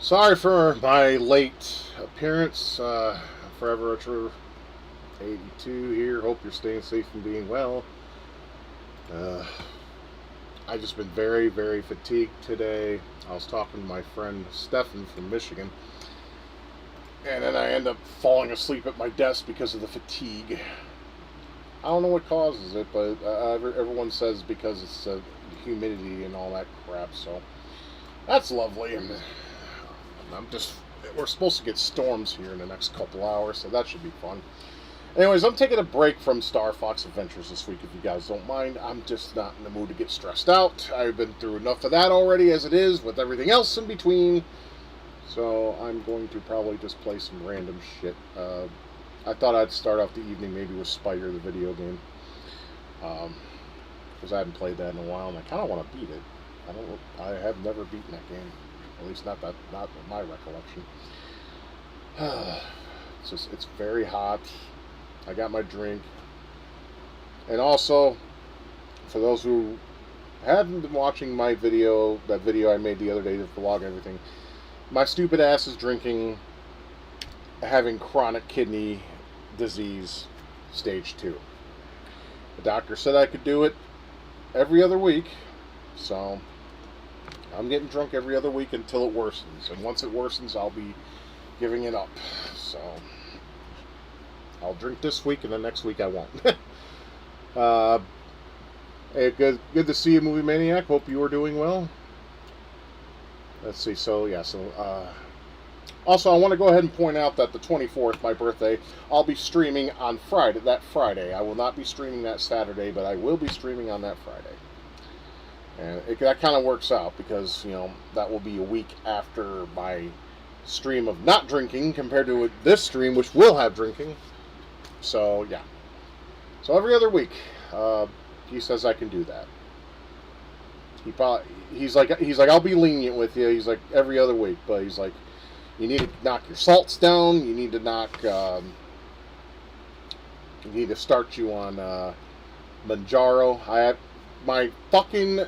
Sorry for my late appearance. Forever a true 82 here. Hope you're staying safe and being well. Uh, I just been very, very fatigued today. I was talking to my friend Stefan from Michigan, and then I end up falling asleep at my desk because of the fatigue. I don't know what causes it, but everyone says because it's humidity and all that crap. So that's lovely. And I'm just we're supposed to get storms here in the next couple hours, so that should be fun. Anyways, I'm taking a break from Star Fox Adventures this week, if you guys don't mind. I'm just not in the mood to get stressed out. I've been through enough of that already as it is, with everything else in between. So I'm going to probably just play some random shit. I thought I'd start off the evening maybe with Spider, the video game, because I haven't played that in a while, and I kind of want to beat it. I have never beaten that game, at least not in my recollection. It's very hot. I got my drink, and also for those who haven't been watching my video, that video I made the other day, the vlog and everything, my stupid ass is drinking, having chronic kidney disease, stage 2. The doctor said I could do it every other week, so I'm getting drunk every other week until it worsens, and once it worsens, I'll be giving it up. So I'll drink this week, and the next week I won't. Hey, good to see you, Movie Maniac. Hope you are doing well. Let's see. Also, I want to go ahead and point out that the 24th, my birthday, I'll be streaming on Friday. That Friday, I will not be streaming that Saturday, but I will be streaming on that Friday. And that kind of works out because that will be a week after my stream of not drinking compared to this stream, which will have drinking. So yeah. So every other week, he says I can do that. He's like I'll be lenient with you. He's like every other week, but he's like, you need to knock your salts down. You need to you need to start you on Manjaro. My fucking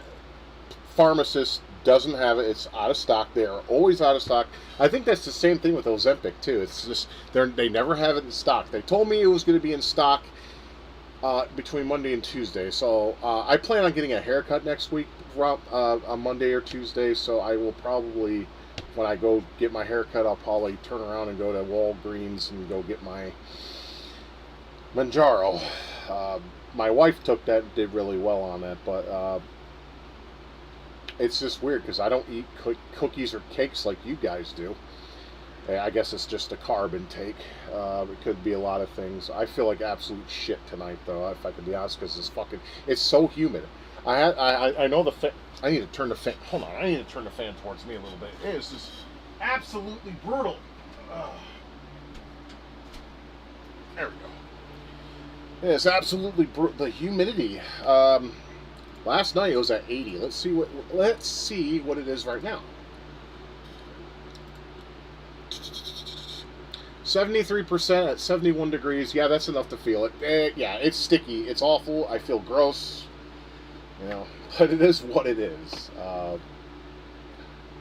pharmacist doesn't have it. It's out of stock. They are always out of stock. I think that's the same thing with Ozempic too. It's just they never have it in stock. They told me it was going to be in stock between Monday and Tuesday. So I plan on getting a haircut next week on Monday or Tuesday. So I will probably, when I go get my haircut, I'll probably turn around and go to Walgreens and go get my Manjaro. My wife took that and did really well on that, but it's just weird because I don't eat cookies or cakes like you guys do. I guess it's just a carb intake. It could be a lot of things. I feel like absolute shit tonight, though, if I can be honest, because it's so humid. I know I need to turn the fan. Hold on, I need to turn the fan towards me a little bit. It is just absolutely brutal. There we go. It is absolutely brutal. The humidity. Last night it was at 80. Let's see what it is right now. 73% at 71 degrees. Yeah, that's enough to feel it. Yeah, it's sticky. It's awful. I feel gross. But it is what it is.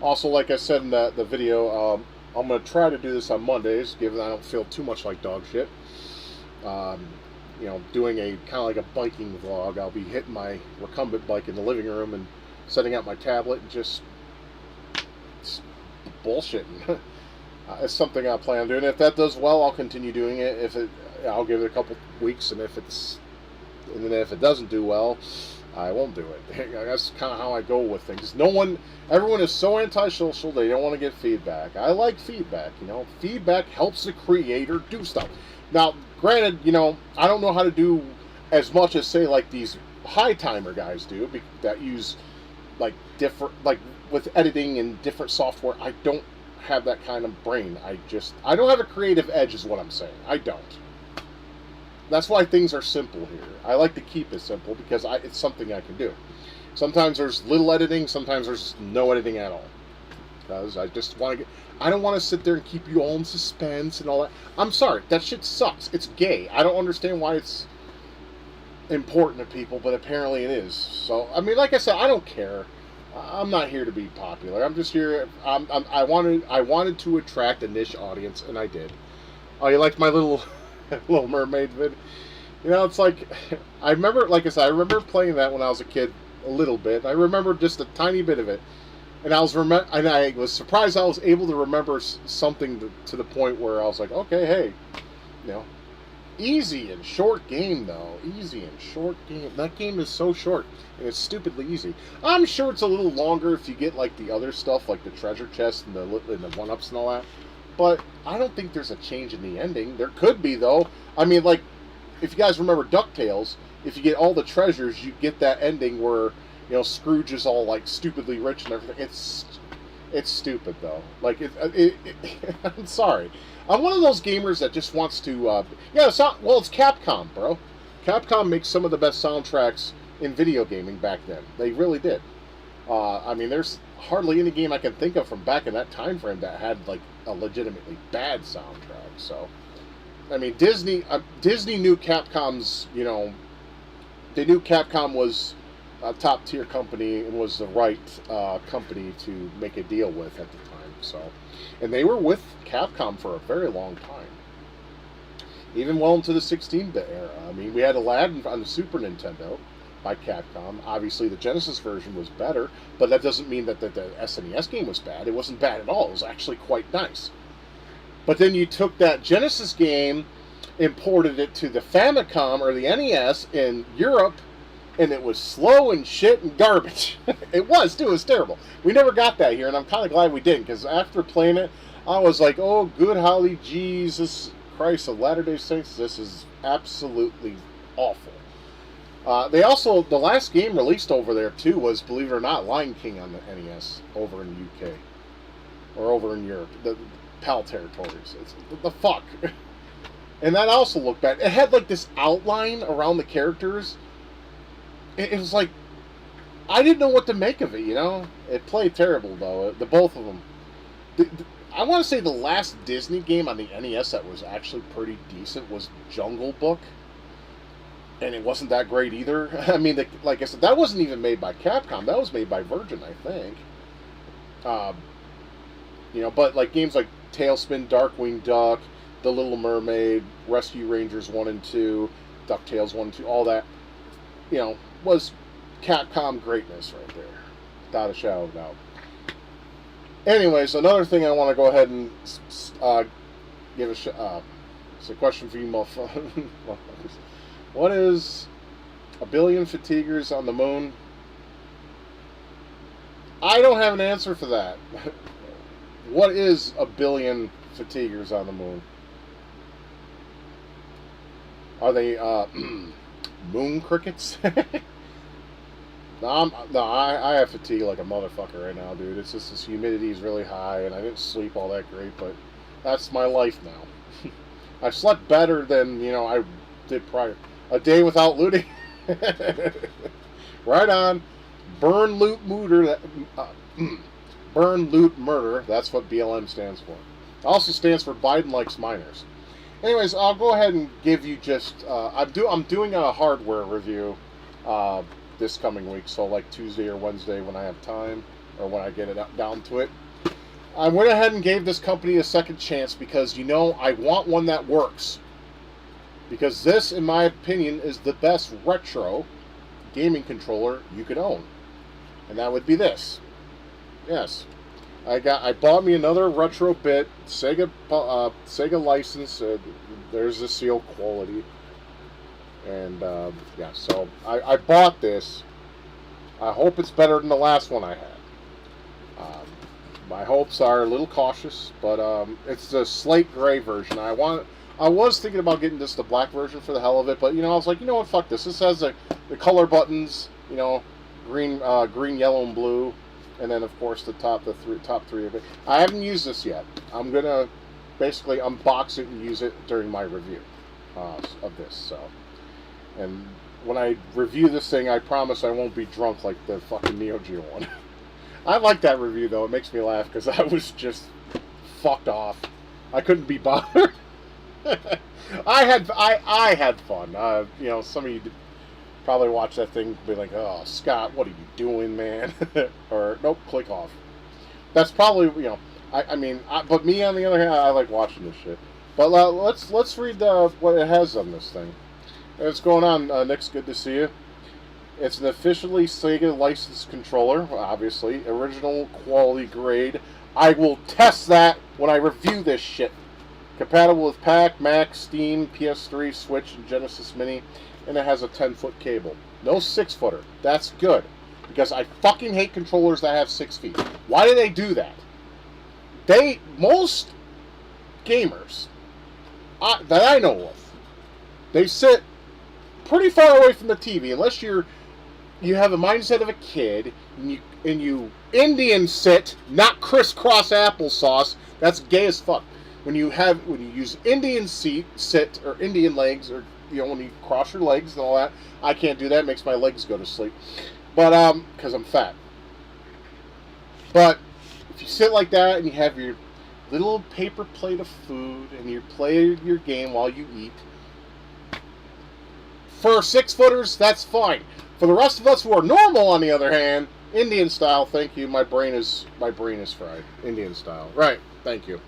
Also, like I said in the video, I'm going to try to do this on Mondays, given I don't feel too much like dog shit. Doing a kind of like a biking vlog. I'll be hitting my recumbent bike in the living room and setting up my tablet and just bullshitting. It's something I plan on doing. If that does well, I'll continue doing it. I'll give it a couple weeks, and then if it doesn't do well, I won't do it. That's kind of how I go with things. Everyone is so antisocial. They don't want to get feedback. I like feedback. Feedback helps the creator do stuff. Now, granted, I don't know how to do as much as say like these high timer guys do that use like different with editing and different software. I don't have that kind of brain. I don't have a creative edge, is what I'm saying. I don't. That's why things are simple here. I like to keep it simple because it's something I can do. Sometimes there's little editing, sometimes there's no editing at all. Because I don't want to sit there and keep you all in suspense and all that. I'm sorry, that shit sucks. It's gay. I don't understand why it's important to people, but apparently it is. So, I mean, like I said, I don't care. I'm not here to be popular. I'm just here. I wanted to attract a niche audience, and I did. Oh, you liked my little Little Mermaid vid? You know, it's like I remember, like I said, I remember playing that when I was a kid a little bit. I remember just a tiny bit of it, and I was surprised I was able to remember something to the point where I was like, okay, hey, you know, easy and short game though. Easy and short game. That game is so short and it's stupidly easy. I'm sure it's a little longer if you get like the other stuff, like the treasure chest and the one ups and all that. But I don't think there's a change in the ending. There could be though. I mean, like if you guys remember DuckTales, if you get all the treasures, you get that ending where Scrooge is all like stupidly rich and everything. It's stupid though. Like I'm sorry. I'm one of those gamers that just wants to. It's Capcom, bro. Capcom makes some of the best soundtracks in video gaming back then. They really did. I mean, there's hardly any game I can think of from back in that time frame that had like a legitimately bad soundtrack. So, I mean, Disney knew Capcom's. They knew Capcom was a top tier company and was the right company to make a deal with at the time. So, and they were with Capcom for a very long time, even well into the 16-bit era. I mean, we had Aladdin on the Super Nintendo by Capcom. Obviously, the Genesis version was better, but that doesn't mean that the SNES game was bad. It wasn't bad at all. It was actually quite nice. But then you took that Genesis game, imported it to the Famicom or the NES in Europe, and it was slow and shit and garbage. It was, too. It was terrible. We never got that here, and I'm kind of glad we didn't, because after playing it, I was like, oh, good holly Jesus Christ of Latter-day Saints, this is absolutely awful. The last game released over there, too, was, believe it or not, Lion King on the NES over in the UK. Or over in Europe. The PAL territories. It's the fuck. And that also looked bad. It had, like, this outline around the characters. It was like, I didn't know what to make of it, It played terrible, though. The both of them. I want to say the last Disney game on the NES that was actually pretty decent was Jungle Book. And it wasn't that great either. I mean, like I said, that wasn't even made by Capcom. That was made by Virgin, I think. But like games like Tailspin, Darkwing Duck, The Little Mermaid, Rescue Rangers 1 and 2, DuckTales 1 and 2, all that, was Capcom greatness right there. Without a shadow of a doubt. Anyways, another thing I want to go ahead and give it's a question for you, motherfuckers. What is a billion fatiguers on the moon? I don't have an answer for that. What is a billion fatiguers on the moon? Are they moon crickets? I have fatigue like a motherfucker right now, dude. It's just this humidity is really high, and I didn't sleep all that great, but that's my life now. I slept better than I did prior. A day without looting. Right on. Burn, loot, murder. Burn, loot, murder. That's what BLM stands for. It also stands for Biden likes minors. Anyways, I'll go ahead and give you just. I'm doing a hardware review this coming week, so like Tuesday or Wednesday when I have time or when I get it down to it. I went ahead and gave this company a second chance because I want one that works. Because this, in my opinion, is the best retro gaming controller you could own. And that would be this. Yes. I bought me another retro bit, Sega license. There's the seal quality. And, so I bought this. I hope it's better than the last one I had. My hopes are a little cautious, but it's the slate gray version. I was thinking about getting this the black version for the hell of it, but I was like, what, fuck this. This has the color buttons, green, yellow, and blue, and then of course the top three of it. I haven't used this yet. I'm gonna basically unbox it and use it during my review of this. So, and when I review this thing, I promise I won't be drunk like the fucking Neo Geo one. I like that review though. It makes me laugh because I was just fucked off. I couldn't be bothered. I had fun. Some of you probably watch that thing and be like, oh, Scott, what are you doing, man? Or, nope, click off. That's probably, but me, on the other hand, I like watching this shit. But let's read what it has on this thing. What's going on, Nick's good to see you. It's an officially Sega licensed controller, obviously. Original quality grade. I will test that when I review this shit. Compatible with PAC, Mac, Steam, PS3, Switch, and Genesis Mini. And it has a 10-foot cable. No 6-footer. That's good. Because I fucking hate controllers that have 6 feet. Why do they do that? Most gamers that I know of, they sit pretty far away from the TV, unless you have the mindset of a kid, and you Indian sit, not crisscross applesauce. That's gay as fuck. When you use Indian sit or Indian legs, or when you cross your legs and all that, I can't do that. It makes my legs go to sleep. But because I'm fat. But if you sit like that and you have your little paper plate of food and you play your game while you eat, for 6-footers, that's fine. For the rest of us who are normal, on the other hand, Indian style. Thank you. My brain is fried. Indian style. Right. Thank you.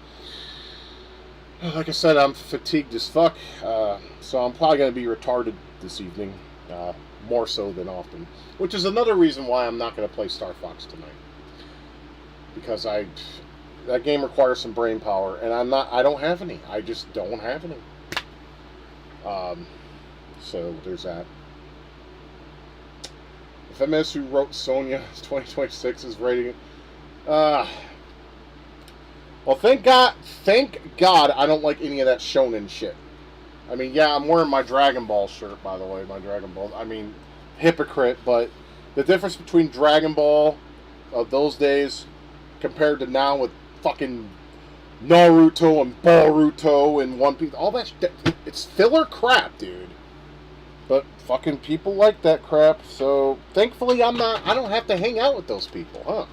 Like I said, I'm fatigued as fuck, so I'm probably going to be retarded this evening, more so than often. Which is another reason why I'm not going to play Star Fox tonight, because that game requires some brain power, and I don't have any. I just don't have any. So there's that. If MS who wrote Sonya 2026 is rating it. Well, thank God I don't like any of that shonen shit. I mean, yeah, I'm wearing my Dragon Ball shirt, by the way. My Dragon Ball. I mean, hypocrite, but the difference between Dragon Ball of those days compared to now with fucking Naruto and Boruto and One Piece, all that shit, it's filler crap, dude. But fucking people like that crap, so thankfully I don't have to hang out with those people, huh?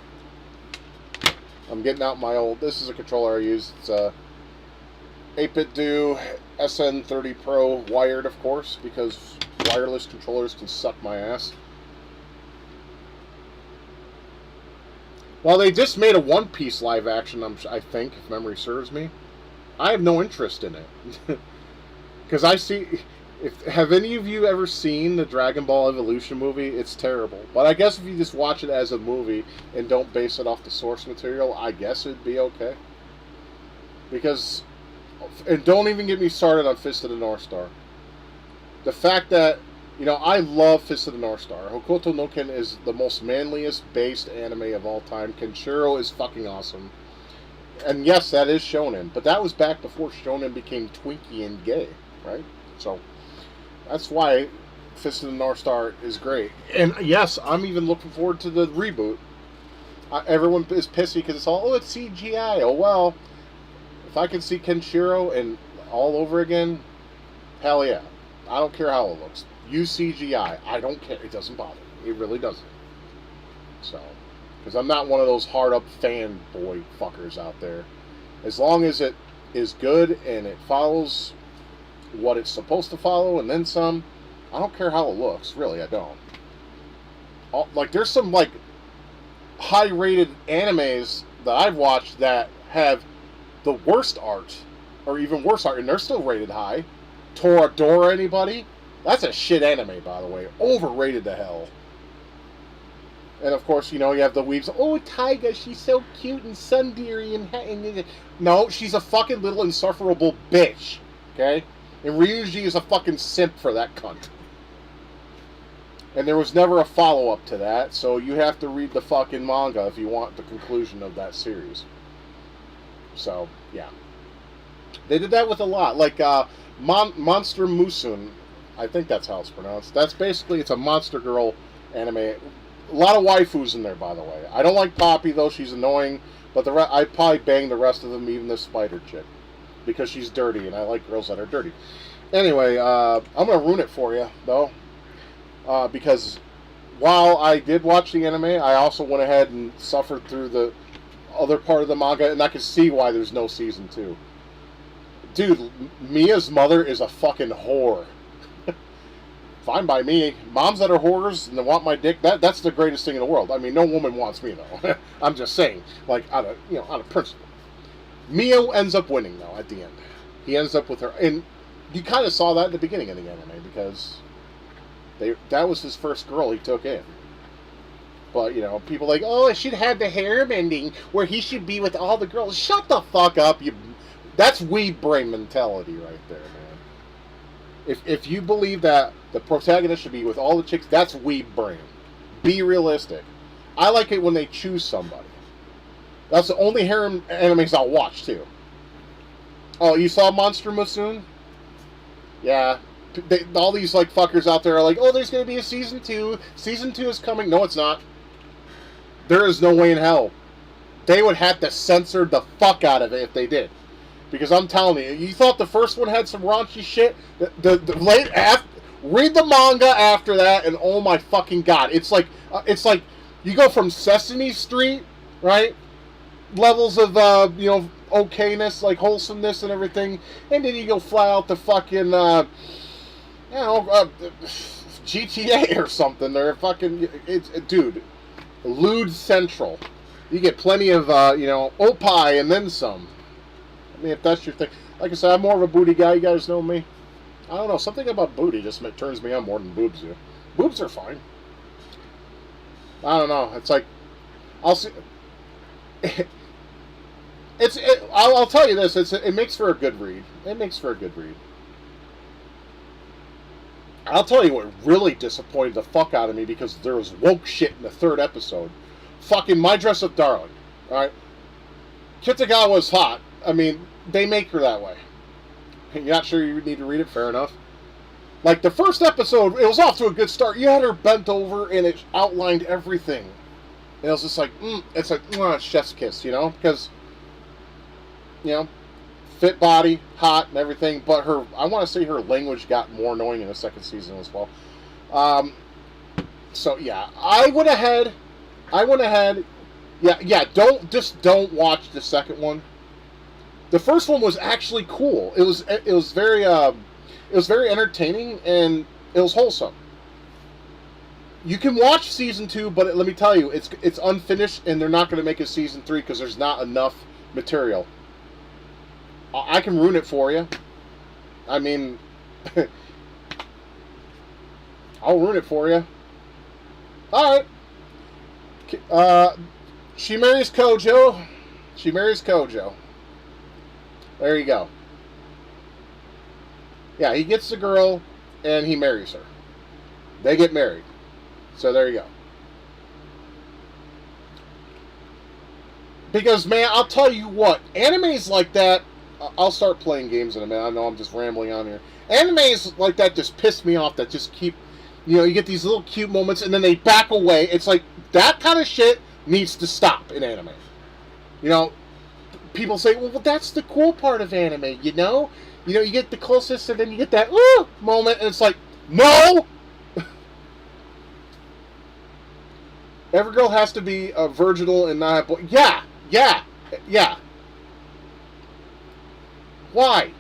I'm getting out my old, this is a controller I use, it's a 8-bit do SN30 Pro wired, of course, because wireless controllers can suck my ass. Well, they just made a One Piece live action, I think, if memory serves me. I have no interest in it. Because have any of you ever seen the Dragon Ball Evolution movie? It's terrible. But I guess if you just watch it as a movie and don't base it off the source material, I guess it'd be okay. Because, and don't even get me started on Fist of the North Star. The fact that, I love Fist of the North Star. Hokuto no Ken is the most manliest based anime of all time. Kenshiro is fucking awesome. And yes, that is shonen. But that was back before shonen became twinky and gay, right? So that's why Fist of the North Star is great. And yes, I'm even looking forward to the reboot. Everyone is pissy because it's it's CGI. Oh well. If I can see Kenshiro and all over again, hell yeah. I don't care how it looks. Use CGI. I don't care. It doesn't bother me. It really doesn't. So, because I'm not one of those hard-up fanboy fuckers out there. As long as it is good and it follows what it's supposed to follow and then some, I don't care how it looks. Really, I don't. There's some high-rated animes that I've watched that have the worst art, or even worse art, and they're still rated high. Toradora, anybody? That's a shit anime, by the way. Overrated to hell. And of course, you have the weebs. Oh, Taiga, she's so cute and sundeary and no, she's a fucking little insufferable bitch. Okay? And Ryuji is a fucking simp for that cunt. And there was never a follow-up to that, so you have to read the fucking manga if you want the conclusion of that series. So, yeah. They did that with a lot. Monster Musume. I think that's how it's pronounced. That's basically, it's a Monster Girl anime. A lot of waifus in there, by the way. I don't like Poppy, though. She's annoying. But I'd probably bang the rest of them, even the spider chick. Because she's dirty, and I like girls that are dirty. Anyway, I'm going to ruin it for you, though. Because while I did watch the anime, I also went ahead and suffered through the other part of the manga, and I can see why there's no season 2. Dude, Mia's mother is a fucking whore. Fine by me. Moms that are whores and that want my dick, that's the greatest thing in the world. I mean, no woman wants me though. I'm just saying, like out of principle. Mio ends up winning though at the end. He ends up with her, and you kind of saw that at the beginning of the anime because that was his first girl he took in. But people like, oh, it should have the harem ending where he should be with all the girls. Shut the fuck up, you. That's weeb brain mentality right there, man. If you believe that the protagonist should be with all the chicks, that's weeb brain. Be realistic. I like it when they choose somebody. That's the only harem animes I'll watch too. Oh, you saw Monster Musume? Yeah. All these like fuckers out there are like, oh, there's going to be a season 2. Season 2 is coming. No, it's not. There is no way in hell. They would have to censor the fuck out of it if they did. Because I'm telling you, you thought the first one had some raunchy shit? Read the manga after that, and oh my fucking god, it's like you go from Sesame Street, right? Levels of okayness, like wholesomeness and everything, and then you go fly out the fucking GTA or something. They're fucking dude, lewd central. You get plenty of opie and then some. I mean, if that's your thing. Like I said, I'm more of a booty guy. You guys know me. I don't know. Something about booty just turns me on more than boobs do. Boobs are fine. I don't know. It's like, I'll see. I'll tell you this. It makes for a good read. It makes for a good read. I'll tell you what really disappointed the fuck out of me because there was woke shit in the third episode. Fucking My Dress Up Darling. Alright? Kitagawa's hot. I mean, they make her that way. You're not sure you need to read it? Fair enough. Like, the first episode, it was off to a good start. You had her bent over, and it outlined everything. And it was just like, it's like, chef's kiss, Because, fit body, hot, and everything. But I want to say her language got more annoying in the second season as well. So, yeah. I went ahead. Yeah, don't watch the second one. The first one was actually cool. It was very entertaining and it was wholesome. You can watch season 2, but let me tell you, it's unfinished and they're not going to make a season 3 because there's not enough material. I can ruin it for you. I mean, I'll ruin it for you. All right. She marries Kojo. There you go. Yeah, he gets the girl, and he marries her. They get married. So there you go. Because, man, I'll tell you what, animes like that, I'll start playing games in a minute. I know I'm just rambling on here. Animes like that just piss me off, that just keep, you get these little cute moments, and then they back away. It's like, that kind of shit needs to stop in anime. People say, well, that's the cool part of anime, you get the closest, and then you get that ooh moment, and it's like, no! Every girl has to be virginal and not have boy. Yeah. Why?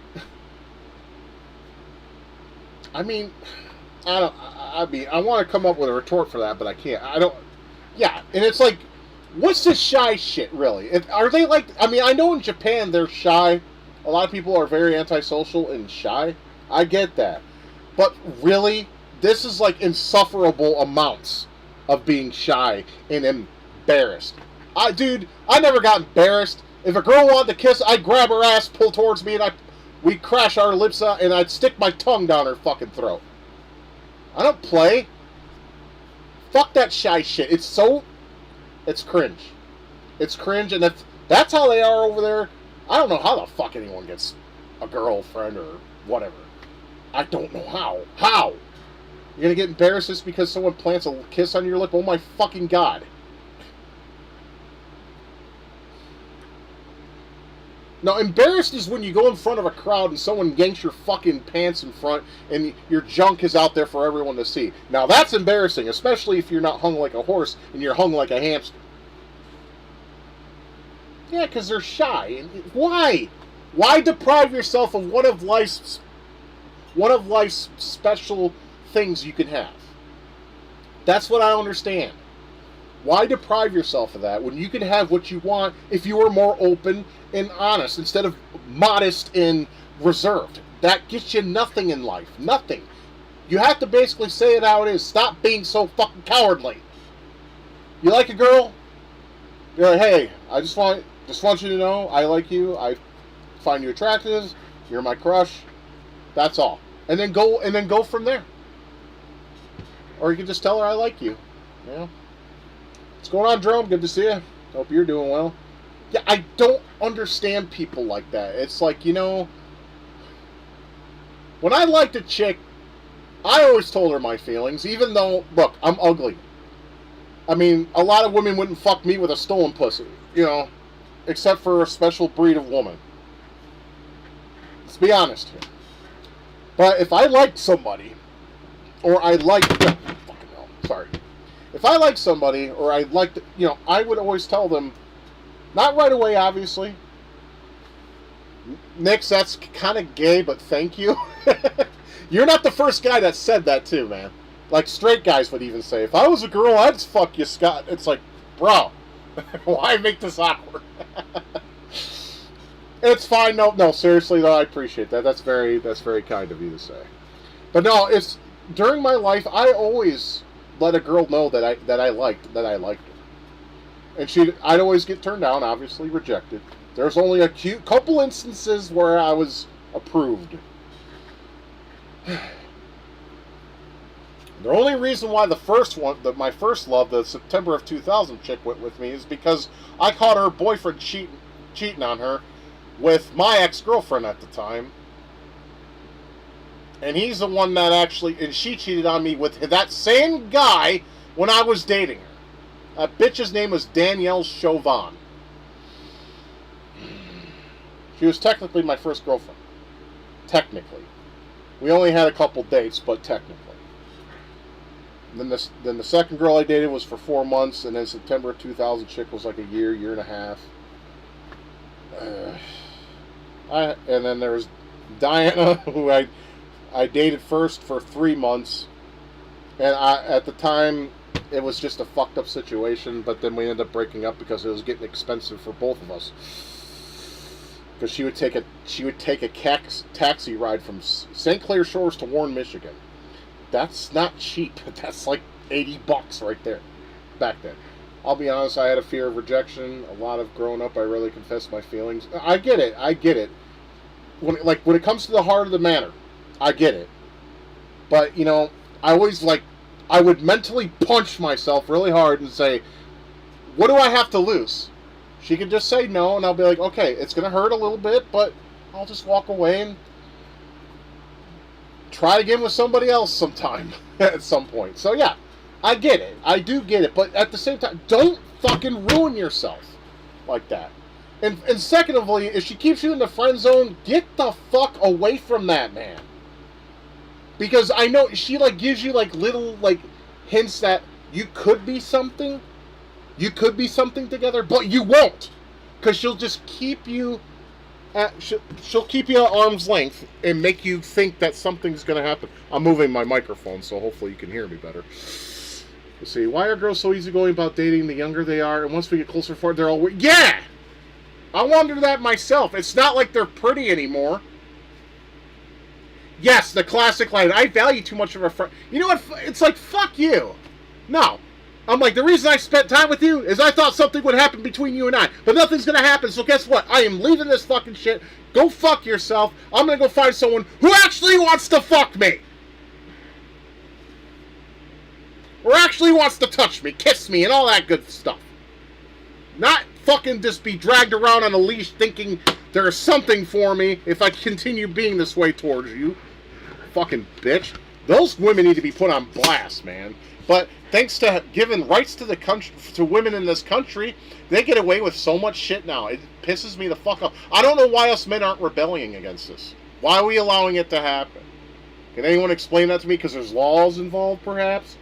I mean, I want to come up with a retort for that, but I can't. Yeah, and it's like, what's this shy shit, really? Are they like... I mean, I know in Japan they're shy. A lot of people are very antisocial and shy. I get that. But really, this is like insufferable amounts of being shy and embarrassed. Dude, I never got embarrassed. If a girl wanted to kiss, I'd grab her ass, pull towards me, and we'd crash our lips out, and I'd stick my tongue down her fucking throat. I don't play. Fuck that shy shit. It's cringe. It's cringe, and if that's how they are over there, I don't know how the fuck anyone gets a girlfriend or whatever. I don't know how. How? You're gonna get embarrassed just because someone plants a kiss on your lip? Oh my fucking god. Now, embarrassed is when you go in front of a crowd and someone yanks your fucking pants in front and your junk is out there for everyone to see. Now, that's embarrassing, especially if you're not hung like a horse and you're hung like a hamster. Yeah, because they're shy. Why? Why deprive yourself of one of life's special things you can have. That's what I understand. Why deprive yourself of that when you can have what you want if you are more open and honest instead of modest and reserved? That gets you nothing in life. Nothing. You have to basically say it how it is. Stop being so fucking cowardly. You like a girl? You're like, hey, I just want you to know I like you. I find you attractive. You're my crush. That's all. And then go from there. Or you can just tell her I like you. Yeah. What's going on, Jerome? Good to see you. Hope you're doing well. Yeah, I don't understand people like that. It's like, when I liked a chick, I always told her my feelings, even though, look, I'm ugly. I mean, a lot of women wouldn't fuck me with a stolen pussy, except for a special breed of woman. Let's be honest here. But if I liked somebody, or I liked, fucking hell, sorry. If I liked somebody, or I liked, I would always tell them, not right away, obviously. Nix, that's kind of gay, but thank you. You're not the first guy that said that, too, man. Like, straight guys would even say, if I was a girl, I'd just fuck you, Scott. It's like, bro, why make this awkward? It's fine. No, seriously, though, I appreciate that. That's very kind of you to say. But no, it's, during my life, I always let a girl know that I liked her. And I'd always get turned down, obviously rejected. There's only a couple instances where I was approved. The only reason why my first love, the September of 2000 chick went with me is because I caught her boyfriend cheating on her with my ex-girlfriend at the time. And he's the one that and she cheated on me with that same guy when I was dating her. That bitch's name was Danielle Chauvin. She was technically my first girlfriend. Technically. We only had a couple dates, but technically. Then the second girl I dated was for 4 months, and then September of 2000 chick was like a year and a half. And then there was Diana, who I dated first for 3 months, and at the time it was just a fucked up situation. But then we ended up breaking up because it was getting expensive for both of us. Because she would take a taxi ride from St. Clair Shores to Warren, Michigan. That's not cheap. That's like $80 right there. Back then, I'll be honest. I had a fear of rejection. A lot of growing up, I really confessed my feelings. I get it. When it comes to the heart of the matter, I get it. But I would mentally punch myself really hard and say, "What do I have to lose?" She could just say no, and I'll be like, okay, it's going to hurt a little bit, but I'll just walk away and try again with somebody else sometime at some point. So, yeah, I get it. I do get it. But at the same time, don't fucking ruin yourself like that. And secondly, if she keeps you in the friend zone, get the fuck away from that, man. Because I know she, gives you, little, hints that you could be something. You could be something together, but you won't, because she'll just keep you she'll keep you at arm's length and make you think that something's going to happen. I'm moving my microphone, so hopefully you can hear me better. Let's see. Why are girls so easygoing about dating? The younger they are, and once we get closer forward, they're all weird. Yeah, I wonder that myself. It's not like they're pretty anymore. Yes, the classic line. I value too much of a friend. You know what? It's like, fuck you. No. I'm like, the reason I spent time with you is I thought something would happen between you and I. But nothing's going to happen, so guess what? I am leaving this fucking shit. Go fuck yourself. I'm going to go find someone who actually wants to fuck me. Or actually wants to touch me, kiss me, and all that good stuff. Not fucking just be dragged around on a leash thinking there's something for me if I continue being this way towards you. Fucking bitch. Those women need to be put on blast, man. But thanks to giving rights to the country, to women in this country, they get away with so much shit now. It pisses me the fuck off. I don't know why us men aren't rebelling against this. Why are we allowing it to happen? Can anyone explain that to me? Because there's laws involved, perhaps?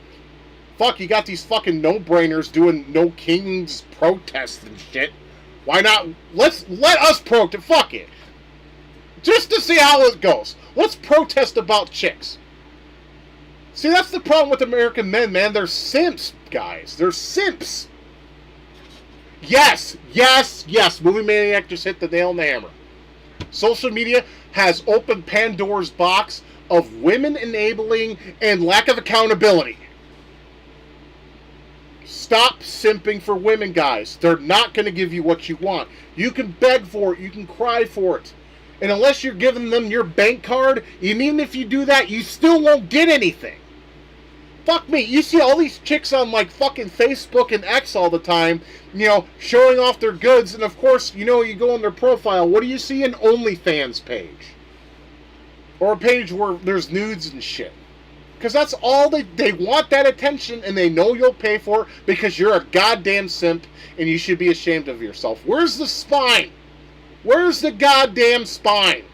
Fuck, you got these fucking no-brainers doing no kings protests and shit. Why not? Let us protest. Fuck it. Just to see how it goes. Let's protest about chicks. See, that's the problem with American men, man. They're simps, guys. They're simps. Yes, yes, yes. Movie Maniac just hit the nail on the hammer. Social media has opened Pandora's box of women enabling and lack of accountability. Stop simping for women, guys. They're not going to give you what you want. You can beg for it. You can cry for it. And unless you're giving them your bank card, even if you do that, you still won't get anything. Fuck me. You see all these chicks on like fucking Facebook and X all the time, you know, showing off their goods. And of course, you know, you go on their profile. What do you see? An OnlyFans page. Or a page where there's nudes and shit. Because that's all they want, that attention, and they know you'll pay for it because you're a goddamn simp and you should be ashamed of yourself. Where's the spine? Where's the goddamn spine?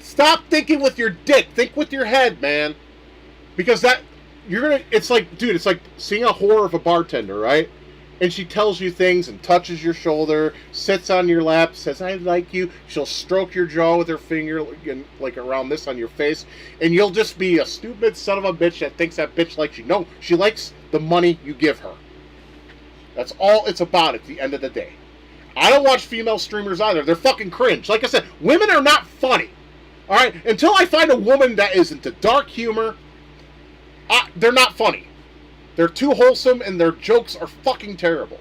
Stop thinking with your dick. Think with your head, man. Because that, you're gonna, it's like, dude, it's like seeing a whore of a bartender, right? And she tells you things and touches your shoulder, sits on your lap, says, I like you. She'll stroke your jaw with her finger, like around this on your face. And you'll just be a stupid son of a bitch that thinks that bitch likes you. No, she likes the money you give her. That's all it's about at the end of the day. I don't watch female streamers either. They're fucking cringe. Like I said, women are not funny. All right? Until I find a woman that is into dark humor, they're not funny. They're too wholesome, and their jokes are fucking terrible.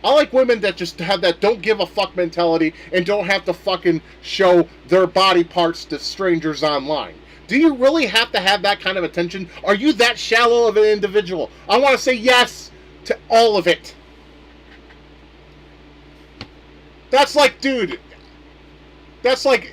I like women that just have that don't give a fuck mentality and don't have to fucking show their body parts to strangers online. Do you really have to have that kind of attention? Are you that shallow of an individual? I want to say yes to all of it. That's like, dude, that's like,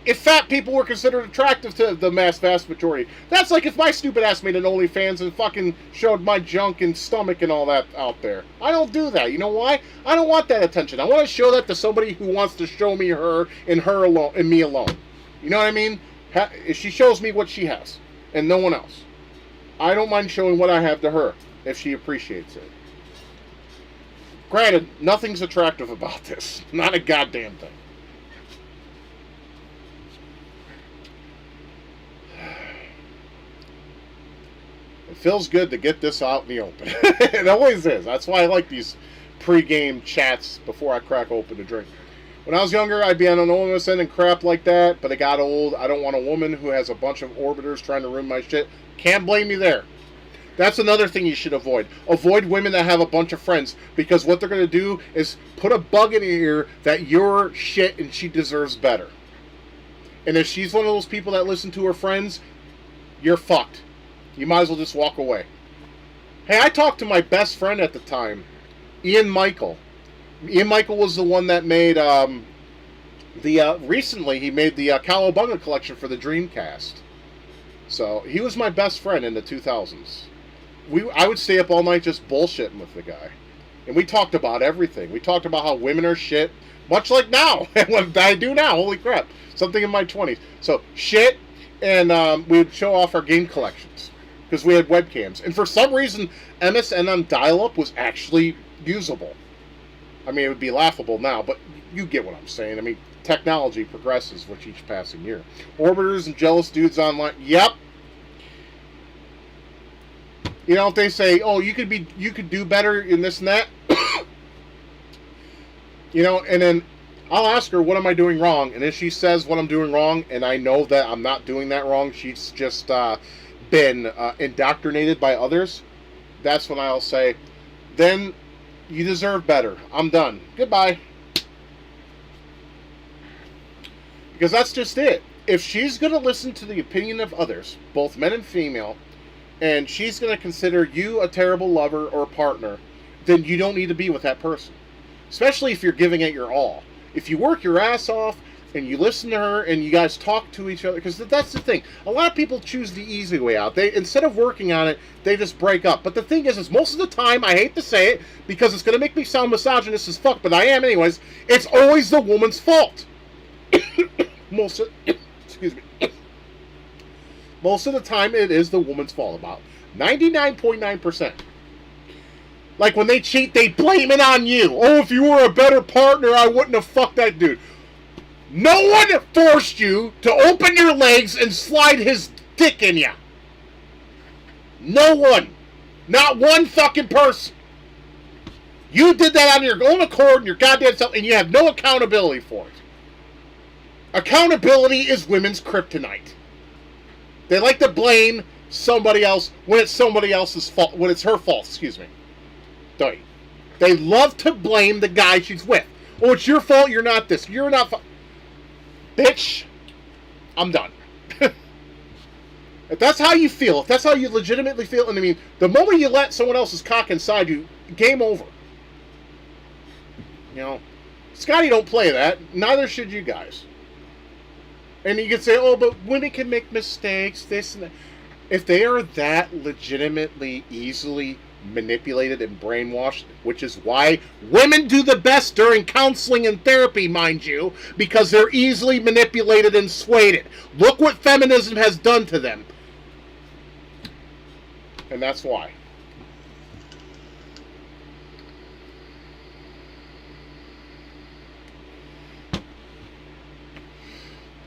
if fat people were considered attractive to the vast majority, that's like if my stupid ass made an OnlyFans and fucking showed my junk and stomach and all that out there. I don't do that. You know why? I don't want that attention. I want to show that to somebody who wants to show me her alone and me alone. You know what I mean? She shows me what she has and no one else. I don't mind showing what I have to her if she appreciates it. Granted, nothing's attractive about this. Not a goddamn thing. It feels good to get this out in the open. It always is. That's why I like these pre-game chats before I crack open a drink. When I was younger, I'd be on an MSN and crap like that, but it got old. I don't want a woman who has a bunch of orbiters trying to ruin my shit. Can't blame me there. That's another thing you should avoid. Avoid women that have a bunch of friends, because what they're going to do is put a bug in your ear that you're shit and she deserves better. And if she's one of those people that listen to her friends, you're fucked. You might as well just walk away. Hey, I talked to my best friend at the time, Ian Michael. Ian Michael was the one that made recently he made the Cowabunga collection for the Dreamcast. So he was my best friend in the 2000s. I would stay up all night just bullshitting with the guy, and we talked about everything. We talked about how women are shit, much like now. What I do now, holy crap, something in my 20s. So shit, and we would show off our game collections because we had webcams, and for some reason MSN on dial-up was actually usable. I mean, it would be laughable now, but you get what I'm saying. I mean, technology progresses with each passing year. Orbiters and jealous dudes online. Yep. You know, if they say, "Oh, you could do better in this and that," you know, and then I'll ask her, "What am I doing wrong?" And if she says what I'm doing wrong, and I know that I'm not doing that wrong, she's just been indoctrinated by others. That's when I'll say, "Then you deserve better. I'm done. Goodbye." Because that's just it. If she's going to listen to the opinion of others, both men and female, and she's going to consider you a terrible lover or partner, then you don't need to be with that person. Especially if you're giving it your all. If you work your ass off and you listen to her and you guys talk to each other, because that's the thing. A lot of people choose the easy way out. They, instead of working on it, they just break up. But the thing is most of the time, I hate to say it, because it's going to make me sound misogynist as fuck, but I am anyways, it's always the woman's fault. Excuse me. Most of the time, it is the woman's fault. About 99.9%. Like, when they cheat, they blame it on you. Oh, if you were a better partner, I wouldn't have fucked that dude. No one forced you to open your legs and slide his dick in you. No one. Not one fucking person. You did that on your own accord and your goddamn self, and you have no accountability for it. Accountability is women's kryptonite. They like to blame somebody else when it's somebody else's fault, when it's her fault, excuse me. They love to blame the guy she's with. Oh, it's your fault, you're not this, you're not bitch, I'm done. If that's how you feel, if that's how you legitimately feel, and I mean, the moment you let someone else's cock inside you, game over. You know, Scotty don't play that, neither should you guys. And you can say, oh, but women can make mistakes, this and that. If they are that legitimately easily manipulated and brainwashed, which is why women do the best during counseling and therapy, mind you, because they're easily manipulated and swayed. Look what feminism has done to them. And that's why.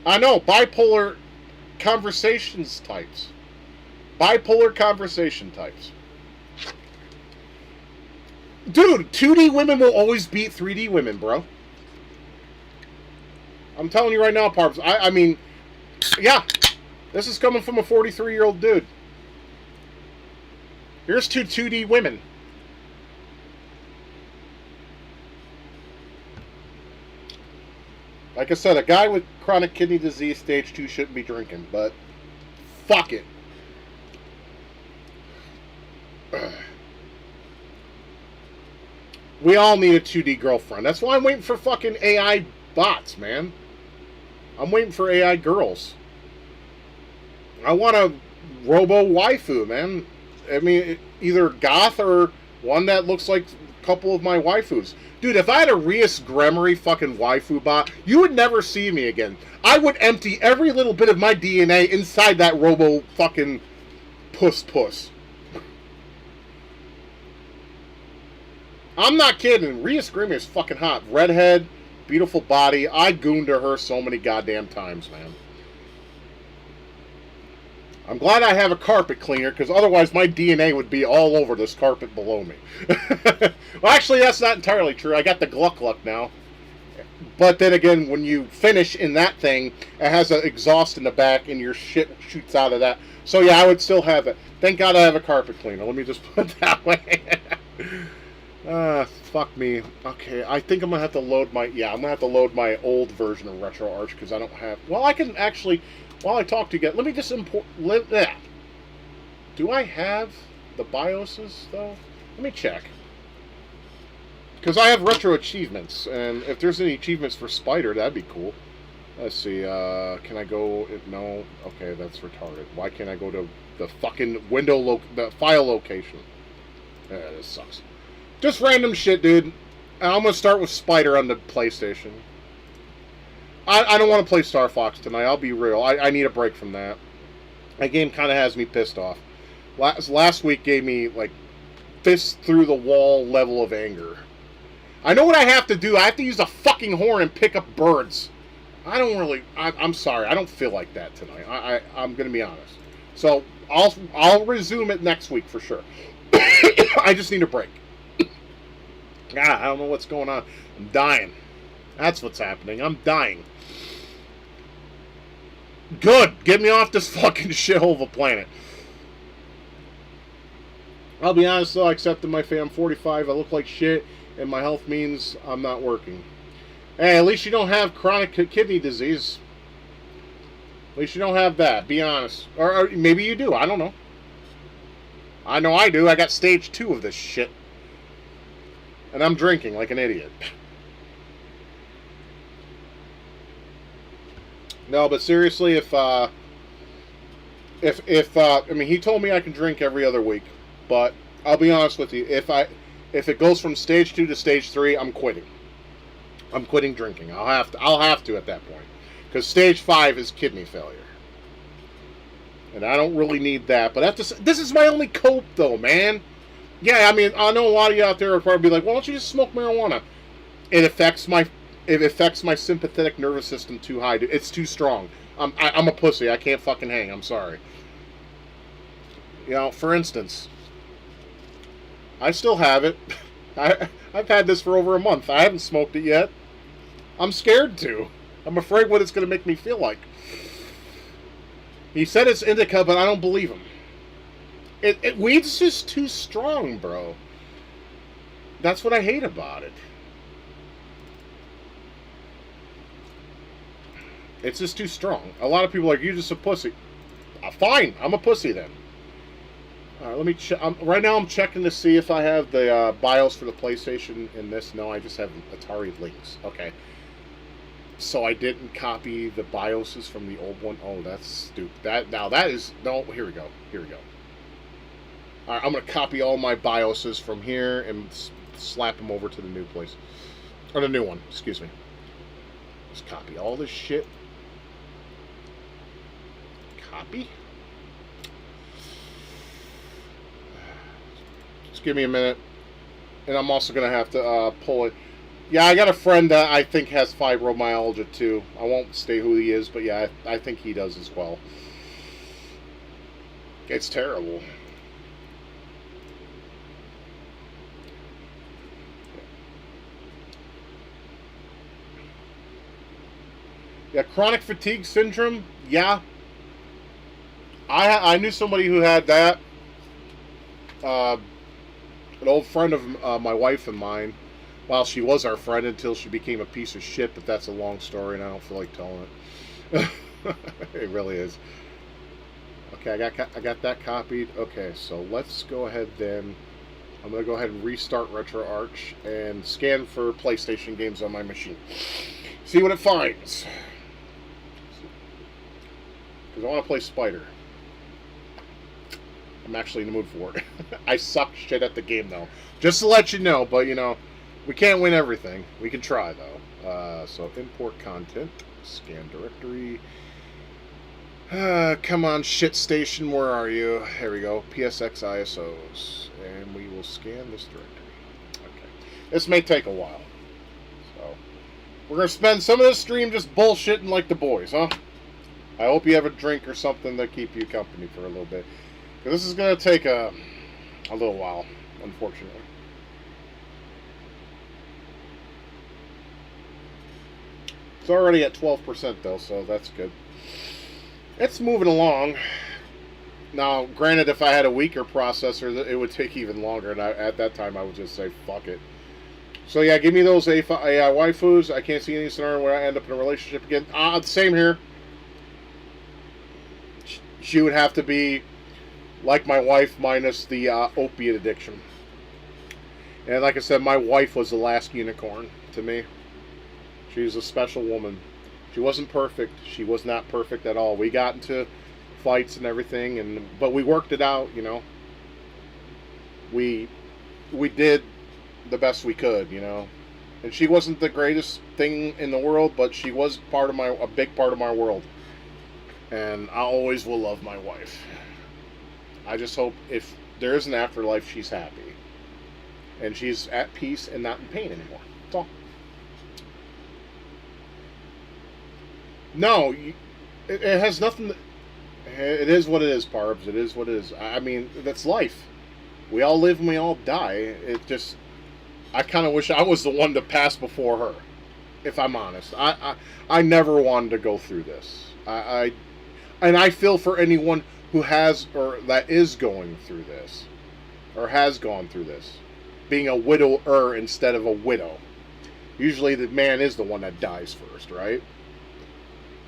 I know, bipolar conversations types. Bipolar conversation types. Dude, 2D women will always beat 3D women, bro. I'm telling you right now, Parps. I mean, yeah. This is coming from a 43-year-old dude. Here's two 2D women. Like I said, a guy with chronic kidney disease stage 2 shouldn't be drinking, but fuck it. We all need a 2D girlfriend. That's why I'm waiting for fucking AI bots, man. I'm waiting for AI girls. I want a robo waifu, man. I mean, either goth or one that looks like a couple of my waifus. Dude, if I had a Rias Gremory fucking waifu bot, you would never see me again. I would empty every little bit of my DNA inside that robo fucking puss. I'm not kidding. Rias Gremory is fucking hot. Redhead, beautiful body. I gooned to her so many goddamn times, man. I'm glad I have a carpet cleaner, because otherwise my DNA would be all over this carpet below me. Well, actually, that's not entirely true. I got the Gluck now. But then again, when you finish in that thing, it has an exhaust in the back, and your shit shoots out of that. So yeah, I would still have it. Thank God I have a carpet cleaner. Let me just put it that way. Fuck me. Okay, I think I'm gonna have to load my... Yeah, I'm gonna have to load my old version of RetroArch, because I don't have... Well, I can actually... While I talk to you guys, let me just import... Do I have the BIOSes, though? Let me check. Because I have retro achievements, and if there's any achievements for Spider, that'd be cool. Let's see, can I go... No, okay, that's retarded. Why can't I go to the fucking the file location? This sucks. Just random shit, dude. And I'm gonna start with Spider on the PlayStation. I don't want to play Star Fox tonight, I'll be real. I need a break from that. That game kind of has me pissed off. Last week gave me, like, fist through the wall level of anger. I know what I have to do. I have to use a fucking horn and pick up birds. I don't really... I'm sorry, I don't feel like that tonight. I'm going to be honest. So, I'll resume it next week for sure. I just need a break. I don't know what's going on. I'm dying. That's what's happening. I'm dying. Good. Get me off this fucking shithole of a planet. I'll be honest though, I accepted my fate. I'm 45. I look like shit, and my health means I'm not working. Hey, at least you don't have chronic kidney disease. At least you don't have that. Be honest. Or maybe you do. I don't know. I know I do. I got stage 2 of this shit. And I'm drinking like an idiot. No, but seriously, if I mean, he told me I can drink every other week, but I'll be honest with you, if it goes from stage 2 to stage 3, I'm quitting. I'm quitting drinking. I'll have to at that point, because stage 5 is kidney failure, and I don't really need that. But this is my only cope, though, man. Yeah, I mean, I know a lot of you out there are probably like, "Why don't you just smoke marijuana?" It affects it affects my sympathetic nervous system too high. It's too strong. I'm a pussy. I can't fucking hang. I'm sorry. You know, for instance, I still have it. I've had this for over a month. I haven't smoked it yet. I'm scared to. I'm afraid what it's going to make me feel like. He said it's indica, but I don't believe him. Weed's just too strong, bro. That's what I hate about it. It's just too strong. A lot of people are like, you're just a pussy. Fine, I'm a pussy then. All right, let me check. Right now I'm checking to see if I have the BIOS for the PlayStation in this. No, I just have Atari links. Okay. So I didn't copy the BIOSes from the old one. Oh, that's stupid. No, here we go. Here we go. All right, I'm going to copy all my BIOSes from here and slap them over to the new place. Or the new one, excuse me. Just copy all this shit. Copy. Just give me a minute. And I'm also going to have to pull it. Yeah, I got a friend that I think has fibromyalgia too. I won't say who he is, but yeah, I think he does as well. It's terrible. Yeah, chronic fatigue syndrome. Yeah, I knew somebody who had that. An old friend of my wife and mine. Well, she was our friend until she became a piece of shit, but that's a long story, and I don't feel like telling it. It really is. Okay, I got that copied. Okay, so let's go ahead then. I'm going to go ahead and restart RetroArch and scan for PlayStation games on my machine. See what it finds. Because I want to play Spider. I'm actually in the mood for it. I suck shit at the game, though. Just to let you know, but, you know, we can't win everything. We can try, though. So, import content. Scan directory. Come on, shit station. Where are you? Here we go. PSX ISOs. And we will scan this directory. Okay. This may take a while. So, we're going to spend some of this stream just bullshitting like the boys, huh? I hope you have a drink or something to keep you company for a little bit. Because this is going to take a little while, unfortunately. It's already at 12% though, so that's good. It's moving along. Now, granted, if I had a weaker processor, it would take even longer, and at that time I would just say, fuck it. So yeah, give me those AI waifus. I can't see any scenario where I end up in a relationship again. Same here. She would have to be like my wife minus the opiate addiction. And like I said, my wife was the last unicorn to me. She was a special woman. She wasn't perfect. She was not perfect at all. We got into fights and everything, but we worked it out, you know. We did the best we could, you know. And she wasn't the greatest thing in the world, but she was a big part of my world. And I always will love my wife. I just hope if there is an afterlife, she's happy. And she's at peace and not in pain anymore. That's all. No, it has nothing. It is what it is, Parbs. It is what it is. I mean, that's life. We all live and we all die. It just, I kind of wish I was the one to pass before her, if I'm honest. I never wanted to go through this. And I feel for anyone who has or that is going through this, or has gone through this, being a widower instead of a widow. Usually the man is the one that dies first, right?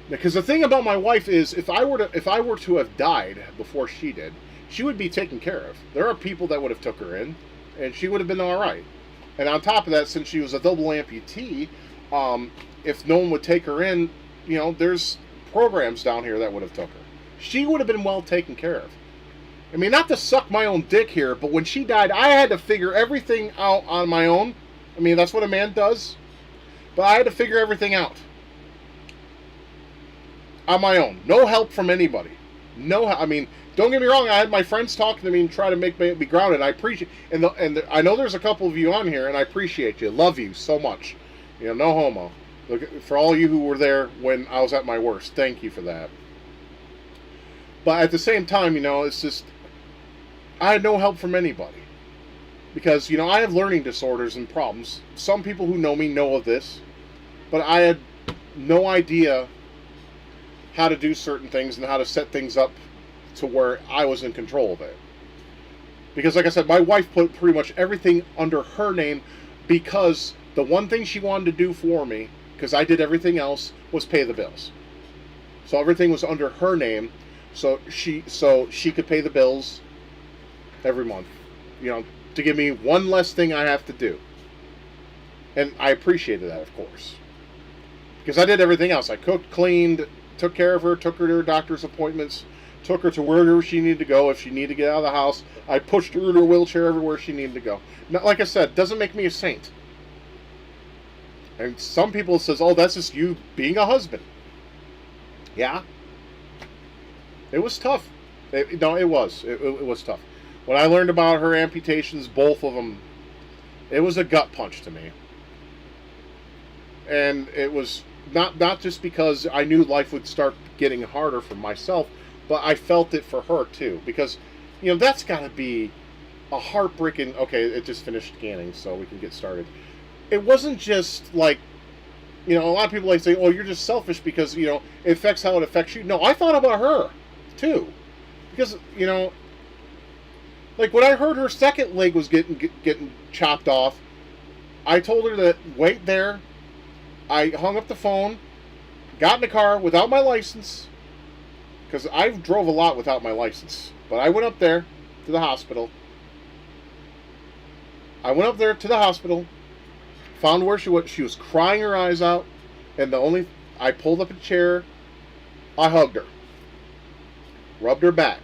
Because the thing about my wife is, if I were to have died before she did, she would be taken care of. There are people that would have took her in, and she would have been all right. And on top of that, since she was a double amputee, if no one would take her in, you know, there's programs down here that would have took her. She would have been well taken care of. I mean, not to suck my own dick here, but when she died, I had to figure everything out on my own. I mean, that's what a man does. But I had to figure everything out on my own. No help from anybody. I mean, don't get me wrong. I had my friends talking to me and try to make me grounded. I appreciate, and I know there's a couple of you on here, and I appreciate you. Love you so much. You know, no homo. Look, for all you who were there when I was at my worst, thank you for that. But at the same time, it's just I had no help from anybody because I have learning disorders and problems. Some people who know me know of this, but I had no idea how to do certain things and how to set things up to where I was in control of it. Because, like I said, my wife put pretty much everything under her name because the one thing she wanted to do for me, because I did everything else, was pay the bills. So everything was under her name, so she could pay the bills every month, to give me one less thing I have to do. And I appreciated that, of course. Because I did everything else. I cooked, cleaned, took care of her, took her to her doctor's appointments, took her to wherever she needed to go. If she needed to get out of the house, I pushed her in her wheelchair everywhere she needed to go. Now, like I said, doesn't make me a saint. And some people says, "Oh, that's just you being a husband." Yeah, it was tough. It was. It was tough. When I learned about her amputations, both of them, it was a gut punch to me. And it was not just because I knew life would start getting harder for myself, but I felt it for her too. Because, that's got to be a heartbreaking... Okay, it just finished scanning, so we can get started. It wasn't just like, a lot of people like say, "Oh, you're just selfish because, it affects how it affects you." No, I thought about her too. Because, like when I heard her second leg was getting chopped off, I told her to wait there. I hung up the phone, got in the car without my license, because I drove a lot without my license. But I went up there to the hospital. Found where she was. She was crying her eyes out, and I pulled up a chair, I hugged her, rubbed her back,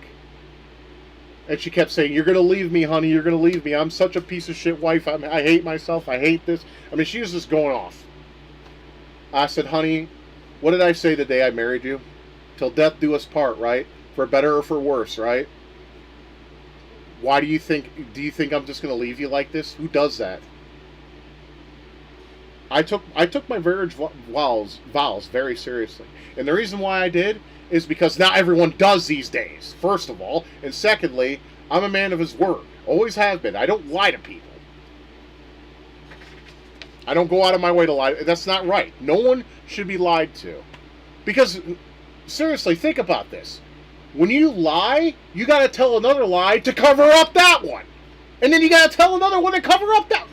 and she kept saying, "You're going to leave me, honey, you're going to leave me. I'm such a piece of shit wife. I hate myself. I hate this." I mean, she was just going off. I said, "Honey, what did I say the day I married you? Till death do us part, right? For better or for worse, right? Why do you think I'm just going to leave you like this? Who does that?" I took my marriage vows very seriously. And the reason why I did is because not everyone does these days, first of all. And secondly, I'm a man of his word. Always have been. I don't lie to people. I don't go out of my way to lie. That's not right. No one should be lied to. Because, seriously, think about this. When you lie, you got to tell another lie to cover up that one. And then you got to tell another one to cover up that.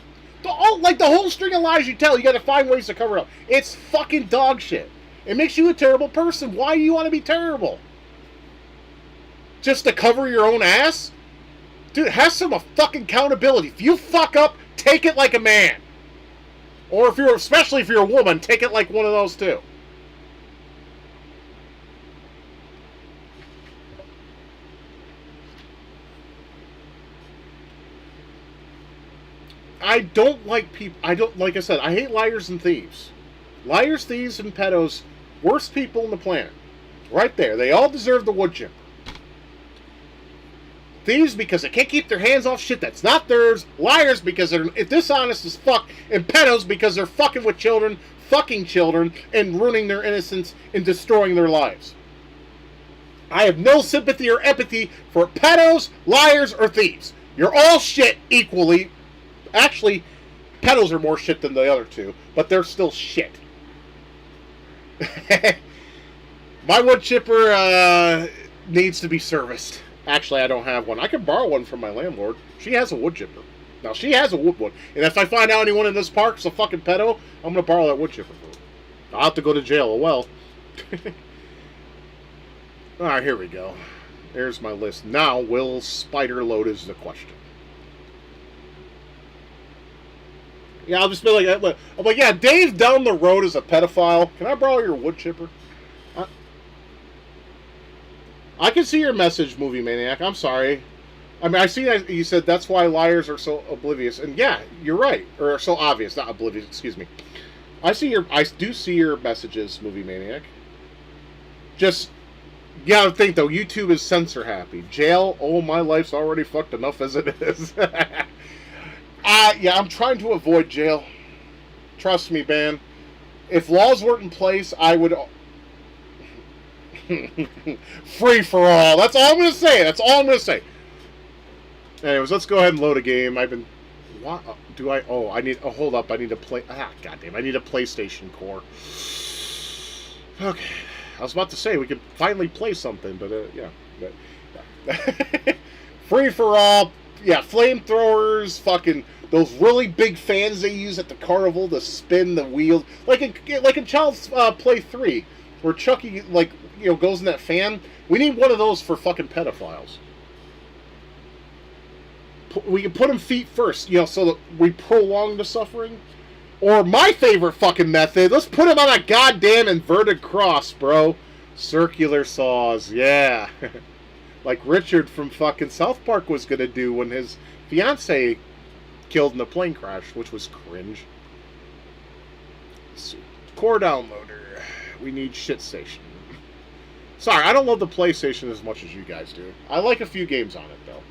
Like the whole string of lies you tell, you got to find ways to cover up. It's fucking dog shit. It makes you a terrible person. Why do you want to be terrible? Just to cover your own ass? Dude, have some fucking accountability. If you fuck up, take it like a man. Or especially if you're a woman, take it like one of those too. I don't like people. Like I said, I hate liars and thieves. Liars, thieves, and pedos, worst people on the planet. Right there. They all deserve the wood chipper. Thieves because they can't keep their hands off shit that's not theirs. Liars because they're dishonest as fuck. And pedos because they're fucking with children, and ruining their innocence and destroying their lives. I have no sympathy or empathy for pedos, liars, or thieves. You're all shit equally. Actually, pedos are more shit than the other two, but they're still shit. My wood chipper needs to be serviced. Actually, I don't have one. I could borrow one from my landlord. She has a wood chipper. Now, she has a wood one. And if I find out anyone in this park is a fucking pedo, I'm going to borrow that wood chipper for her. I'll have to go to jail. Oh, well. Alright, here we go. There's my list. Now, will spider load is the question. Yeah, I'll just be like, I'm like, yeah, Dave down the road is a pedophile. Can I borrow your wood chipper? I can see your message, Movie Maniac. I'm sorry. I mean, I see that you said that's why liars are so oblivious. And yeah, you're right. Or so obvious, not oblivious, excuse me. I do see your messages, Movie Maniac. Just, you gotta think though, YouTube is censor happy. Jail, oh, my life's already fucked enough as it is. Yeah, I'm trying to avoid jail. Trust me, man. If laws weren't in place, I would free for all. That's all I'm gonna say. That's all I'm gonna say. Anyways, let's go ahead and load a game. I've been. What do I? Oh, I need. Oh, hold up. I need to play. Goddamn! I need a PlayStation Core. Okay. I was about to say we could finally play something, but yeah. But, free for all. Yeah, flamethrowers. Fucking those really big fans they use at the carnival to spin the wheels, like in Child's Play 3, where Chucky goes in that fan. We need one of those for fucking pedophiles. We can put them feet first, so that we prolong the suffering. Or my favorite fucking method, let's put him on a goddamn inverted cross, bro. Circular saws, yeah. Like Richard from fucking South Park was gonna do when his fiance killed in a plane crash, which was cringe. Let's see. Core downloader. We need ShitStation. Sorry, I don't love the PlayStation as much as you guys do. I like a few games on it, though.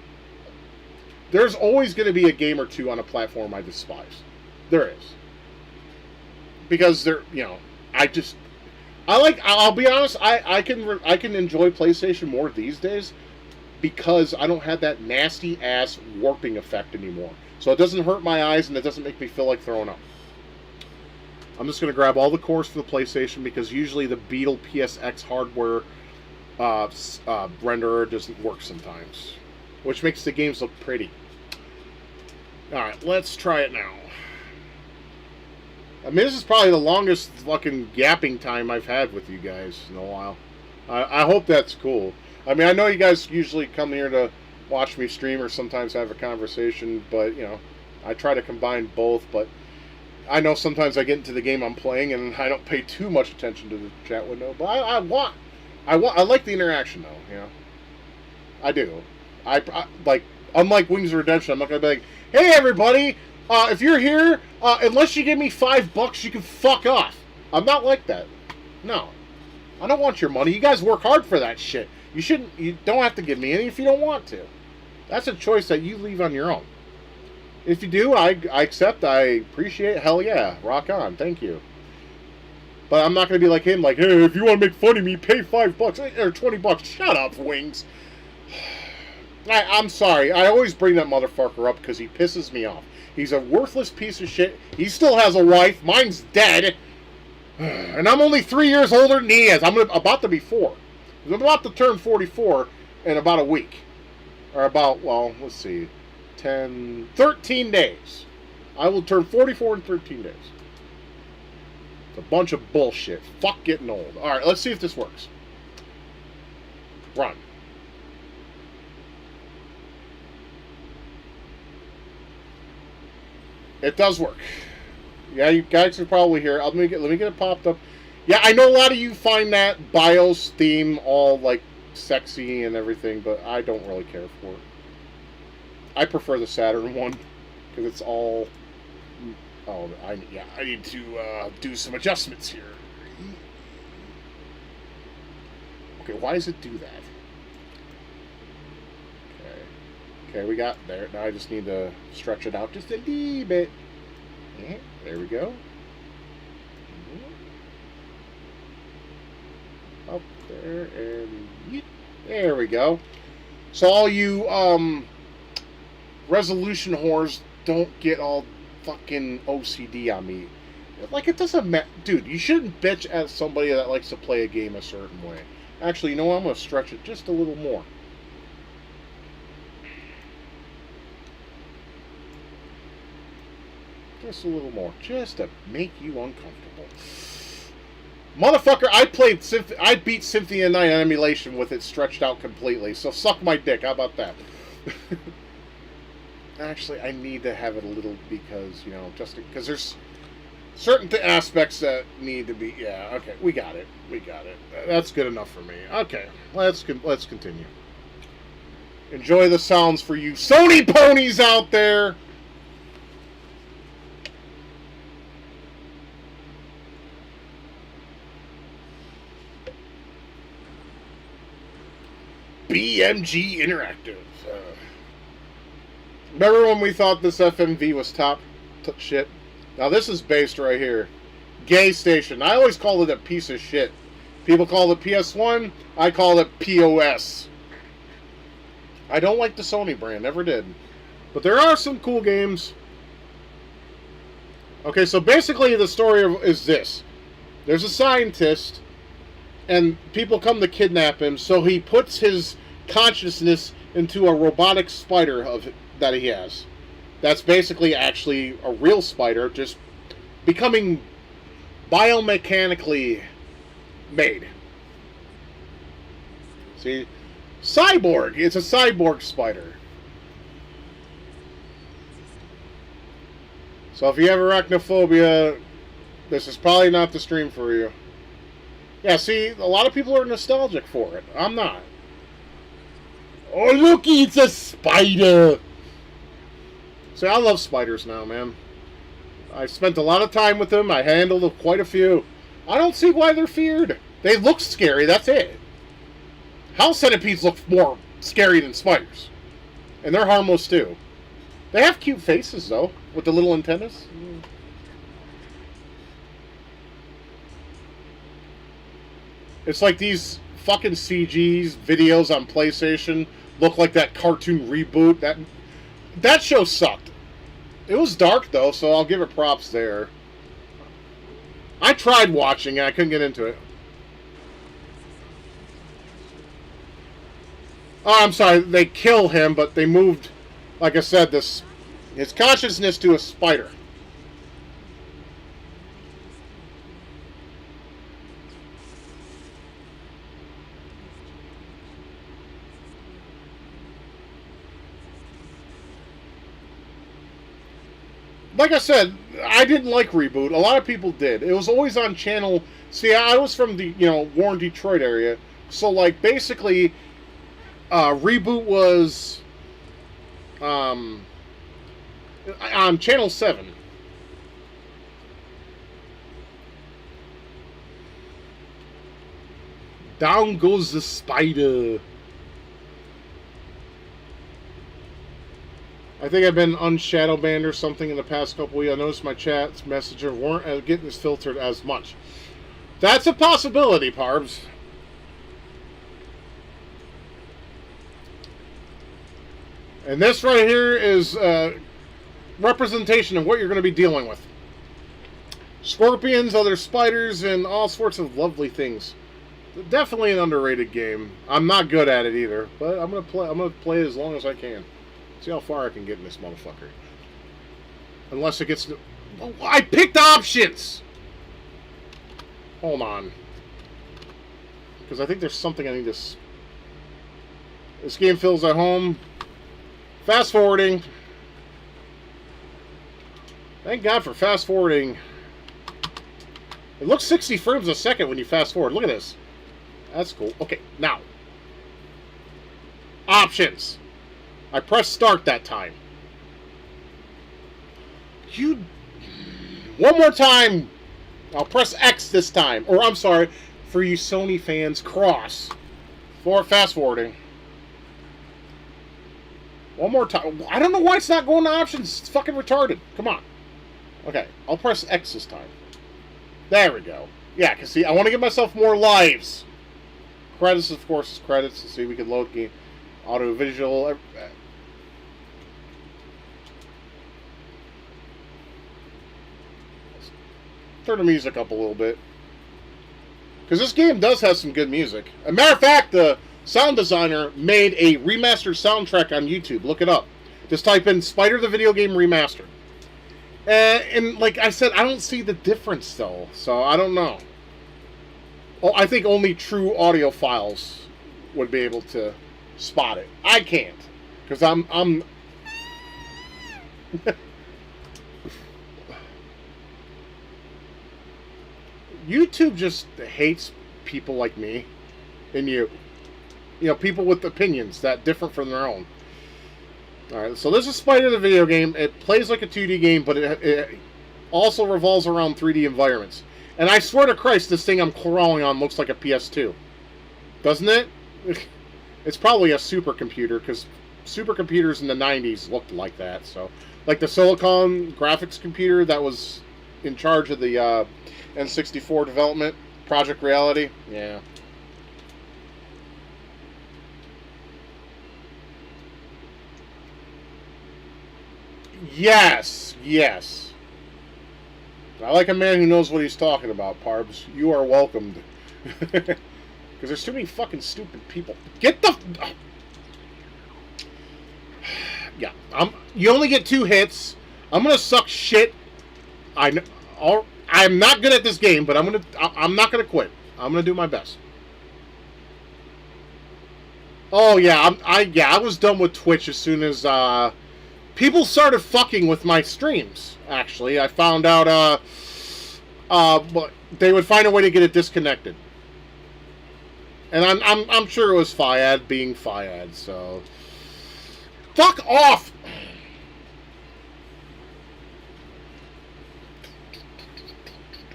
There's always going to be a game or two on a platform I despise. There is. Because I'll be honest, I can enjoy PlayStation more these days because I don't have that nasty ass warping effect anymore. So it doesn't hurt my eyes and it doesn't make me feel like throwing up. I'm just going to grab all the cores for the PlayStation because usually the Beetle PSX hardware renderer doesn't work sometimes, which makes the games look pretty. Alright, let's try it now. I mean, this is probably the longest fucking yapping time I've had with you guys in a while. I hope that's cool. I mean, I know you guys usually come here to watch me stream or sometimes have a conversation, but, I try to combine both, but I know sometimes I get into the game I'm playing and I don't pay too much attention to the chat window, but I like the interaction, though, I do. I like, unlike Wings of Redemption, I'm not going to be like, hey, everybody, if you're here, unless you give me $5, you can fuck off. I'm not like that. No. I don't want your money. You guys work hard for that shit. You don't have to give me any if you don't want to. That's a choice that you leave on your own. If you do, I accept, I appreciate, hell yeah, rock on, thank you. But I'm not going to be like him, like, hey, if you want to make fun of me, pay $5 or $20. Shut up, Wings. I'm sorry, I always bring that motherfucker up because he pisses me off. He's a worthless piece of shit. He still has a wife, mine's dead. And I'm only 3 years older than he is. I'm about to be 4. I'm about to turn 44 in about a week. Or about, well, let's see, 13 days. I will turn 44 in 13 days. It's a bunch of bullshit. Fuck getting old. Alright, let's see if this works. Run. It does work. Yeah, you guys are probably here. Let me get it popped up. Yeah, I know a lot of you find that BIOS theme all, like, sexy and everything, but I don't really care for it. I prefer the Saturn one, because it's all... Oh, I need to do some adjustments here. Okay, why does it do that? Okay, we got there. Now I just need to stretch it out just a little bit. Yeah, there we go. Up there and there we go. So all you resolution whores don't get all fucking OCD on me. Like, it doesn't matter. Dude, you shouldn't bitch at somebody that likes to play a game a certain way. Actually, you know what? I'm going to stretch it just a little more. Just a little more. Just to make you uncomfortable. Motherfucker, I beat Symphony of the Night on emulation with it stretched out completely. So suck my dick. How about that? Actually, I need to have it a little because, just because there's certain aspects that need to be... Yeah, okay, we got it. That's good enough for me. Okay, let's continue. Enjoy the sounds for you Sony ponies out there! BMG Interactive. Remember when we thought this FMV was top shit? Now this is based right here. Gay station. I always call it a piece of shit. People call it PS1. I call it POS. I don't like the Sony brand. Never did. But there are some cool games. Okay, so basically the story is this. There's a scientist, and people come to kidnap him, so he puts his consciousness into a robotic spider that he has. That's basically actually a real spider, just becoming biomechanically made. See? Cyborg! It's a cyborg spider. So if you have arachnophobia, this is probably not the stream for you. Yeah, see, a lot of people are nostalgic for it. I'm not. Oh, looky, it's a spider! See, I love spiders now, man. I spent a lot of time with them. I handled quite a few. I don't see why they're feared. They look scary, that's it. House centipedes look more scary than spiders. And they're harmless, too. They have cute faces, though, with the little antennas. It's like these fucking CGs videos on PlayStation look like that cartoon reboot. That show sucked. It was dark, though, so I'll give it props there. I tried watching it. I couldn't get into it. Oh, I'm sorry. They kill him, but they moved, like I said, his consciousness to a spider. Like I said, I didn't like Reboot. A lot of people did. It was always on channel. See, I was from the Warren, Detroit area, so like basically, Reboot was on channel 7. Down goes the spider. I think I've been unshadow banned or something in the past couple weeks. I noticed my chat messages weren't getting as filtered as much. That's a possibility, Parbs. And this right here is representation of what you're going to be dealing with. Scorpions, other spiders, and all sorts of lovely things. Definitely an underrated game. I'm not good at it either, but I'm gonna play it as long as I can. See how far I can get in this motherfucker. Unless it gets... Oh, I picked options! Hold on. Because I think there's something I need to... This game feels at home. Fast forwarding. Thank God for fast forwarding. It looks 60 frames a second when you fast forward. Look at this. That's cool. Okay, now. Options. I pressed start that time. One more time. I'll press X this time. Or, I'm sorry, for you Sony fans, cross. For fast forwarding. One more time. I don't know why it's not going to options. It's fucking retarded. Come on. Okay, I'll press X this time. There we go. Yeah, because see, I want to give myself more lives. Credits, of course, is credits. See, we can load game. Auto visual. Turn the music up a little bit. Because this game does have some good music. As a matter of fact, the sound designer made a remastered soundtrack on YouTube. Look it up. Just type in Spider the Video Game Remastered. And like I said, I don't see the difference, though. So, I don't know. Oh, I think only true audiophiles would be able to spot it. I can't. Because I'm YouTube just hates people like me and you. You know, people with opinions that differ from their own. Alright, so this is Spider the Video Game. It plays like a 2D game, but it also revolves around 3D environments. And I swear to Christ, this thing I'm crawling on looks like a PS2. Doesn't it? It's probably a supercomputer, because supercomputers in the 90s looked like that. So, like the Silicon graphics computer that was in charge of the N64 development, Project Reality. Yeah. Yes, yes. I like a man who knows what he's talking about, Parbs. You are welcomed. Because there's too many fucking stupid people. Get the... Yeah, you only get 2 hits. I'm gonna suck shit. I'm not good at this game, but I'm not gonna quit. I'm gonna do my best. Oh yeah, I was done with Twitch as soon as people started fucking with my streams. Actually, I found out but they would find a way to get it disconnected, and I'm sure it was Fiad being Fiad. So fuck off.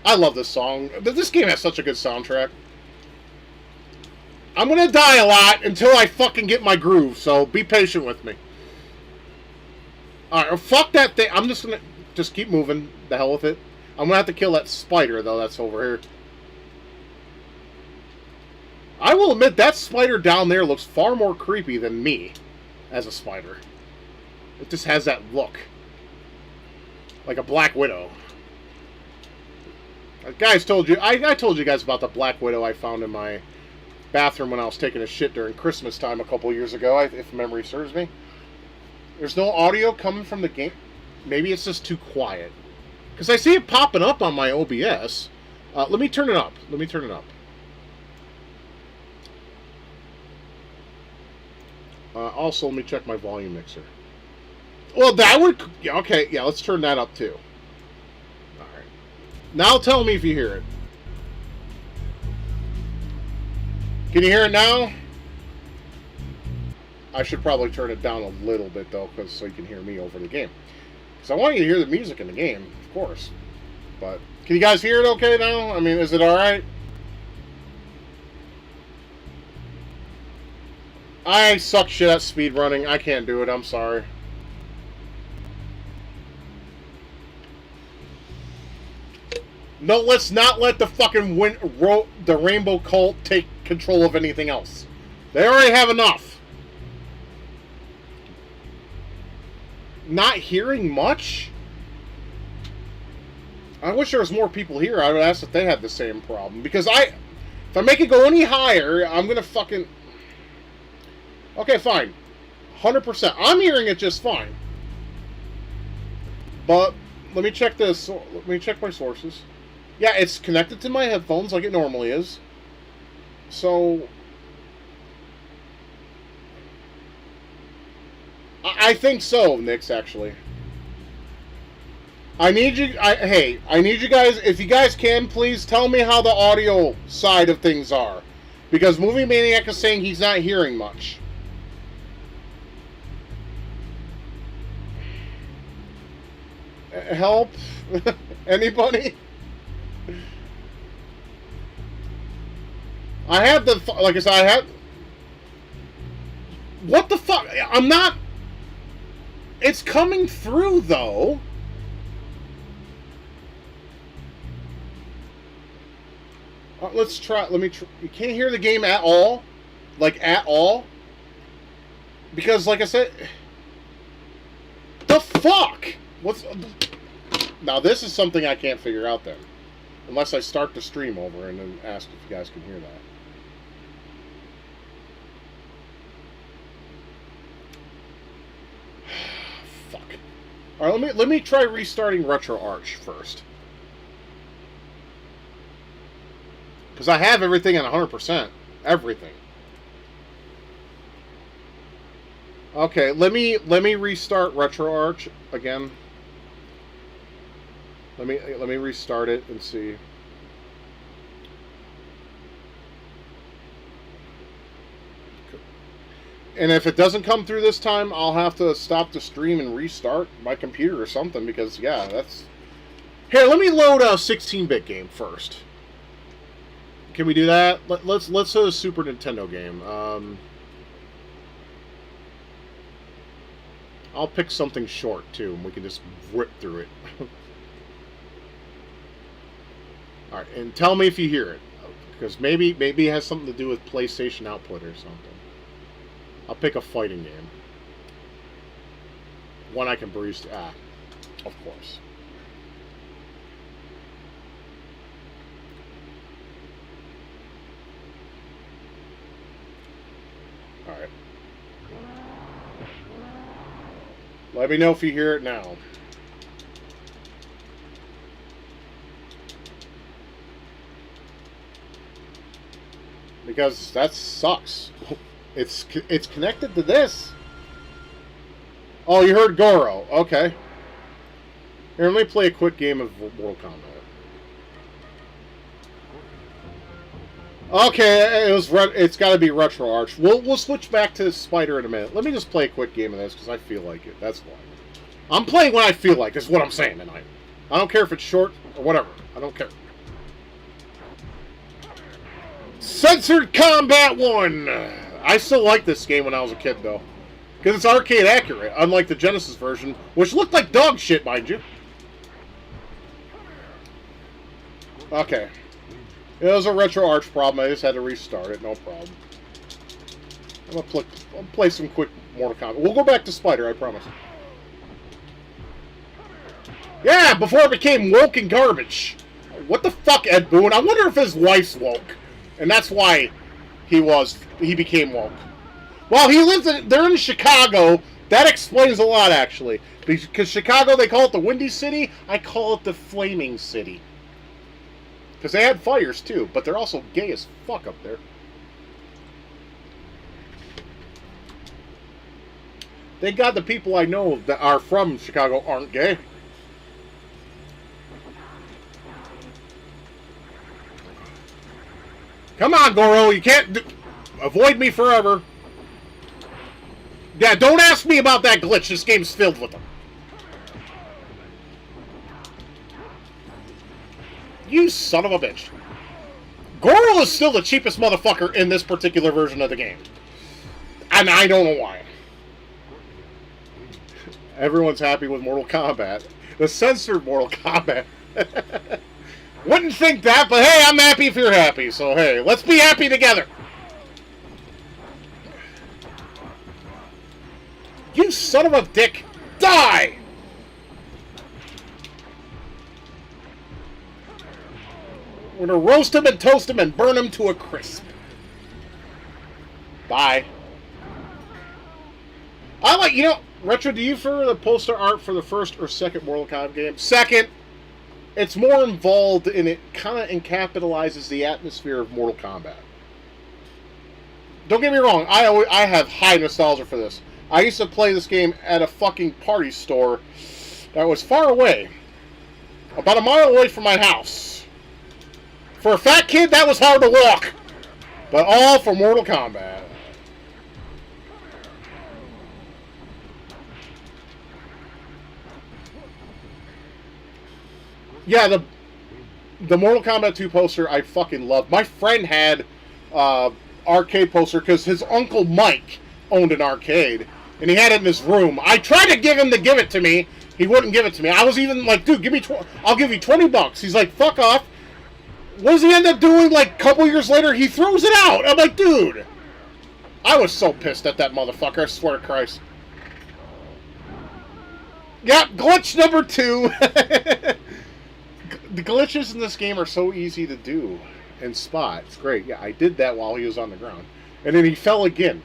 I love this song. This game has such a good soundtrack. I'm gonna die a lot until I fucking get my groove, so be patient with me. Alright, fuck that thing. I'm just gonna keep moving. The hell with it. I'm gonna have to kill that spider, though, that's over here. I will admit, that spider down there looks far more creepy than me as a spider. It just has that look. Like a Black Widow. Guys, I told you guys about the Black Widow I found in my bathroom when I was taking a shit during Christmas time a couple years ago, if memory serves me. There's no audio coming from the game. Maybe it's just too quiet. Because I see it popping up on my OBS. Let me turn it up. Let me turn it up. Also, let me check my volume mixer. Well, that would... Okay, yeah, let's turn that up too. Alright. Now tell me if you hear it. Can you hear it now? I should probably turn it down a little bit, though, so you can hear me over the game. Because I want you to hear the music in the game, of course. But, can you guys hear it okay now? I mean, is it alright? I suck shit at speedrunning. I can't do it, I'm sorry. No, let's not let the fucking the Rainbow Cult take control of anything else. They already have enough. Not hearing much? I wish there was more people here. I would ask if they had the same problem. Because if I make it go any higher, I'm going to fucking... Okay, fine. 100%. I'm hearing it just fine. But, let me check this. Let me check my sources. Yeah, it's connected to my headphones like it normally is. So... I think so, Nix, actually. I need you... Hey, I need you guys... If you guys can, please tell me how the audio side of things are. Because Movie Maniac is saying he's not hearing much. Help? Anybody? I had the... Like I said, I had... What the fuck? I'm not... It's coming through, though. Let's try... Let me... You can't hear the game at all? Like, at all? Because, like I said... The fuck? What's... Now, this is something I can't figure out, then. Unless I start the stream over and then ask if you guys can hear that. Fuck. Alright, let me try restarting RetroArch first. Because I have everything at 100%. Everything. Okay, let me restart RetroArch again. Let me restart it and see. And if it doesn't come through this time, I'll have to stop the stream and restart my computer or something, because yeah, that's... Here, let me load a 16-bit game first. Can we do that? Let's do a Super Nintendo game. I'll pick something short too, and we can just rip through it. All right, and tell me if you hear it, because maybe it has something to do with PlayStation output or something. I'll pick a fighting game. One I can breeze to. Of course. All right. Let me know if you hear it now. Because that sucks. It's connected to this. Oh, you heard Goro. Okay. Here, let me play a quick game of Mortal Kombat. Okay, it's got to be Retro Arch. We'll switch back to Spider in a minute. Let me just play a quick game of this because I feel like it. That's why. I'm playing when I feel like. Is what I'm saying tonight. I don't care if it's short or whatever. I don't care. Censored Combat 1! I still like this game when I was a kid, though. Because it's arcade accurate, unlike the Genesis version, which looked like dog shit, mind you. Okay. It was a Retro Arch problem. I just had to restart it. No problem. I'm gonna play some quick Mortal Kombat. We'll go back to Spider, I promise. Yeah, before it became woke and garbage. What the fuck, Ed Boon? I wonder if his wife's woke. And that's why he became woke. Well, they're in Chicago. That explains a lot, actually. Because Chicago, they call it the Windy City. I call it the Flaming City. Because they had fires, too. But they're also gay as fuck up there. Thank God the people I know that are from Chicago aren't gay. Come on, Goro. You can't avoid me forever. Yeah, don't ask me about that glitch. This game's filled with them. You son of a bitch. Goro is still the cheapest motherfucker in this particular version of the game. And I don't know why. Everyone's happy with Mortal Kombat. The censored Mortal Kombat. Wouldn't think that, but hey, I'm happy if you're happy. So hey, let's be happy together. You son of a dick. Die! We're gonna roast him and toast him and burn him to a crisp. Bye. I like, Retro, do you prefer the poster art for the first or second Mortal Kombat game? Second. It's more involved and it kind of encapitalizes the atmosphere of Mortal Kombat. Don't get me wrong, I have high nostalgia for this. I used to play this game at a fucking party store that was far away. About a mile away from my house. For a fat kid, that was hard to walk. But all for Mortal Kombat. Yeah, the Mortal Kombat 2 poster I fucking love. My friend had arcade poster because his uncle Mike owned an arcade. And he had it in his room. I tried to give him to give it to me. He wouldn't give it to me. I was even like, dude, I'll give you $20. He's like, fuck off. What does he end up doing? Like, a couple years later, he throws it out. I'm like, dude. I was so pissed at that motherfucker. I swear to Christ. Yep, glitch number 2. The glitches in this game are so easy to do and spot. It's great. Yeah, I did that while he was on the ground. And then he fell again.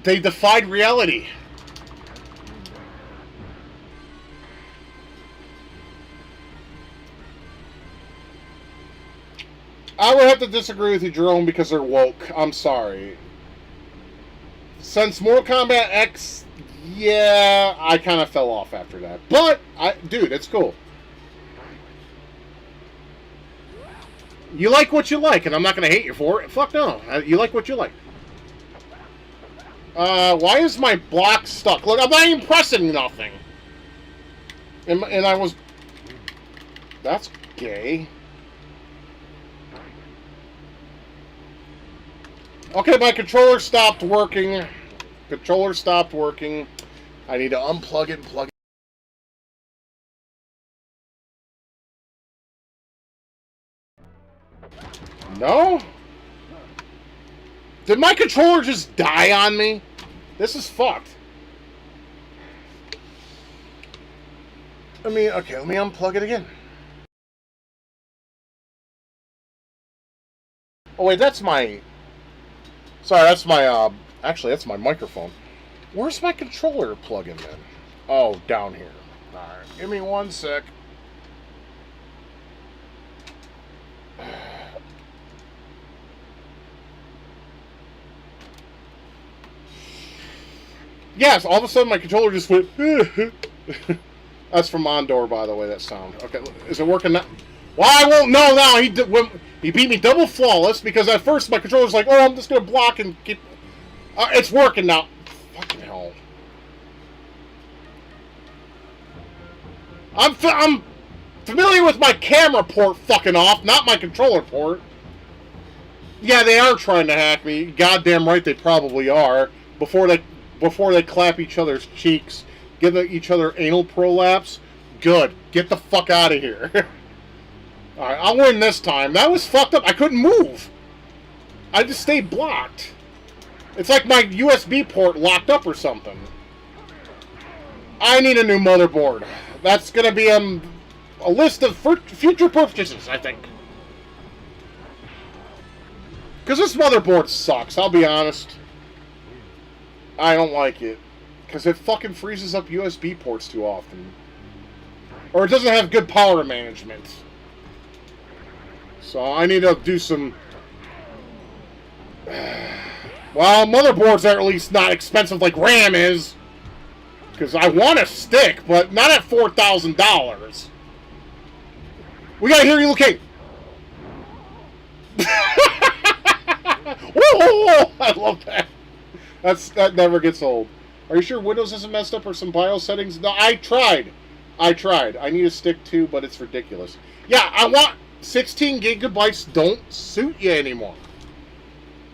They defied reality. I would have to disagree with you, Jerome, because they're woke. I'm sorry. Since Mortal Kombat X, yeah, I kind of fell off after that. But, dude, it's cool. You like what you like, and I'm not going to hate you for it. Fuck no. You like what you like. Why is my block stuck? Look, I'm not even pressing nothing. And I was... That's gay. Okay, my controller stopped working. Controller stopped working. I need to unplug it and plug it. No? Did my controller just die on me? This is fucked. Let me unplug it again. Oh wait, that's my... Sorry, that's my, actually, that's my microphone. Where's my controller plug-in then? Oh, down here. Alright, give me 1 sec. Yes, all of a sudden my controller just went... That's from Mondor, by the way, that sound. Okay, is it working now? Well, I won't know now. He beat me double flawless because at first my controller was like, oh, I'm just going to block and keep... it's working now. Fucking hell. I'm familiar with my camera port fucking off, not my controller port. Yeah, they are trying to hack me. Goddamn right they probably are. Before they clap each other's cheeks, give each other anal prolapse. Good. Get the fuck out of here. Alright, I'll win this time. That was fucked up. I couldn't move. I just stayed blocked. It's like my USB port locked up or something. I need a new motherboard. That's going to be on a list of future purchases, I think. Because this motherboard sucks, I'll be honest. I don't like it. Because it fucking freezes up USB ports too often. Or it doesn't have good power management. So I need to do some... Well, motherboards are at least not expensive like RAM is. Because I want a stick, but not at $4,000. We gotta hear you, okay. Whoa! I love that. That never gets old. Are you sure Windows isn't messed up or some BIOS settings? No, I tried. I need a stick too, but it's ridiculous. Yeah, I want 16 gigabytes. Don't suit you anymore.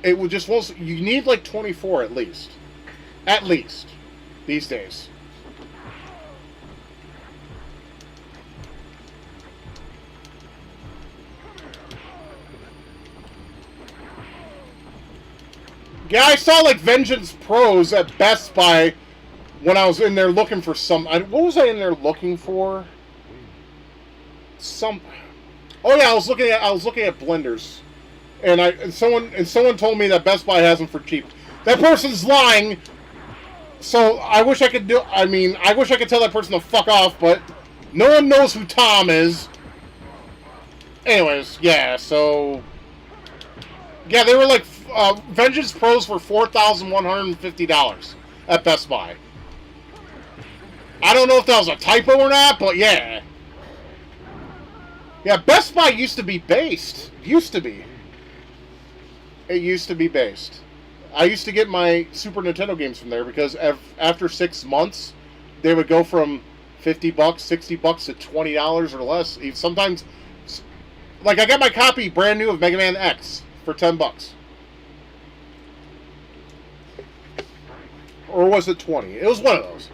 It will just won't. You need like 24 at least. At least these days. Yeah, I saw like Vengeance Pros at Best Buy when I was in there looking for some. What was I in there looking for? Oh yeah, I was looking at blenders, and someone told me that Best Buy has them for cheap. That person's lying. So I wish I could I wish I could tell that person to fuck off, but no one knows who Tom is. Anyways, yeah. So yeah, they were like. Vengeance Pros for $4,150 at Best Buy. I don't know if that was a typo or not, but yeah. Yeah, Best Buy used to be based. It used to be based. I used to get my Super Nintendo games from there because after 6 months, they would go from $50, $60 to $20 or less. Sometimes, like I got my copy brand new of Mega Man X for $10. Or was it 20? It was one of those.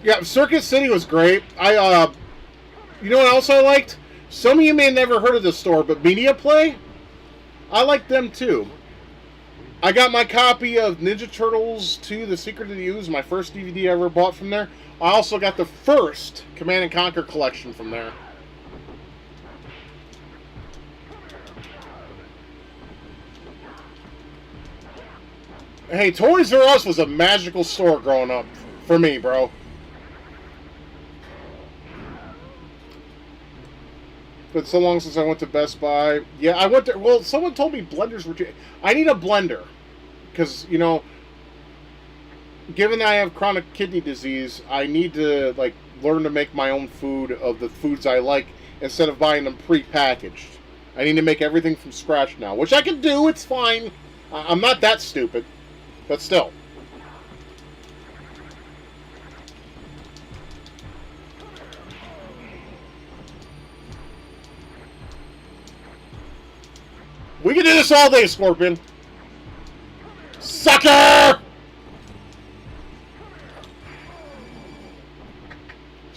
Yeah, Circuit City was great. You know what else I liked? Some of you may have never heard of this store, but Media Play? I like them too. I got my copy of Ninja Turtles 2, The Secret of the Ooze, my first DVD I ever bought from there. I also got the first Command & Conquer collection from there. Hey, Toys R Us was a magical store growing up for me, bro. But so long since I went to Best Buy. Yeah, I went there. Well, someone told me blenders were... I need a blender. Because, you know, given that I have chronic kidney disease, I need to, like, learn to make my own food of the foods I like instead of buying them pre-packaged. I need to make everything from scratch now, which I can do. It's fine. I'm not that stupid. But still. We can do this all day, Scorpion. Sucker!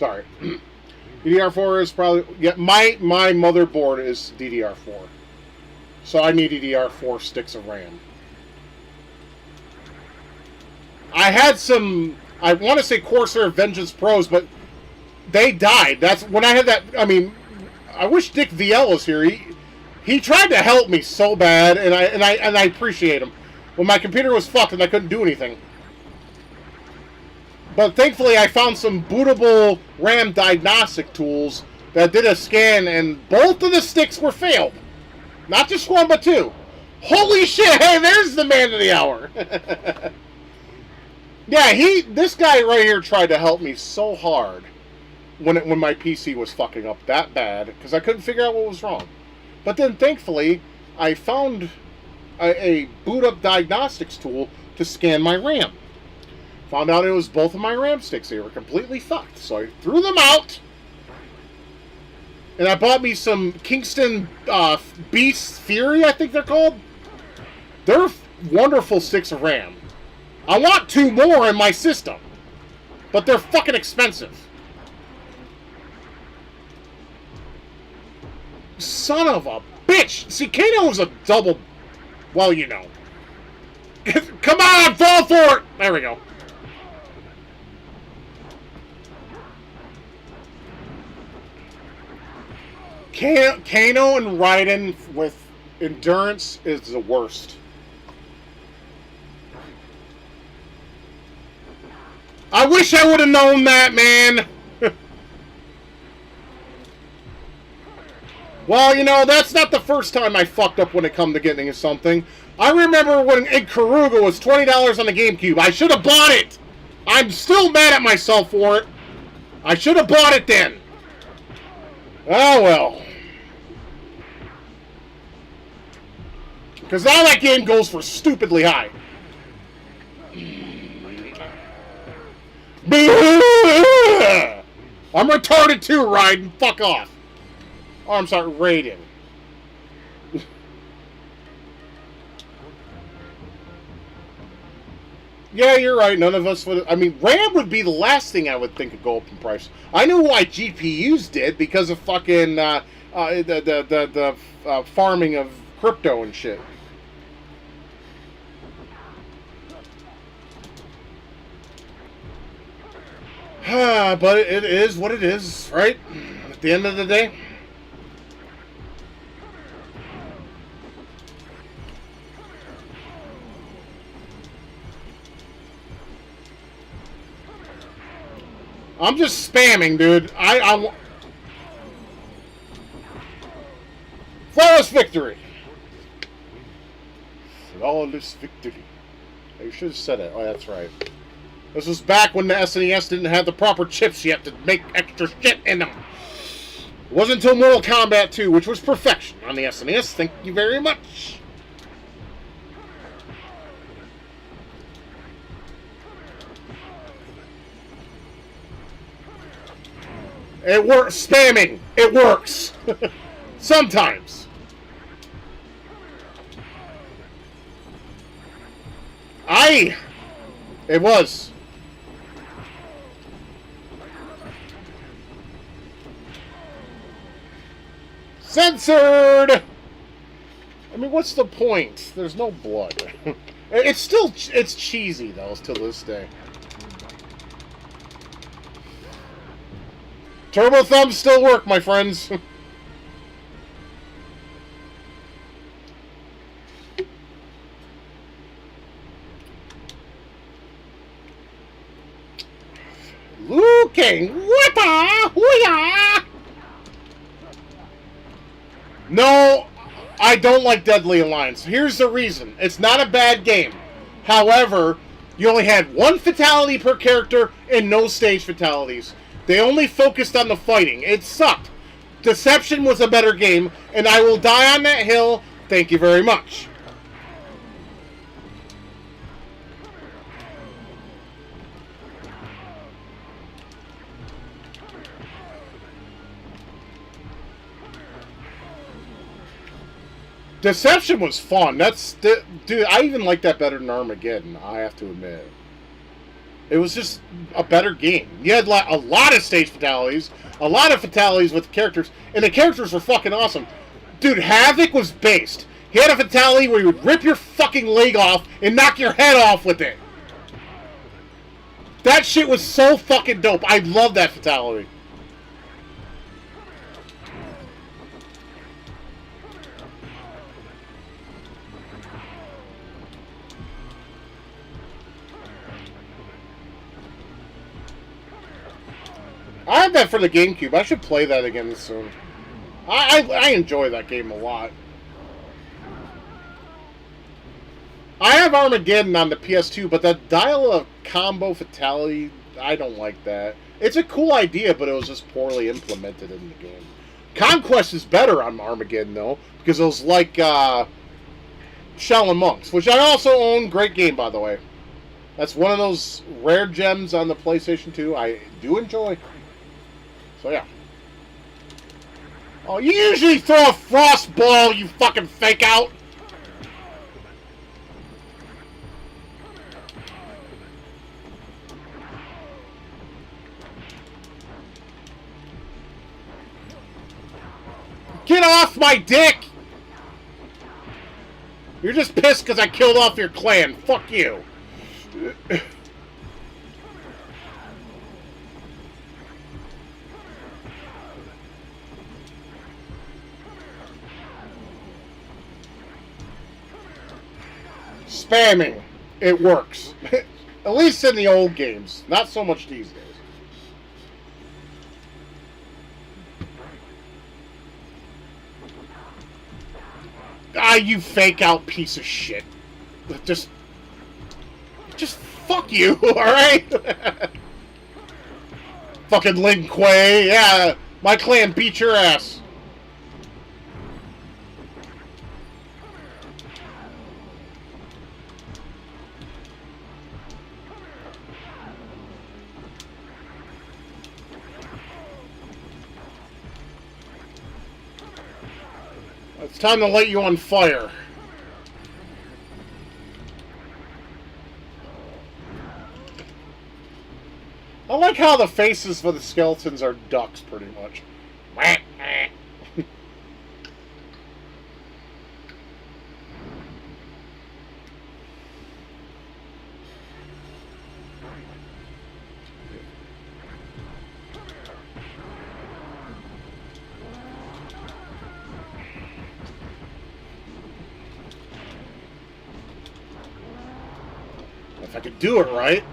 Sorry. DDR4 is probably... Yeah, my motherboard is DDR4. So I need DDR4 sticks of RAM. I had some... I want to say Corsair Vengeance Pros, but they died. That's when I had that... I mean, I wish Dick VL was here. He tried to help me so bad, and I appreciate him. When my computer was fucked and I couldn't do anything. But thankfully, I found some bootable RAM diagnostic tools that did a scan, and both of the sticks were failed. Not just one, but two. Holy shit! Hey, there's the man of the hour. Yeah, this guy right here tried to help me so hard when my PC was fucking up that bad because I couldn't figure out what was wrong. But then, thankfully, I found a boot-up diagnostics tool to scan my RAM. Found out it was both of my RAM sticks. They were completely fucked. So I threw them out. And I bought me some Kingston Beast Fury, I think they're called. They're wonderful sticks of RAM. I want 2 more in my system. But they're fucking expensive. Son of a bitch. See, Kano was a double... Well, you know. Come on, fall for it! There we go. Kano and Raiden with endurance is the worst. I wish I would have known that, man! Well, you know, that's not the first time I fucked up when it come to getting something. I remember when Ikaruga was $20 on the GameCube. I should have bought it! I'm still mad at myself for it. I should have bought it then. Oh, well. Because now that game goes for stupidly high. I'm retarded too, Raiden. Fuck off. Oh, I'm sorry, Raiden. Yeah, you're right. None of us would... I mean, RAM would be the last thing I would think would go up in price. I knew why GPUs did, because of fucking the farming of crypto and shit. But it is what it is, right? At the end of the day. I'm just spamming, dude. Flawless victory. Flawless victory. You should have said it. Oh, that's right. This was back when the SNES didn't have the proper chips yet to make extra shit in them. It wasn't until Mortal Kombat 2, which was perfection on the SNES. Thank you very much. It works. Spamming. It works. Sometimes. It was. Censored! I mean, what's the point? There's no blood. It's cheesy, though, till this day. Turbo thumbs still work, my friends. Liu Kang, whata, hoo-ya! No, I don't like Deadly Alliance. Here's the reason. It's not a bad game. However, you only had 1 fatality per character and no stage fatalities. They only focused on the fighting. It sucked. Deception was a better game, and I will die on that hill. Thank you very much. Deception was fun. Dude, I even like that better than Armageddon, I have to admit. It was just a better game. You had a lot of stage fatalities, a lot of fatalities with characters, and the characters were fucking awesome. Dude, Havoc was based. He had a fatality where he would rip your fucking leg off and knock your head off with it. That shit was so fucking dope. I love that fatality. I had that for the GameCube. I should play that again soon. I enjoy that game a lot. I have Armageddon on the PS2, but that dial-up combo fatality, I don't like that. It's a cool idea, but it was just poorly implemented in the game. Conquest is better on Armageddon, though, because it was like Shell and Monks, which I also own. Great game, by the way. That's one of those rare gems on the PlayStation 2 I do enjoy. So, yeah. Oh, you usually throw a frost ball, you fucking fake out. Get off my dick! You're just pissed because I killed off your clan. Fuck you. Spamming. It works. At least in the old games. Not so much these days. Ah, you fake out piece of shit. Just fuck you, alright? Fucking Lin Kuei, yeah. My clan beat your ass. It's time to light you on fire. I like how the faces for the skeletons are ducks, pretty much. If I could do it right.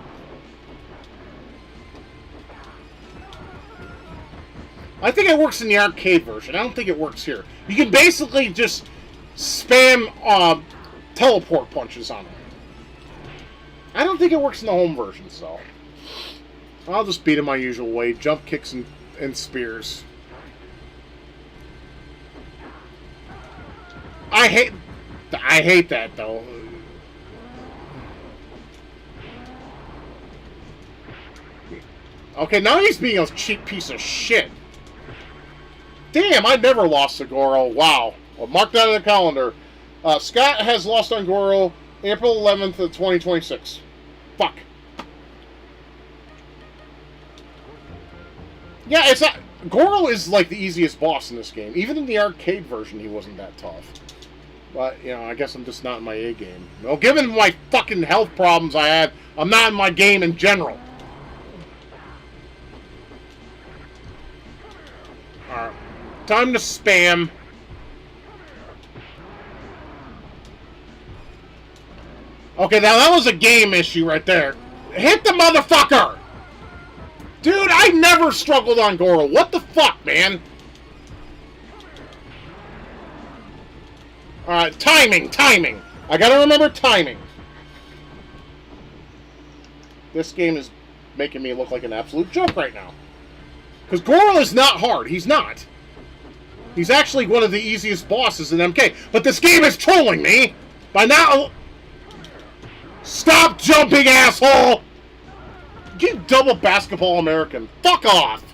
I think it works in the arcade version. I don't think it works here. You can basically just spam teleport punches on them. I don't think it works in the home versions, though. I'll just beat him my usual way. Jump kicks and spears. I hate that, though. Okay, now he's being a cheap piece of shit. Damn, I never lost to Goro. Wow. Well, mark that on the calendar. Scott has lost on Goro April 11th of 2026. Fuck. Yeah, it's not... Goro is, like, the easiest boss in this game. Even in the arcade version, he wasn't that tough. But, you know, I guess I'm just not in my A game. Well, given my fucking health problems I had, I'm not in my game in general. Alright. Time to spam. Okay, now that was a game issue right there. Hit the motherfucker! Dude, I never struggled on Goro. What the fuck, man? Alright, timing. I gotta remember timing. This game is making me look like an absolute joke right now. Because Goro is not hard. He's not. He's actually one of the easiest bosses in MK. But this game is trolling me. By now... Stop jumping, asshole! You double basketball American. Fuck off!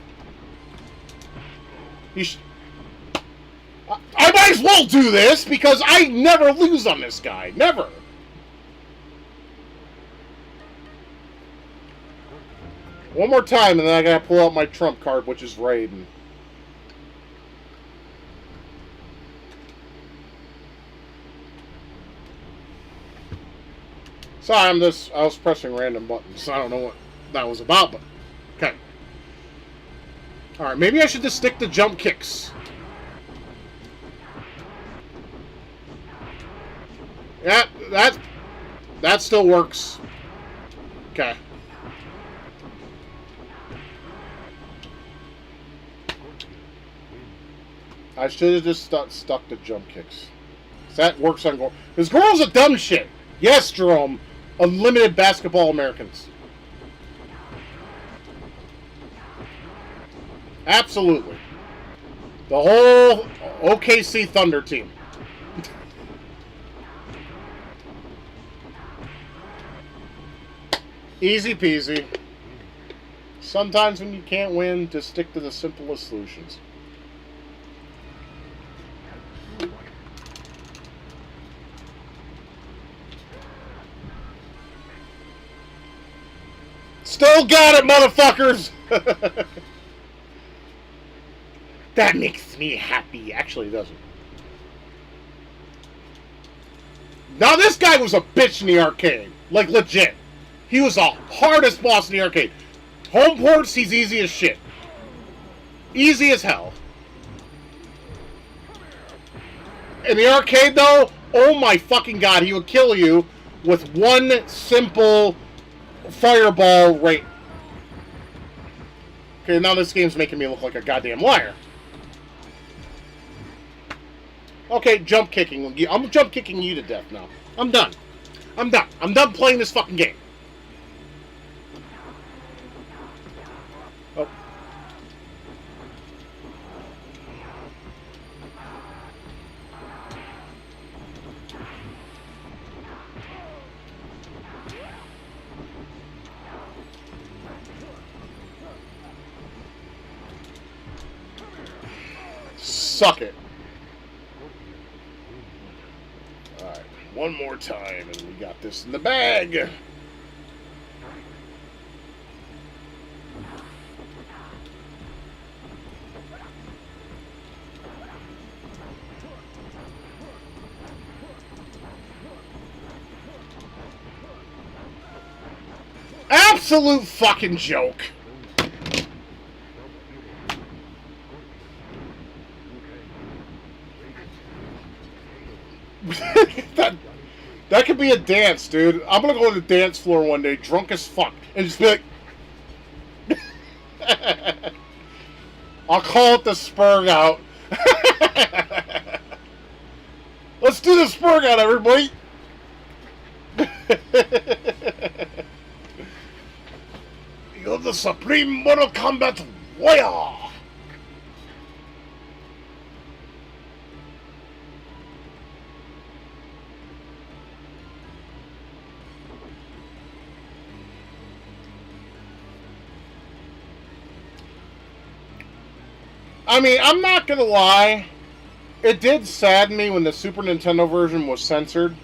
I might as well do this, because I never lose on this guy. Never. One more time, and then I gotta pull out my trump card, which is Raiden. Sorry, I was pressing random buttons. I don't know what that was about, but okay. Alright, maybe I should just stick to jump kicks. Yeah, that still works. Okay. I should have just stuck to jump kicks. That works on Goro. Because Goro's a dumb shit. Yes, Jerome. Unlimited basketball Americans. Absolutely. The whole OKC Thunder team. Easy peasy. Sometimes when you can't win, just stick to the simplest solutions. Still got it, motherfuckers! That makes me happy. Actually, it doesn't. Now, this guy was a bitch in the arcade. Like, legit. He was the hardest boss in the arcade. Home ports, he's easy as shit. Easy as hell. In the arcade, though, oh my fucking god, he would kill you with one simple fireball rate. Okay, now this game's making me look like a goddamn liar. Okay, jump kicking. I'm jump kicking you to death now. I'm done. I'm done. I'm done playing this fucking game. Oh. Suck it. Alright, one more time and we got this in the bag. Absolute fucking joke. that could be a dance, dude. I'm gonna go to the dance floor one day, drunk as fuck, and just be like, I'll call it the Spurg out. Let's do the Spurg out, everybody. You're the Supreme Mortal Kombat Warrior. I mean, I'm not gonna lie. It did sadden me when the Super Nintendo version was censored.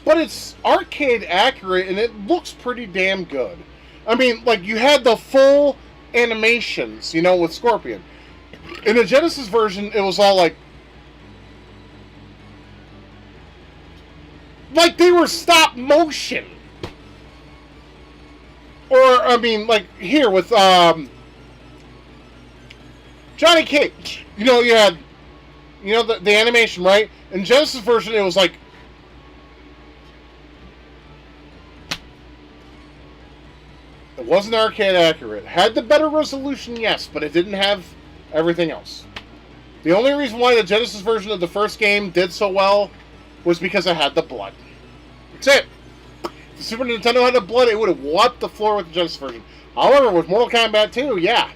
But it's arcade accurate and it looks pretty damn good. I mean, like, you had the full animations, you know, with Scorpion. In the Genesis version, it was all like they were stop motion. Or, I mean, like, here with, Johnny Cage. You know, you had, you know, the animation, right? In Genesis version, it was like, it wasn't arcade accurate. Had the better resolution, yes, but it didn't have everything else. The only reason why the Genesis version of the first game did so well was because it had the blood. That's it. If the Super Nintendo had the blood, it would have wiped the floor with the Genesis version. However, with Mortal Kombat 2, yeah.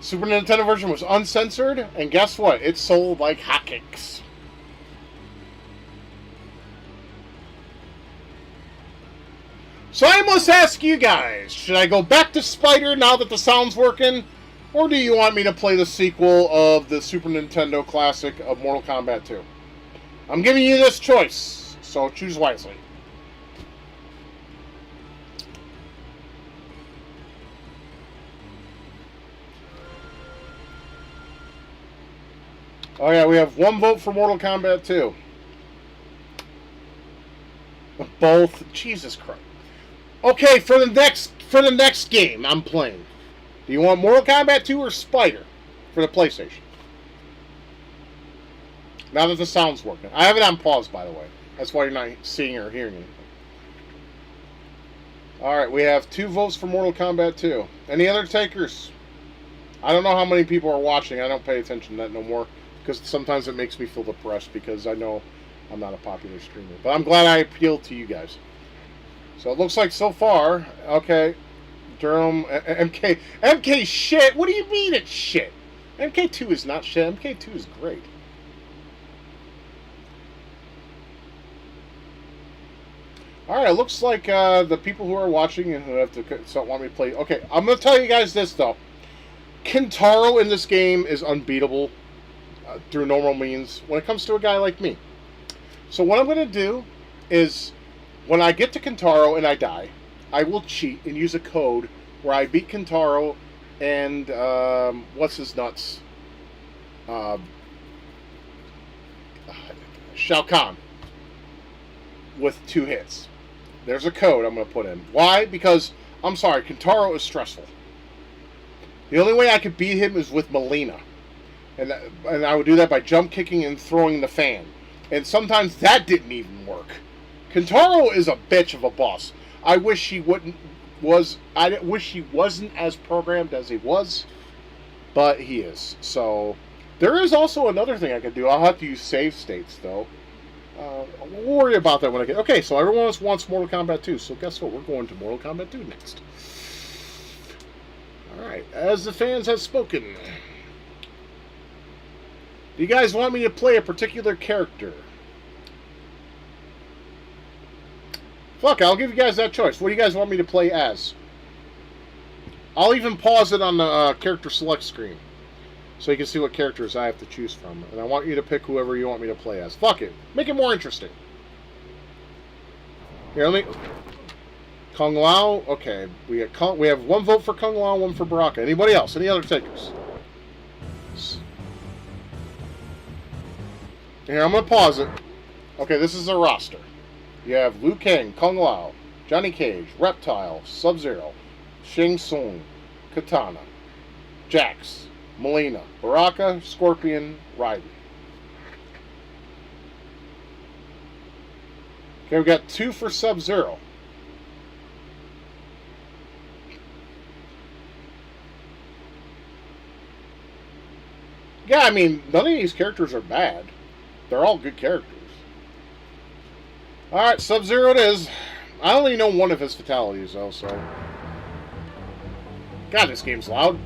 Super Nintendo version was uncensored, and guess what? It sold like hotcakes. So I must ask you guys, should I go back to Spider now that the sound's working? Or do you want me to play the sequel of the Super Nintendo classic of Mortal Kombat 2? I'm giving you this choice, so choose wisely. Oh yeah, we have one vote for Mortal Kombat 2. Both. Jesus Christ. Okay, for the next game I'm playing, do you want Mortal Kombat 2 or Spider for the PlayStation? Now that the sound's working. I have it on pause, by the way. That's why you're not seeing or hearing anything. Alright, we have 2 votes for Mortal Kombat 2. Any other takers? I don't know how many people are watching. I don't pay attention to that no more. Because sometimes it makes me feel depressed because I know I'm not a popular streamer. But I'm glad I appealed to you guys. So it looks like so far, okay, Durham, MK shit? What do you mean it's shit? MK2 is not shit. MK2 is great. Alright, it looks like the people who are watching and who have to want me to play... Okay, I'm going to tell you guys this, though. Kintaro in this game is unbeatable through normal means when it comes to a guy like me. So what I'm going to do is, when I get to Kintaro and I die, I will cheat and use a code where I beat Kintaro and, what's his nuts? Shao Kahn with 2 hits. There's a code I'm going to put in. Why? Because, I'm sorry, Kintaro is stressful. The only way I could beat him is with Melina. And I would do that by jump kicking and throwing the fan. And sometimes that didn't even work. Kintaro is a bitch of a boss. I wish he wish he wasn't as programmed as he was. But he is. So, there is also another thing I could do. I'll have to use save states, though. We'll worry about that when I get... Okay, so everyone wants Mortal Kombat 2. So guess what? We're going to Mortal Kombat 2 next. Alright, as the fans have spoken. Do you guys want me to play a particular character? Fuck, I'll give you guys that choice. What do you guys want me to play as? I'll even pause it on the character select screen. So you can see what characters I have to choose from. And I want you to pick whoever you want me to play as. Fuck it. Make it more interesting. Here, let me... Kung Lao. Okay. We have 1 vote for Kung Lao, 1 for Baraka. Anybody else? Any other takers? Here, I'm going to pause it. Okay, this is a roster. You have Liu Kang, Kung Lao, Johnny Cage, Reptile, Sub-Zero, Shang Tsung, Katana, Jax, Melina, Baraka, Scorpion, Raiden. Okay, we got 2 for Sub-Zero. Yeah, I mean, none of these characters are bad. They're all good characters. Alright, Sub-Zero it is. I only know 1 of his fatalities, though, so... God, this game's loud.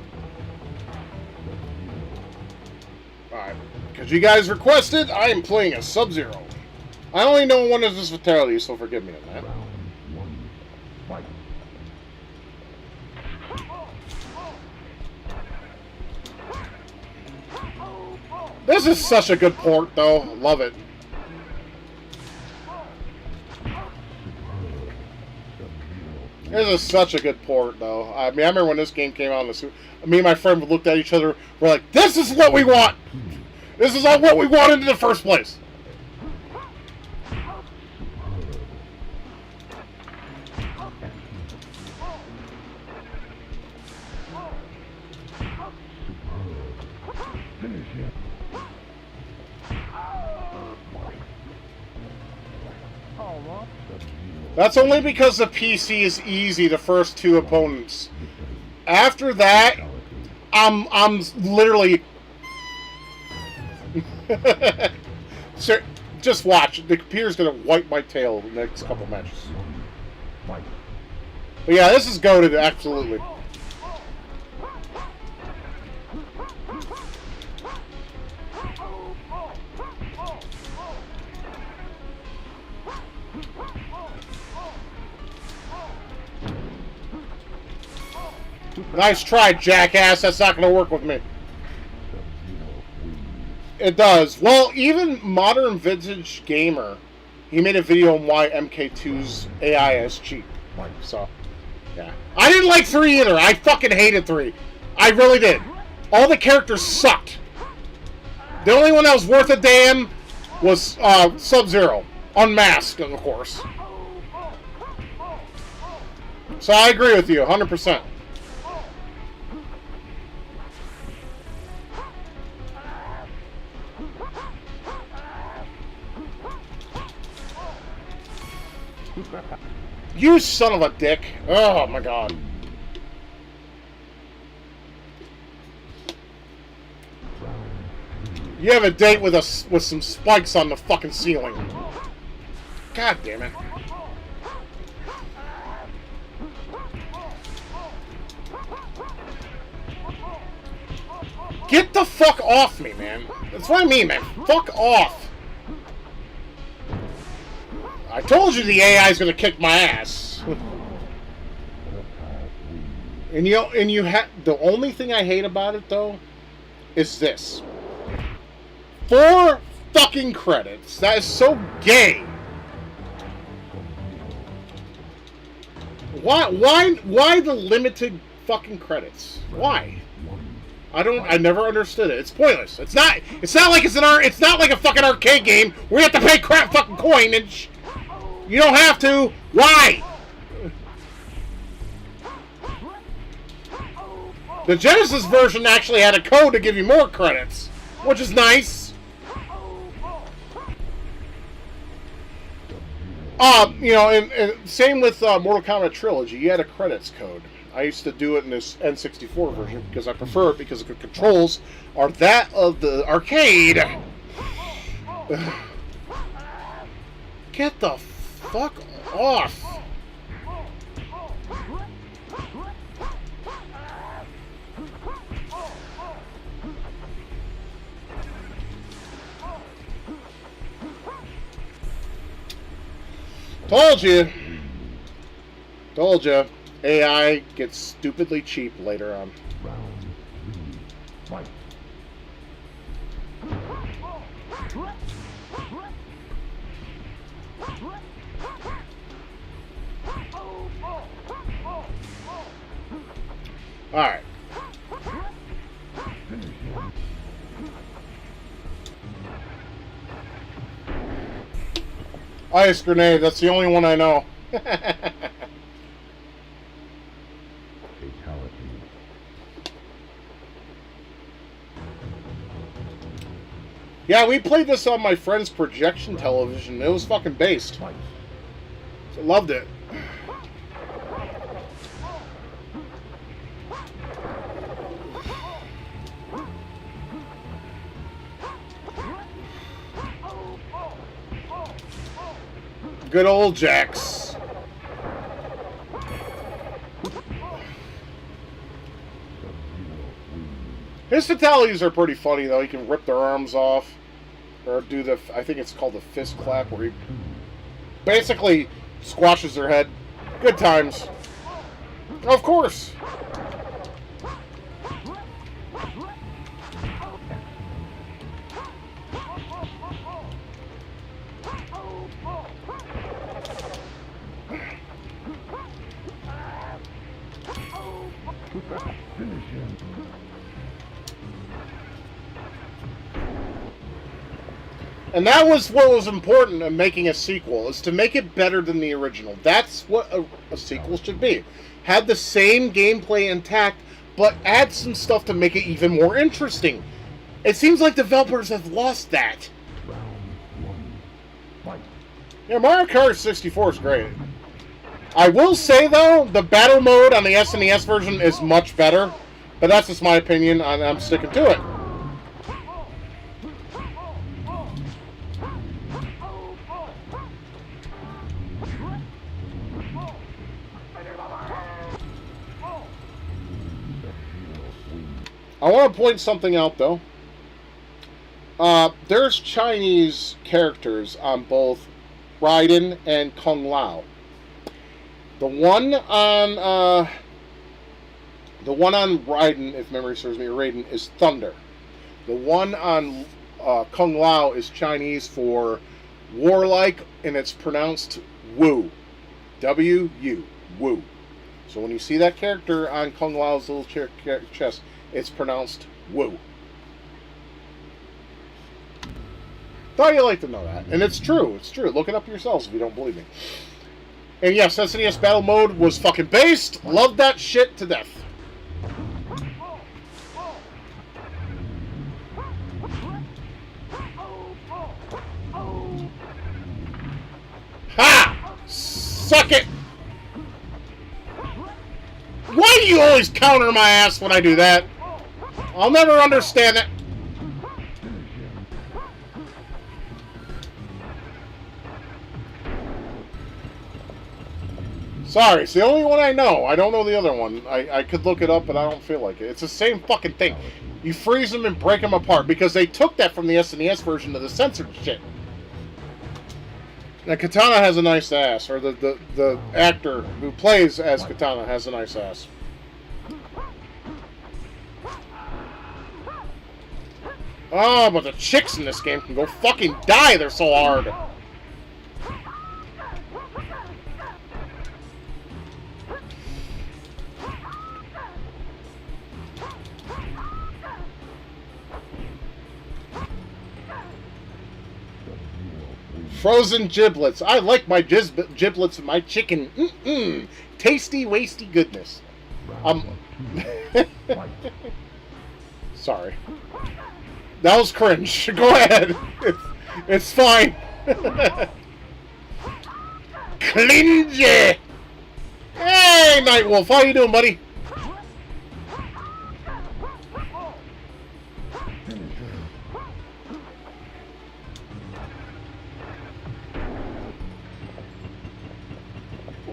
Alright, because you guys requested, I am playing a Sub-Zero. I only know 1 of his fatalities, so forgive me on that. This is such a good port, though. Love it. This is such a good port, though. I mean, I remember when this game came out, me and my friend looked at each other. We're like, this is what we want! This is what we wanted in the first place! That's only because the PC is easy, the first 2 opponents. After that, I'm literally... So, just watch. The computer's going to wipe my tail the next couple matches. But yeah, this is goated, absolutely. Nice try, jackass. That's not going to work with me. It does. Well, even Modern Vintage Gamer, he made a video on why MK2's AI is cheap. So, yeah. I didn't like 3 either. I fucking hated 3. I really did. All the characters sucked. The only one that was worth a damn was Sub-Zero. Unmasked, of course. So I agree with you, 100%. You son of a dick. Oh my god. You have a date with some spikes on the fucking ceiling. God damn it. Get the fuck off me, man. That's what I mean, man. Fuck off. I told you the AI is gonna kick my ass. And the only thing I hate about it though is this. 4 fucking credits. That is so gay. Why the limited fucking credits? Why? I never understood it. It's pointless. It's not like it's not like a fucking arcade game where you have to pay crap fucking coin and you don't have to. Why? The Genesis version actually had a code to give you more credits, which is nice. And same with Mortal Kombat Trilogy. You had a credits code. I used to do it in this N64 version because I prefer it because the controls are that of the arcade. Get the fuck off. Told you. Told you. AI gets stupidly cheap later on. Round 3, fight. Alright. Ice grenade, that's the only one I know. Fatality. Yeah, we played this on my friend's projection television. It was fucking based. So loved it. Good old Jax. His fatalities are pretty funny, though. He can rip their arms off. Or do the, I think it's called the fist clap, where he basically squashes their head. Good times. Of course. And that was what was important in making a sequel, is to make it better than the original. That's what a sequel should be. Have the same gameplay intact, but add some stuff to make it even more interesting. It seems like developers have lost that. Yeah, Mario Kart 64 is great. I will say, though, the battle mode on the SNES version is much better. But that's just my opinion, and I'm sticking to it. I want to point something out, though. There's Chinese characters on both Raiden and Kung Lao. The one on Raiden, if memory serves me, Raiden, is Thunder. The one on Kung Lao is Chinese for warlike, and it's pronounced Wu. W-U. Wu. So when you see that character on Kung Lao's little chest, it's pronounced Wu. Thought you'd like to know that. And it's true. It's true. Look it up yourselves if you don't believe me. And yes, SNES Battle Mode was fucking based. Loved that shit to death. Ha! Suck it! Why do you always counter my ass when I do that? I'll never understand it. Sorry, it's the only one I know. I don't know the other one. I could look it up, but I don't feel like it. It's the same fucking thing. You freeze them and break them apart because they took that from the SNES version of the censored shit. Now, Katana has a nice ass, or the actor who plays as Katana has a nice ass. Oh, but the chicks in this game can go fucking die. They're so hard. Frozen giblets. I like my giblets and my chicken. Tasty, wasty goodness. Sorry. That was cringe. Go ahead. It's fine. Cringe. Hey, Nightwolf. How you doing, buddy?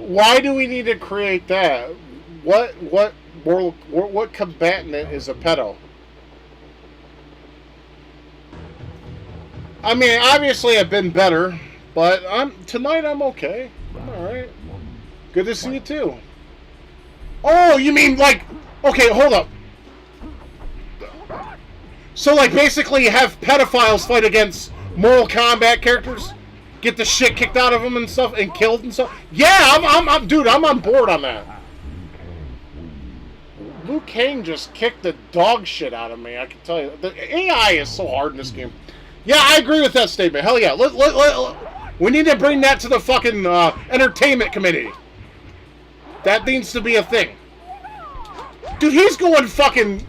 Why do we need to create that? What combatant is a pedo? I mean, obviously I've been better, but tonight I'm okay. I'm alright. Good to see you too. Oh, you mean like, okay, hold up. So like basically you have pedophiles fight against Mortal Kombat characters? Get the shit kicked out of them and stuff and killed and stuff? Yeah, dude, I'm on board on that. Liu Kang just kicked the dog shit out of me, I can tell you. The AI is so hard in this game. Yeah, I agree with that statement. Hell yeah. We need to bring that to the fucking entertainment committee. That needs to be a thing. Dude, he's going fucking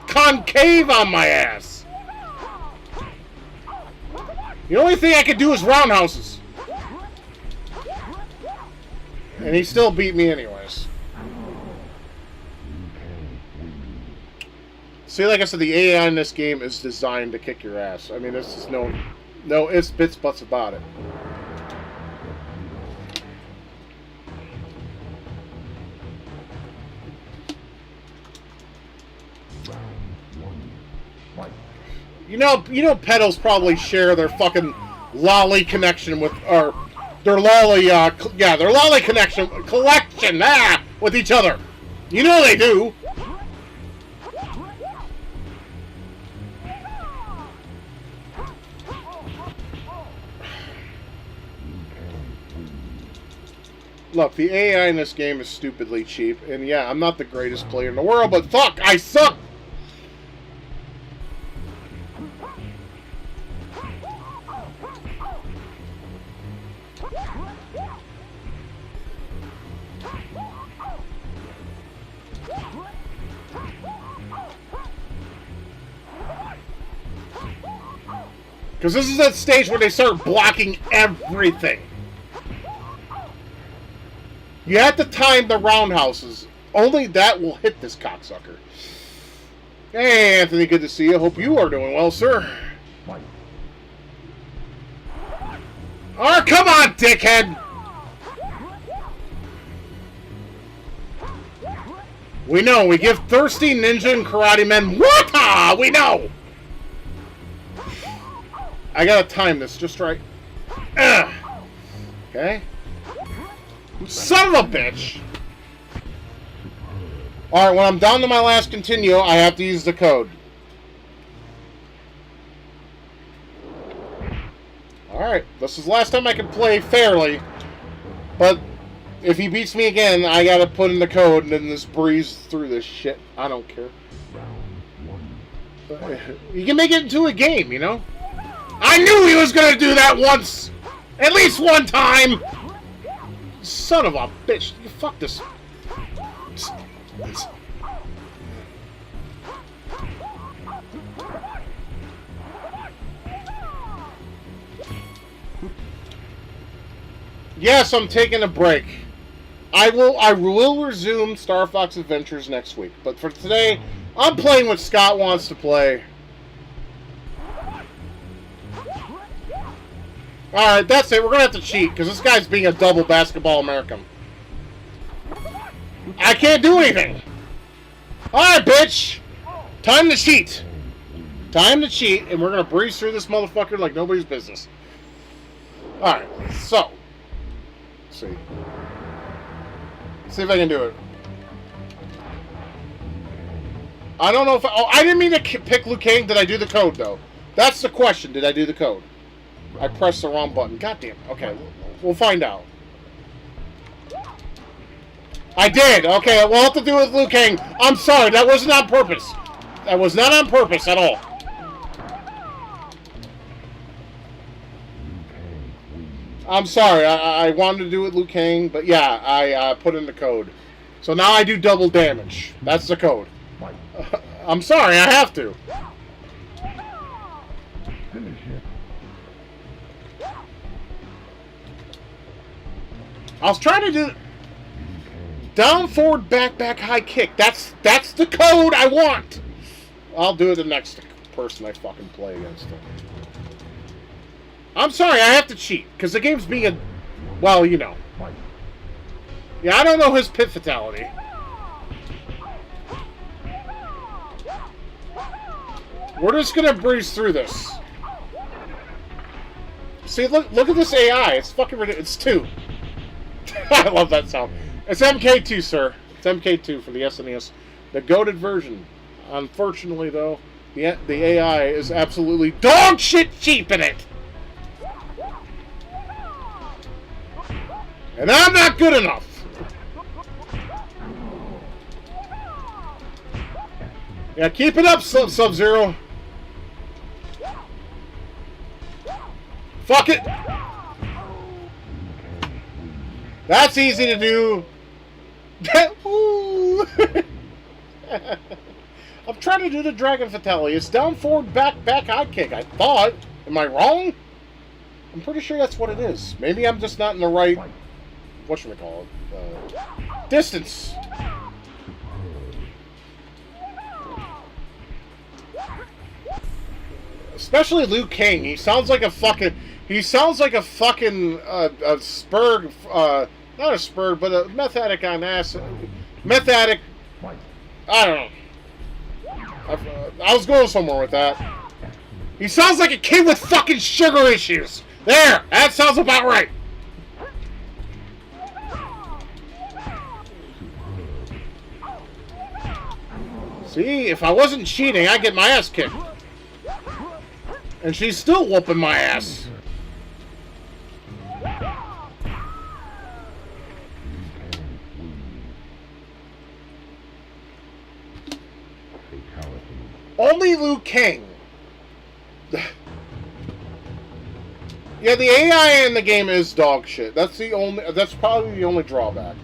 concave on my ass. The only thing I could do is roundhouses. And he still beat me anyways. See, like I said, the AI in this game is designed to kick your ass. I mean, this is no ifs, bits, buts about it. You know, pedos probably share their fucking lolly connection with, or their lolly, their lolly collection, with each other. You know they do. Look, the AI in this game is stupidly cheap, and yeah, I'm not the greatest player in the world, but fuck, I suck! Because this is that stage where they start blocking everything. You have to time the roundhouses. Only that will hit this cocksucker. Hey, Anthony, good to see you. Hope you are doing well, sir. Oh, come on, dickhead! We know. We give thirsty ninja and karate men wata! We know! I gotta time this just right. Okay. Son of a bitch! Alright, when I'm down to my last continue, I have to use the code. Alright, this is the last time I can play fairly. But if he beats me again, I gotta put in the code and then just breeze through this shit. I don't care. You can make it into a game, you know? I knew he was gonna do that once! At least one time! Son of a bitch. Fuck this. Yes, I'm taking a break. I will resume Star Fox Adventures next week. But for today, I'm playing what Scott wants to play. Alright, that's it. We're going to have to cheat, because this guy's being a double basketball American. I can't do anything. Alright, bitch. Time to cheat. Time to cheat, and we're going to breeze through this motherfucker like nobody's business. Alright, so. Let's see. Let's see if I can do it. I don't know if I didn't mean to pick Liu Kang. Did I do the code, though? That's the question. Did I do the code? I pressed the wrong button. God damn. Okay, we'll find out. I did. Okay, we'll have to do it with Liu Kang. I'm sorry. That wasn't on purpose. That was not on purpose at all. I'm sorry. I wanted to do it with Liu Kang, but yeah, I put in the code. So now I do double damage. That's the code. I'm sorry. I have to. I was trying to do down, forward, back, high kick. That's the code I want. I'll do it the next person I fucking play against. I'm sorry, I have to cheat because the game's being a, well, you know. Yeah, I don't know his pit fatality. We're just gonna breeze through this. See, look at this AI. It's fucking ridiculous. It's 2. I love that sound. It's MK2, sir. It's MK2 for the SNES. The goated version. Unfortunately, though, the AI is absolutely dog shit cheap in it. And I'm not good enough. Yeah, keep it up, Sub-Zero. Fuck it. That's easy to do. I'm trying to do the Dragon Fatality. It's down, forward, back, high kick. I thought. Am I wrong? I'm pretty sure that's what it is. Maybe I'm just not in the right, whatchamacallit, distance. Especially Liu Kang. He sounds like a fucking Spurg, not a Spurg, but a meth addict on acid. Meth addict. I don't know. I was going somewhere with that. He sounds like a kid with fucking sugar issues. There! That sounds about right. See, if I wasn't cheating, I'd get my ass kicked. And she's still whooping my ass. Only Liu Kang. Yeah, the AI in the game is dog shit. That's probably the only drawback.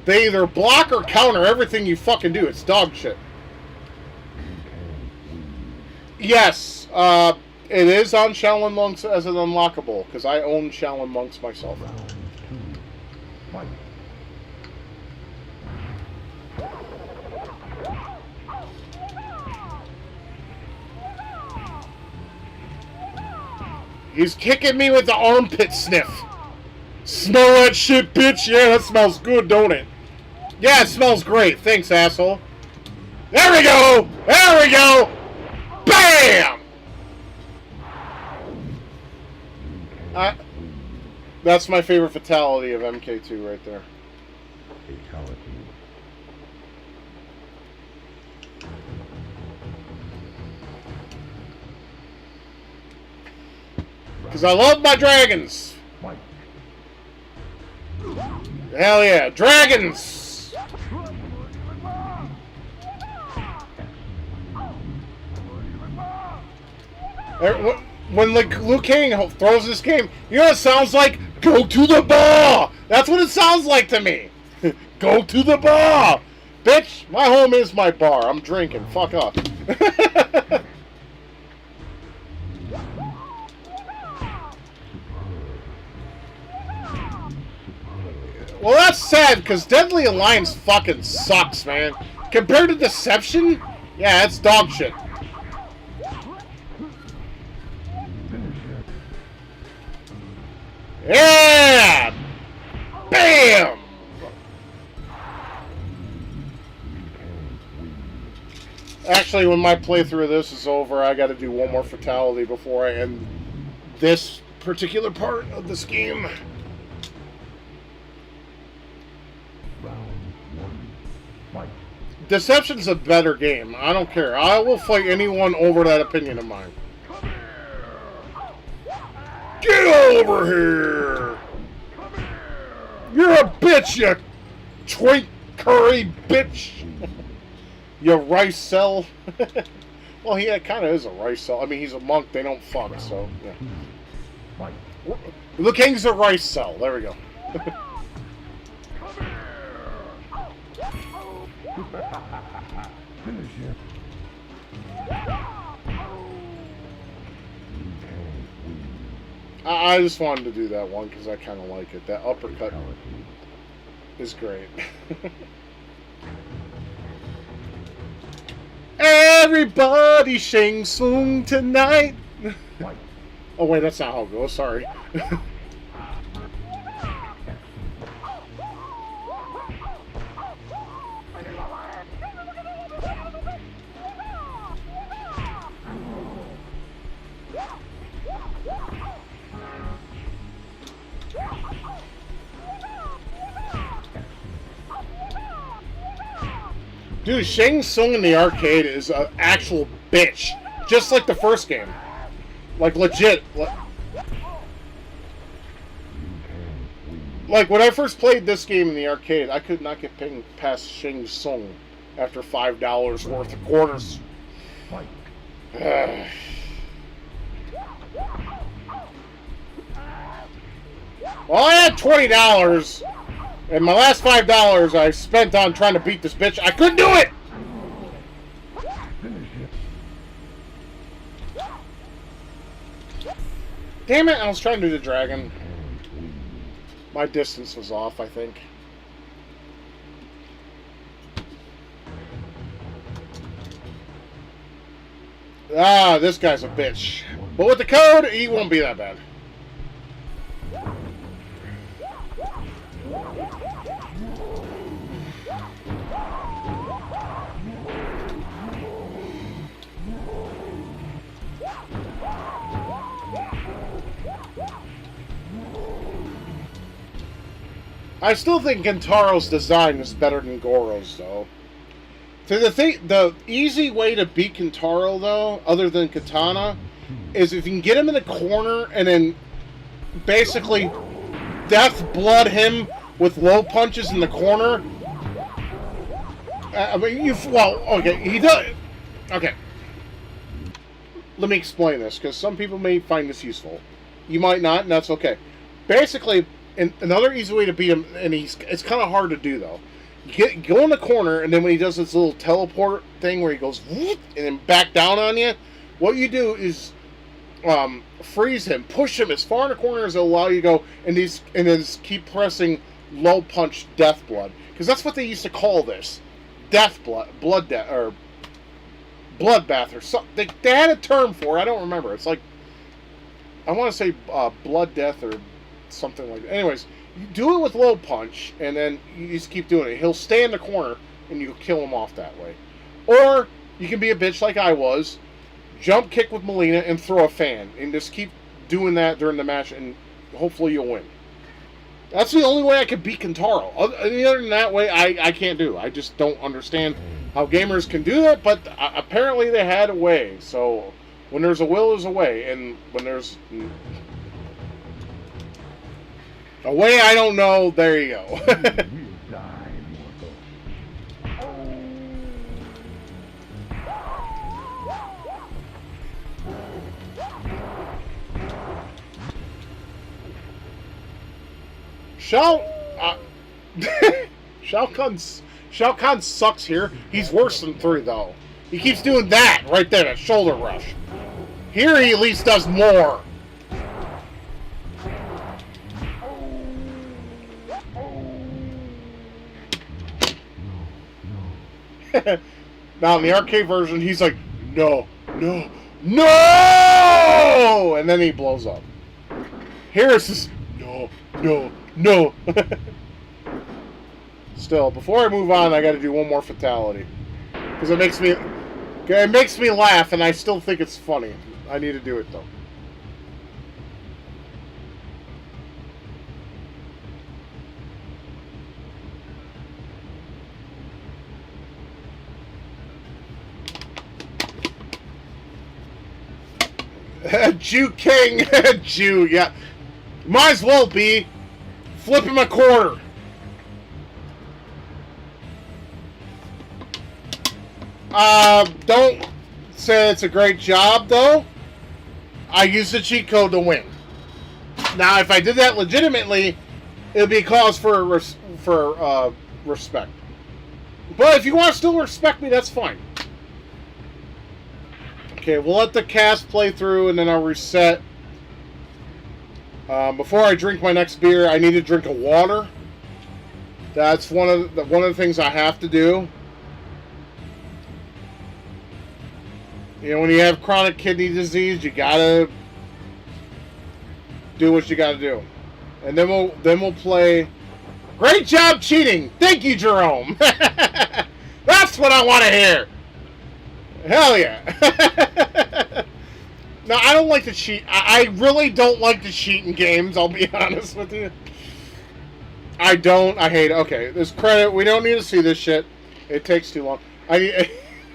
They either block or counter everything you fucking do. It's dog shit. Yes, it is on Shaolin Monks as an unlockable, because I own Shaolin Monks myself. He's kicking me with the armpit sniff. Smell that shit, bitch? Yeah, that smells good, don't it? Yeah, it smells great. Thanks, asshole. There we go! There we go! Bam! That's my favorite fatality of MK2 right there. Fatality. Because I love my dragons. Hell yeah, dragons! When Liu Kang throws this game, you know what it sounds like? Go to the bar! That's what it sounds like to me! Go to the bar! Bitch, my home is my bar. I'm drinking. Fuck up. Well, that's sad, because Deadly Alliance fucking sucks, man. Compared to Deception, yeah, it's dog shit. Yeah! Bam! Actually, when my playthrough of this is over, I gotta do one more fatality before I end this particular part of this game. Deception's a better game. I don't care. I will fight anyone over that opinion of mine. Get over here! You're a bitch, you twink curry bitch! You rice cell. Well, he kind of is a rice cell. I mean, he's a monk. They don't fuck, so yeah. The king's a rice cell. There we go. I just wanted to do that one because I kind of like it. That uppercut is great. Everybody Shang Tsung tonight. Oh wait, that's not how it goes. Sorry. Dude, Shang Tsung in the arcade is an actual bitch. Just like the first game. Like, legit. Like, when I first played this game in the arcade, I could not get past Shang Tsung after $5 worth of quarters. Well, I had $20. And my last $5 I spent on trying to beat this bitch. I couldn't do it! Damn it, I was trying to do the dragon. My distance was off, I think. Ah, this guy's a bitch. But with the code, he won't be that bad. I still think Kentaro's design is better than Goro's, though. So the easy way to beat Kentaro, though, other than Katana, is if you can get him in the corner and then basically death blood him with low punches in the corner. I mean, okay, he does. Okay. Let me explain this, because some people may find this useful. You might not, and that's okay. Basically, another easy way to beat him, and it's kind of hard to do, though. Go in the corner, and then when he does this little teleport thing where he goes, and then back down on you, what you do is freeze him, push him as far in the corner as it'll allow you to go, and then just keep pressing low punch death blood. Because that's what they used to call this. Death blood, or bloodbath, or something. They had a term for it, I don't remember. It's like, I want to say blood death, or something like that. Anyways, you do it with low punch, and then you just keep doing it. He'll stay in the corner, and you kill him off that way. Or, you can be a bitch like I was, jump kick with Melina, and throw a fan. And just keep doing that during the match, and hopefully you'll win. That's the only way I could beat Kentaro. Any other than that way, I can't do. I just don't understand how gamers can do that, but apparently they had a way. So, when there's a will, there's a way. And when there's a way I don't know, there you go. Shao, uh, Shao Kahn sucks here. He's worse than 3 though. He keeps doing that right there, that shoulder rush. Here he at least does more. Now in the arcade version, he's like, no, no, no, and then he blows up. Here it's just no, no, no. Still, before I move on, I got to do one more fatality because it makes me laugh, and I still think it's funny. I need to do it though. Jew King, Jew, yeah. Might as well be flipping my quarter. Don't say it's a great job, though. I used the cheat code to win. Now, if I did that legitimately, it would be a cause for respect. But if you want to still respect me, that's fine. Okay, we'll let the cast play through, and then I'll reset. Before I drink my next beer, I need to drink a water. That's one of the things I have to do. You know, when you have chronic kidney disease, you gotta do what you gotta do, and then we'll play. Great job cheating. Thank you, Jerome. That's what I want to hear. Hell yeah. No, I don't like to cheat. I really don't like to cheat in games, I'll be honest with you. I don't. I hate it. Okay, there's credit. We don't need to see this shit. It takes too long.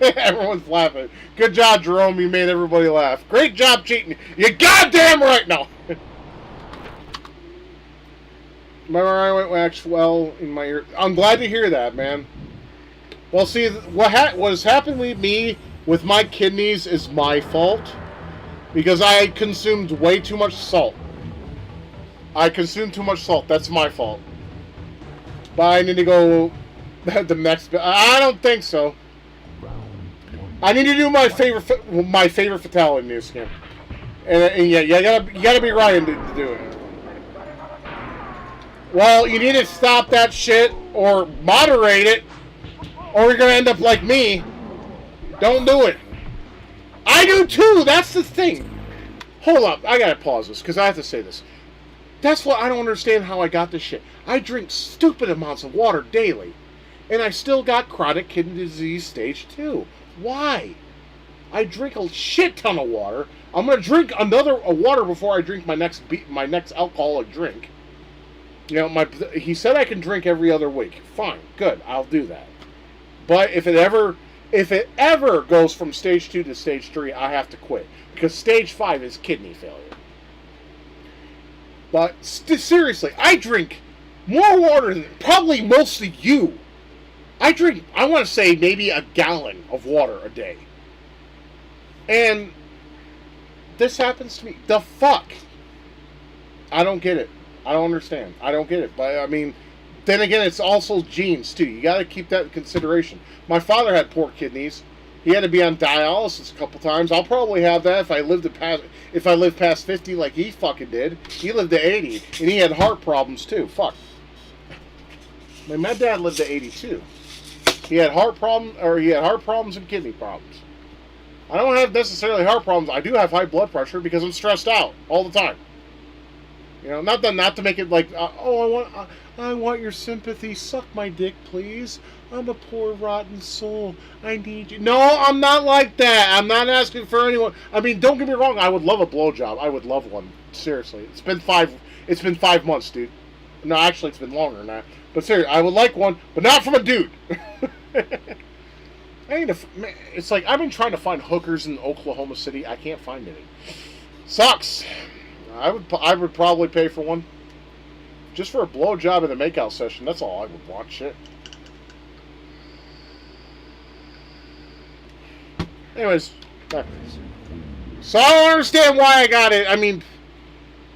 Everyone's laughing. Good job, Jerome. You made everybody laugh. Great job cheating. You goddamn right. No. My MRI went actually well in my ear. I'm glad to hear that, man. Well, see, what has happened with me with my kidneys is my fault. Because I consumed way too much salt. I consumed too much salt. That's my fault. But I need to go the next. I don't think so. I need to do my favorite fatality news game. And yeah, you gotta be Ryan to do it. Well, you need to stop that shit or moderate it, or you're gonna end up like me. Don't do it. I do too. That's the thing. Hold up. I gotta pause this because I have to say this. That's what I don't understand how I got this shit. I drink stupid amounts of water daily, and I still got chronic kidney disease stage 2. Why? I drink a shit ton of water. I'm gonna drink a water before I drink my next alcoholic drink. You know, he said I can drink every other week. Fine, good. I'll do that. But if it ever goes from stage 2 to stage 3, I have to quit. Because stage 5 is kidney failure. But seriously, I drink more water than probably most of you. I want to say, maybe a gallon of water a day. And this happens to me. The fuck? I don't get it. I don't understand. I don't get it. But, I mean, then again, it's also genes, too. You got to keep that in consideration. My father had poor kidneys. He had to be on dialysis a couple times. I'll probably have that if I live past 50 like he fucking did. He lived to 80, and he had heart problems, too. Fuck. I mean, my dad lived to 82. He had heart problems and kidney problems. I don't have necessarily heart problems. I do have high blood pressure because I'm stressed out all the time. You know, not to make it like, I want your sympathy. Suck my dick, please. I'm a poor, rotten soul. I need you. No, I'm not like that. I'm not asking for anyone. I mean, don't get me wrong. I would love a blowjob. I would love one. Seriously, it's been 5 months, dude. No, actually, it's been longer than that. But seriously, I would like one, but not from a dude. It's like I've been trying to find hookers in Oklahoma City. I can't find any. Sucks. I would probably pay for one. Just for a blowjob in a makeout session. That's all I would want. Shit. Anyways. So I don't understand why I got it. I mean,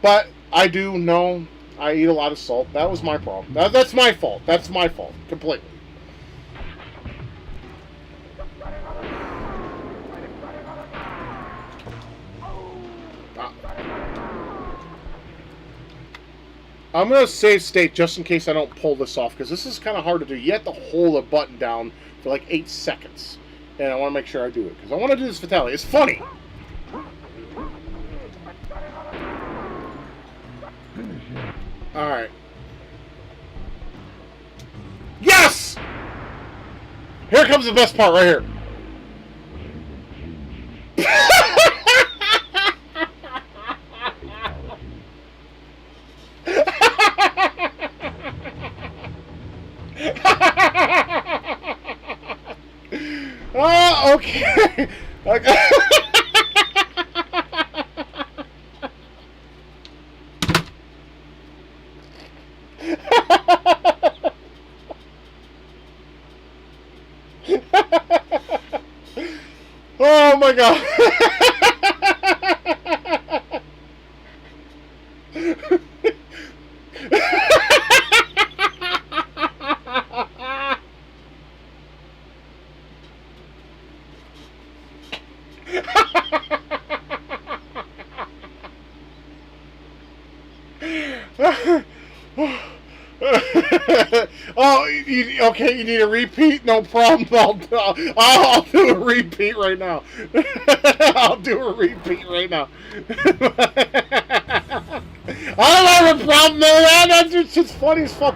but I do know I eat a lot of salt. That was my problem. That's my fault. That's my fault. Completely. I'm going to save state just in case I don't pull this off, because this is kind of hard to do. You have to hold a button down for like 8 seconds. And I want to make sure I do it, because I want to do this fatality. It's funny. Alright. Yes! Here comes the best part right here. Oh, okay. Okay. Oh my god. Oh, okay, you need a repeat? No problem. I'll do a repeat right now. I'll do a repeat right now. I don't have a problem, man. That's just funny as fuck.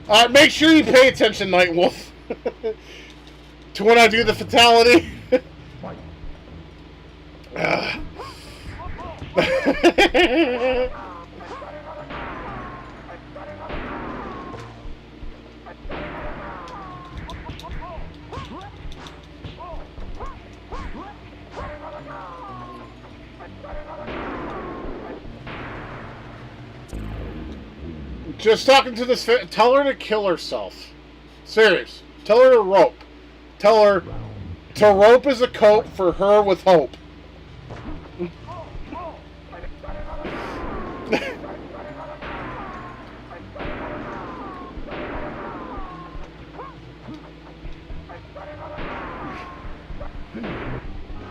Alright, make sure you pay attention, Night Wolf, to when I do the fatality. Just talking to this. Tell her to kill herself. Serious. Tell her to rope. Tell her to rope is a coat for her with hope.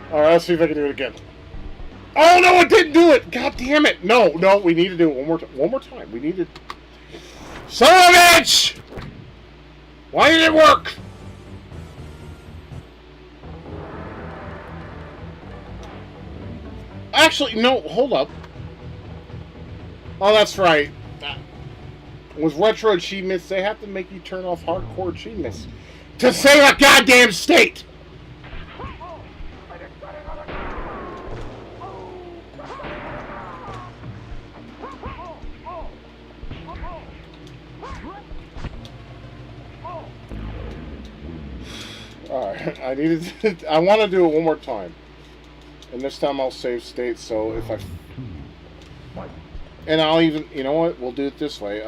Alright, let's see if I can do it again. Oh no, I didn't do it! God damn it! No, we need to do it one more time. We need to. Son of a bitch! Why did it work? Actually, no, hold up. Oh, that's right. With retro achievements, they have to make you turn off hardcore achievements to save a goddamn state! Alright, I want to do it one more time. And this time I'll save state, so if I... And I'll even... You know what? We'll do it this way.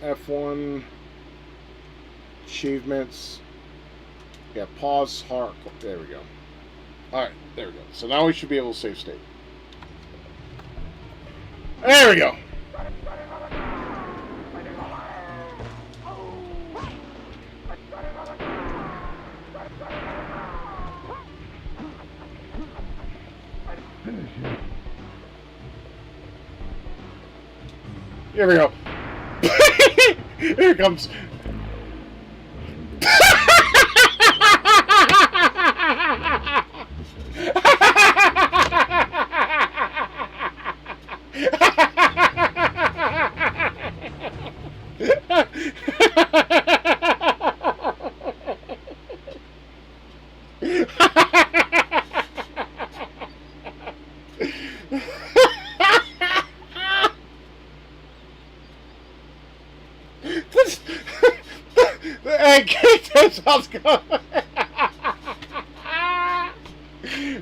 F1... Achievements... Yeah, pause, hard... There we go. Alright, there we go. So now we should be able to save state. There we go! Here we go. Here it comes.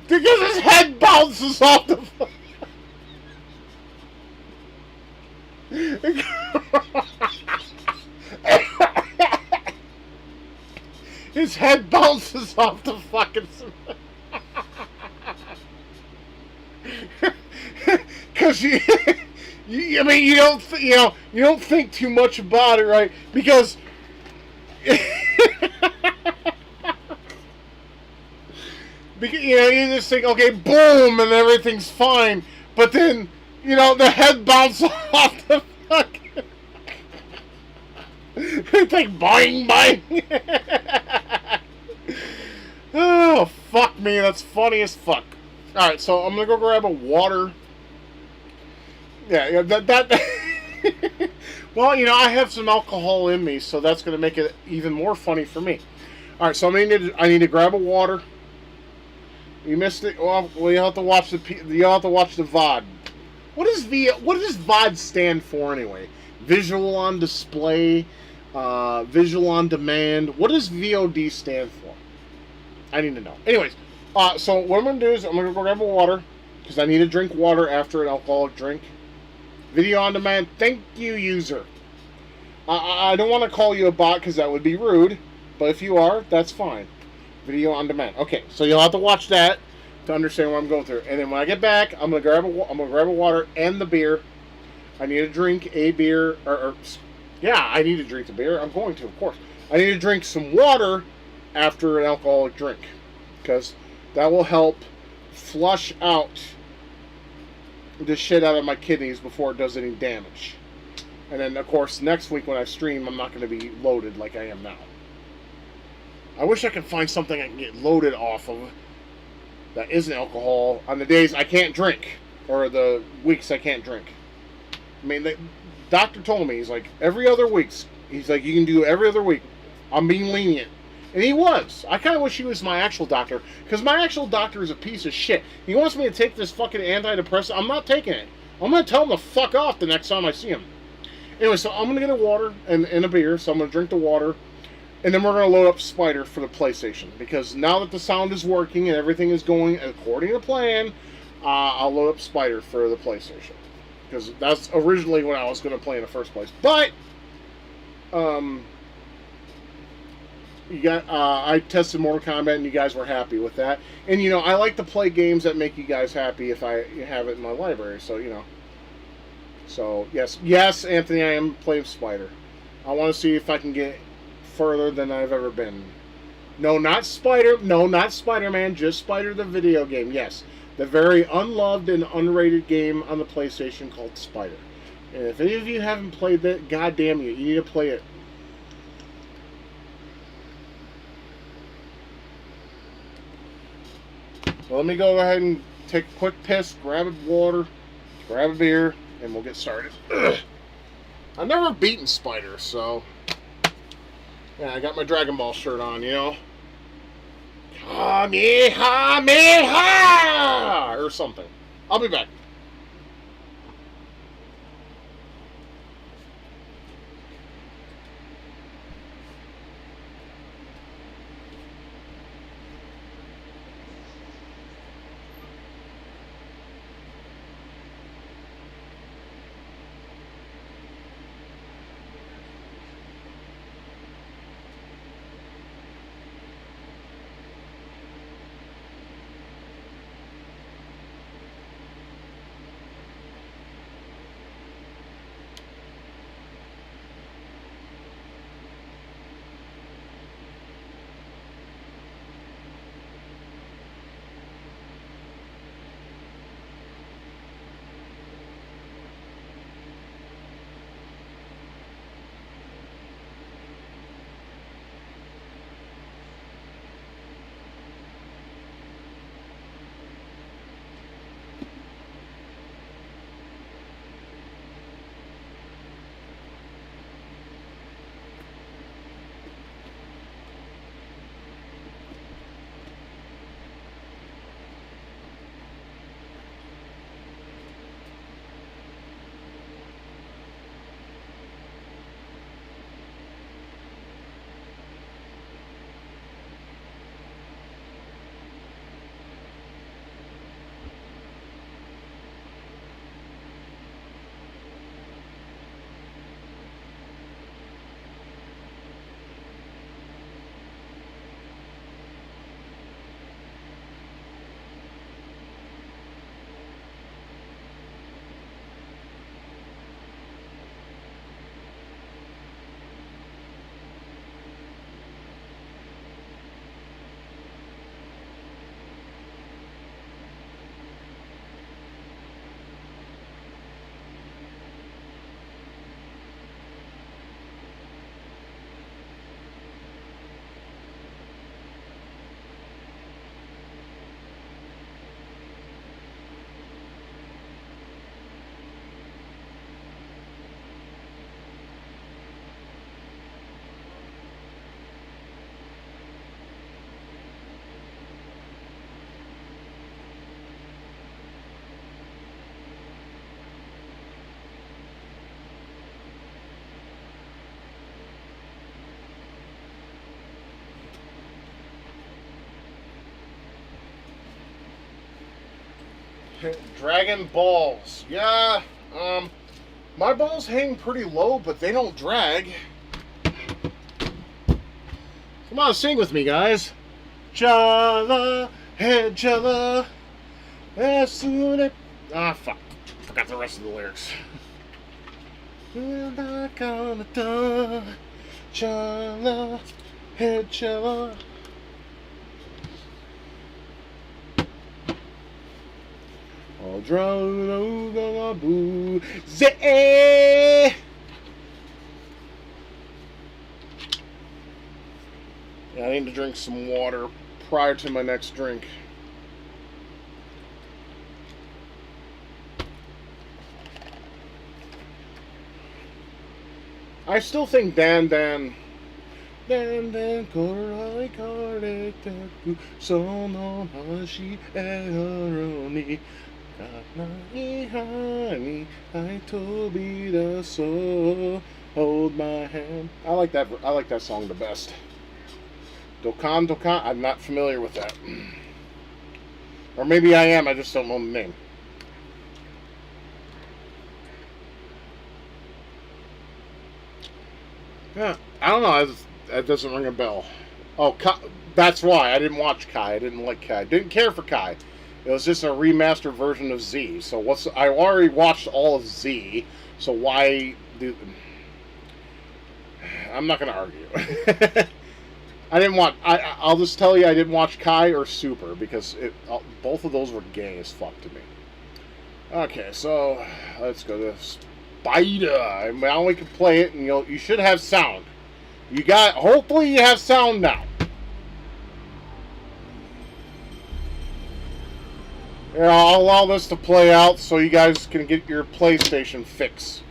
Because his head bounces off the his head bounces off the fucking because I mean, you don't think too much about it, right? Because you just think, okay, boom, and everything's fine. But then, the head bounces off the fucking. It's like boing, boing. Oh, fuck me. That's funny as fuck. Alright, so I'm gonna go grab a water. Yeah, that. Well, I have some alcohol in me, so that's gonna make it even more funny for me. Alright, so I need to grab a water. You missed it. Well, you have to watch the VOD. What does VOD stand for anyway? Visual on display, visual on demand. What does VOD stand for? I need to know. Anyways, so what I'm gonna do is I'm gonna go grab a water because I need to drink water after an alcoholic drink. Video on demand. Thank you, user. I don't want to call you a bot because that would be rude, but if you are, that's fine. Video on demand. Okay, so you'll have to watch that to understand what I'm going through. And then when I get back, I'm gonna grab a water and the beer. I need to drink a beer, yeah, I need to drink the beer. I'm going to, of course. I need to drink some water after an alcoholic drink because that will help flush out the shit out of my kidneys before it does any damage. And then, of course, next week when I stream, I'm not going to be loaded like I am now. I wish I could find something I can get loaded off of that isn't alcohol on the days I can't drink or the weeks I can't drink. I mean, the doctor told me, he's like, every other week. He's like, you can do every other week. I'm being lenient. And he was. I kind of wish he was my actual doctor, because my actual doctor is a piece of shit. He wants me to take this fucking antidepressant. I'm not taking it. I'm going to tell him to fuck off the next time I see him. Anyway, so I'm going to get a water and a beer, so I'm going to drink the water. And then we're going to load up Spider for the PlayStation. Because now that the sound is working and everything is going according to plan, I'll load up Spider for the PlayStation. Because that's originally what I was going to play in the first place. But, I tested Mortal Kombat and you guys were happy with that. And, I like to play games that make you guys happy if I have it in my library. So, So, yes, Anthony, I am playing Spider. I want to see if I can get further than I've ever been. No, not Spider-Man, just Spider the video game. Yes, the very unloved and unrated game on the PlayStation called Spider. And if any of you haven't played that, goddamn you need to play it. So let me go ahead and take a quick piss, grab a water, grab a beer, and we'll get started. I've never beaten Spider, so yeah, I got my Dragon Ball shirt on, Kamehameha! Or something. I'll be back. Dragon balls. Yeah, my balls hang pretty low, but they don't drag. Come on, sing with me, guys. Jala, hey Jala, as soon as... Ah, fuck. Forgot the rest of the lyrics. We're not gonna die. Jala, hey Jala. I'll drown over boo. Zay! Yeah, I need to drink some water prior to my next drink. I still think Dan korai kare teku sono hashi ero ni kanai hani I tobida so hold my hand. I like that song the best. Dokkan Dokkan, I'm not familiar with that. Or maybe I am, I just don't know the name. Yeah, I don't know, that doesn't ring a bell. Oh, that's why, I didn't watch Kai, I didn't like Kai. Didn't care for Kai. It was just a remastered version of Z, so I already watched all of Z, so why do... I'm not gonna argue. I didn't watch. I'll just tell you, I didn't watch Kai or Super because both of those were gay as fuck to me. Okay, so let's go to Spider. Now we can play it, and you should have sound. Hopefully you have sound now. Here, I'll allow this to play out so you guys can get your PlayStation fix.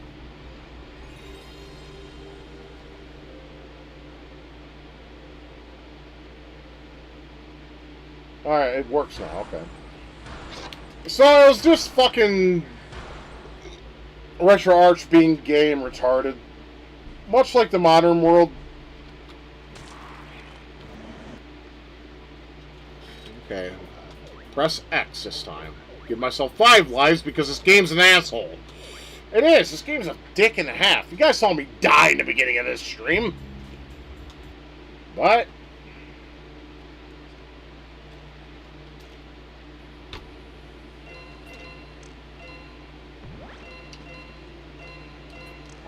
Alright, it works now, okay. So it was just fucking Retro Arch being gay and retarded. Much like the modern world. Okay. Press X this time. Give myself 5 lives because this game's an asshole. It is. This game's a dick and a half. You guys saw me die in the beginning of this stream. But...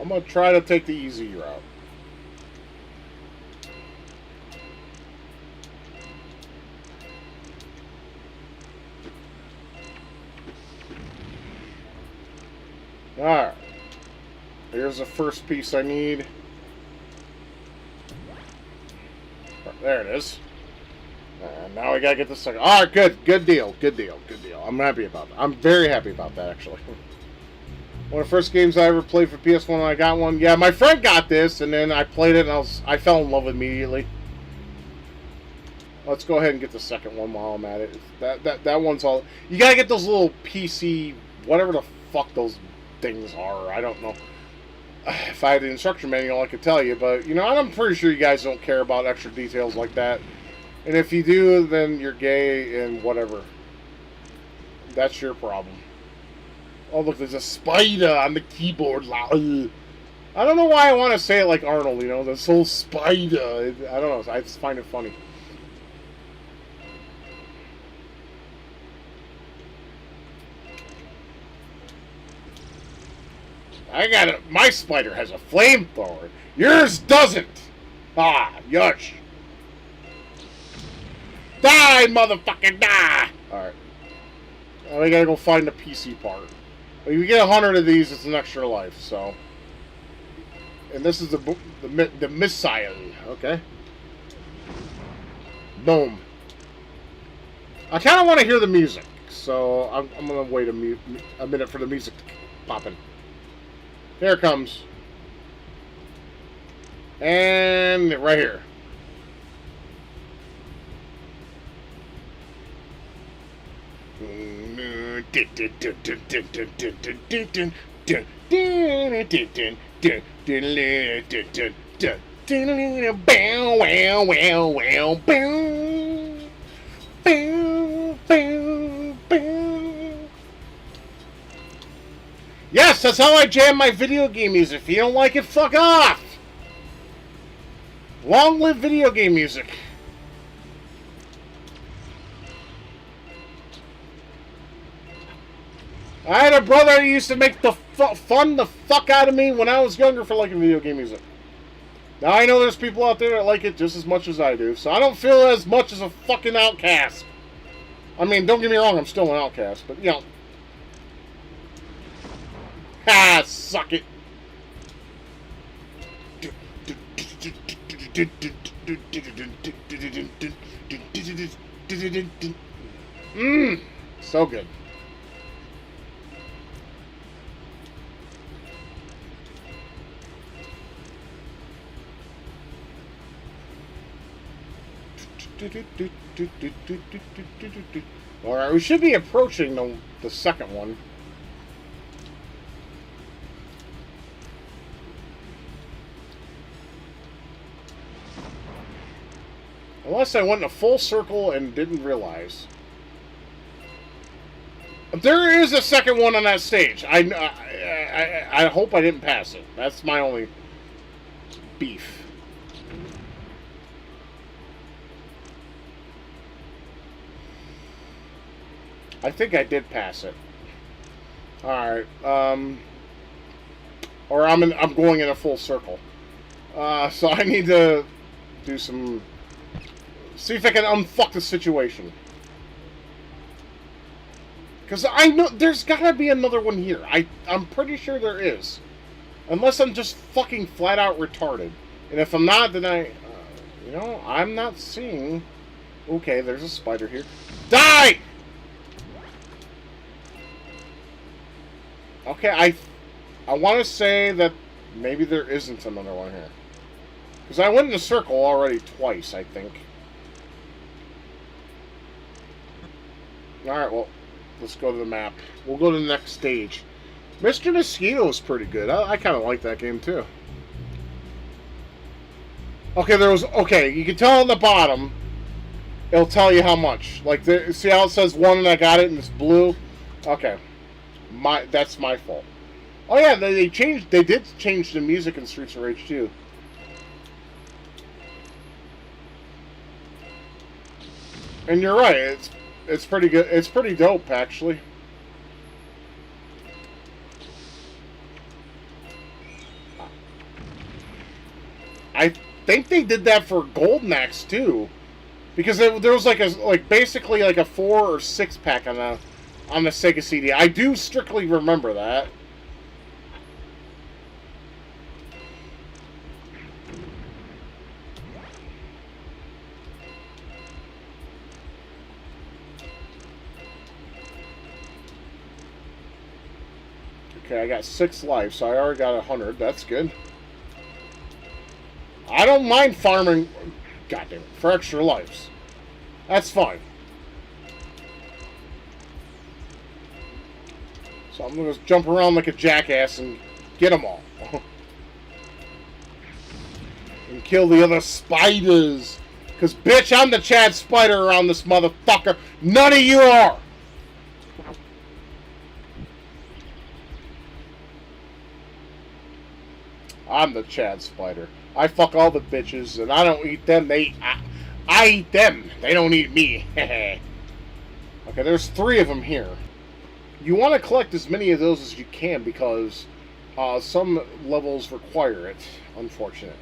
I'm going to try to take the easy route. Alright. Here's the first piece I need. There it is. And now we gotta get the second. Alright, good. Good deal. Good deal. Good deal. I'm happy about that. I'm very happy about that, actually. One of the first games I ever played for PS1 when I got one. Yeah, my friend got this, and then I played it, and I fell in love immediately. Let's go ahead and get the second one while I'm at it. That one's all... You gotta get those little PC... Whatever the fuck those things are. I don't know. If I had the instruction manual, I could tell you. But, you know, I'm pretty sure you guys don't care about extra details like that. And if you do, then you're gay and whatever. That's your problem. Oh, look, there's a spider on the keyboard. I don't know why I want to say it like Arnold, you know, this whole spider. I don't know, I just find it funny. I got it. My spider has a flamethrower. Yours doesn't. Ah, yush. Die, motherfucker, die. Alright. Now we gotta go find the PC part. If you get 100 of these, it's an extra life, so. And this is the missile, okay? Boom. I kind of want to hear the music, so I'm going to wait a minute for the music to pop in. Here it comes. And right here. that's how I jam my video game music. If you don't like it, fuck off! Long live video game music. I had a brother who used to make the fun the fuck out of me when I was younger for liking video game music. Now I know there's people out there that like it just as much as I do, so I don't feel as much as a fucking outcast. I mean, don't get me wrong, I'm still an outcast, but you know. Ha! Suck it! Mmm! So good. Alright, we should be approaching the second one. Unless I went in a full circle and didn't realize. There is a second one on that stage. I hope I didn't pass it. That's my only beef. I think I did pass it. Alright, or I'm going in a full circle. So I need to do some... See if I can unfuck the situation. Because I know there's gotta be another one here. I'm pretty sure there is. Unless I'm just fucking flat out retarded. And if I'm not, then you know, I'm not seeing... Okay, there's a spider here. Die! Okay, I want to say that maybe there isn't another one here. Because I went in a circle already twice, I think. Alright, well, let's go to the map. We'll go to the next stage. Mr. Mosquito is pretty good. I kind of like that game, too. Okay, okay, you can tell on the bottom, it'll tell you how much. Like, see how it says 1 and I got it and it's blue? Okay. That's my fault. Oh yeah, they did change the music in Streets of Rage 2. And you're right, it's pretty good. It's pretty dope, actually. I think they did that for Golden Axe too, because there was basically like a 4 or 6 pack on the Sega CD. I do strictly remember that. Okay, I got 6 lives, so I already got 100. That's good. I don't mind farming, goddamn, for extra lives. That's fine. So I'm gonna jump around like a jackass and get them all. And kill the other spiders. Because, bitch, I'm the Chad Spider around this motherfucker. None of you are! I'm the Chad Spider. I fuck all the bitches, and I don't eat them. I eat them. They don't eat me. Okay, there's 3 of them here. You want to collect as many of those as you can because some levels require it, unfortunately.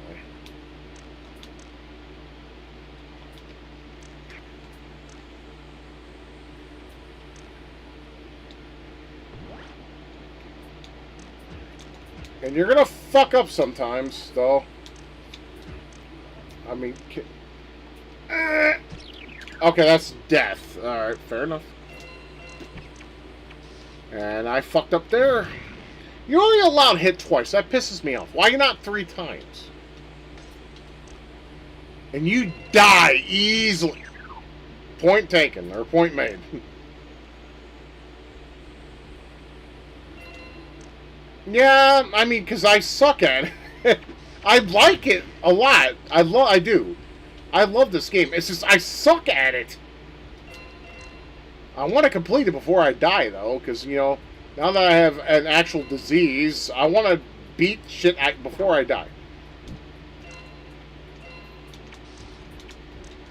And you're gonna fuck up sometimes, though. I mean... Okay, that's death. Alright, fair enough. And I fucked up there. You're only allowed hit twice. That pisses me off. Why not 3 times? And you die easily. Point taken, or point made. Yeah, I mean, because I suck at it. I like it a lot. I do. I love this game. It's just, I suck at it. I want to complete it before I die, though, because, you know, Now that I have an actual disease, I want to beat shit before I die.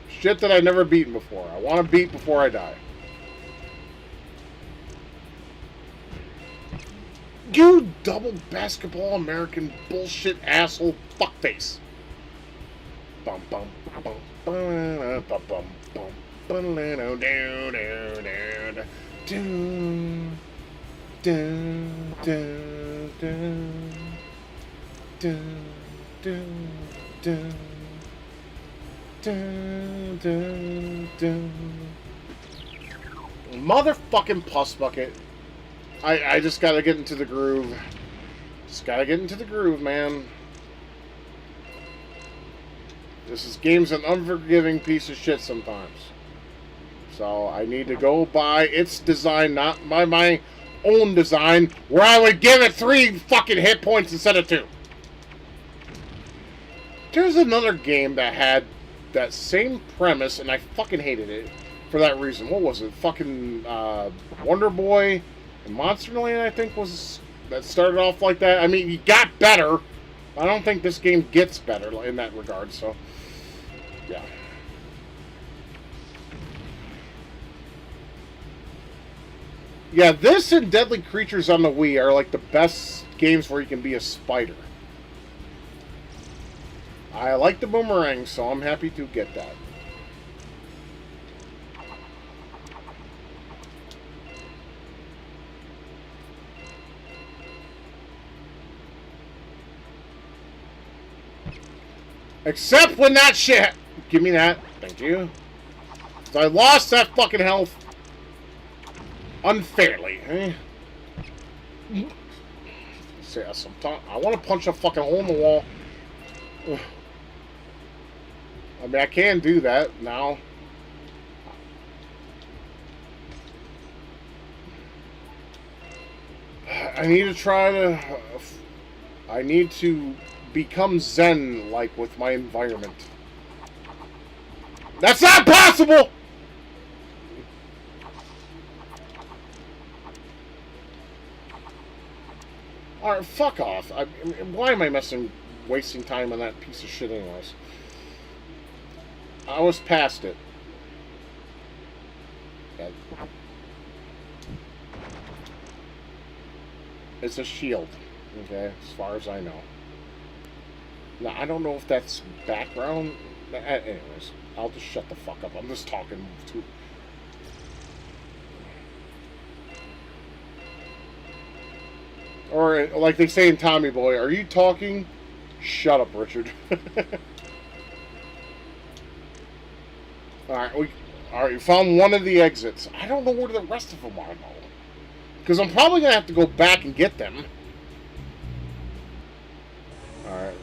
Shit that I've never beaten before. I want to beat before I die. You double basketball American bullshit asshole fuckface. Bum bum bum bum bum bum bum bum down down down down down down down down dun, dun, dun. Motherfucking puss bucket. I just gotta get into the groove. Just gotta get into the groove, man. This game's an unforgiving piece of shit sometimes. So I need to go by its design, not by my own design, where I would give it 3 fucking hit points instead of 2. There's another game that had that same premise, and I fucking hated it for that reason. What was it? Fucking Wonder Boy and Monsterland, I think, was that started off like that. I mean, you got better. I don't think this game gets better in that regard, so yeah. Yeah, this and Deadly Creatures on the Wii are like the best games where you can be a spider. I like the boomerang, so I'm happy to get that. Except when that shit... Give me that. Thank you. So I lost that fucking health. Unfairly. Eh? I want to punch a fucking hole in the wall. I mean, I can do that now. I need to try to... I need to become Zen-like with my environment. That's not possible! Alright, fuck off. Why am I wasting time on that piece of shit anyways? I was past it. Yeah. It's a shield, okay, as far as I know. Now, I don't know if that's background. Anyways, I'll just shut the fuck up. I'm just talking too. Or, like they say in Tommy Boy, are you talking? Shut up, Richard. Alright, we found one of the exits. I don't know where the rest of them are, though. Because I'm probably going to have to go back and get them. Alright.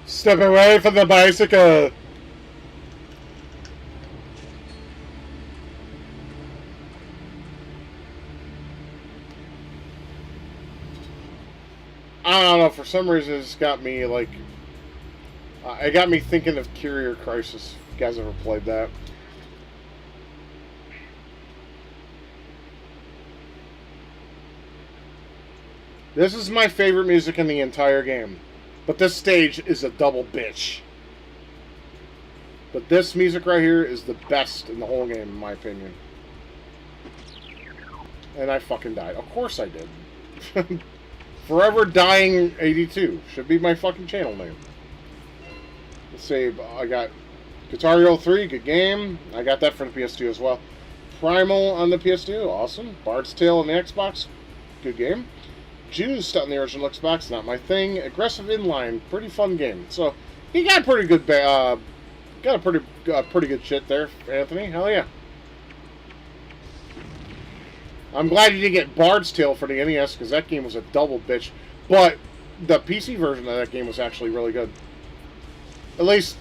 Step away from the bicycle! I don't know, for some reason it's got me, like... it got me thinking of Courier Crisis. If you guys ever played that. This is my favorite music in the entire game. But this stage is a double bitch. But this music right here is the best in the whole game, in my opinion. And I fucking died. Of course I did. Forever Dying 82 should be my fucking channel name. Let's see, I got Guitar Hero 3, good game. I got that for the PS2 as well. Primal on the PS2, awesome. Bard's Tale on the Xbox, good game. Juiced on the original Xbox, not my thing. Aggressive Inline, pretty fun game. So he got pretty good, got a pretty good shit there, Anthony. Hell yeah. I'm glad you didn't get Bard's Tale for the NES because that game was a double bitch. But the PC version of that game was actually really good. At least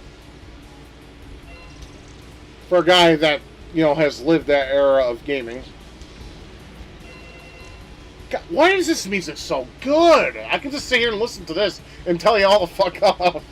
for a guy that, you know, has lived that era of gaming. God, why is this music so good? I can just sit here and listen to this and tell you all the fuck off.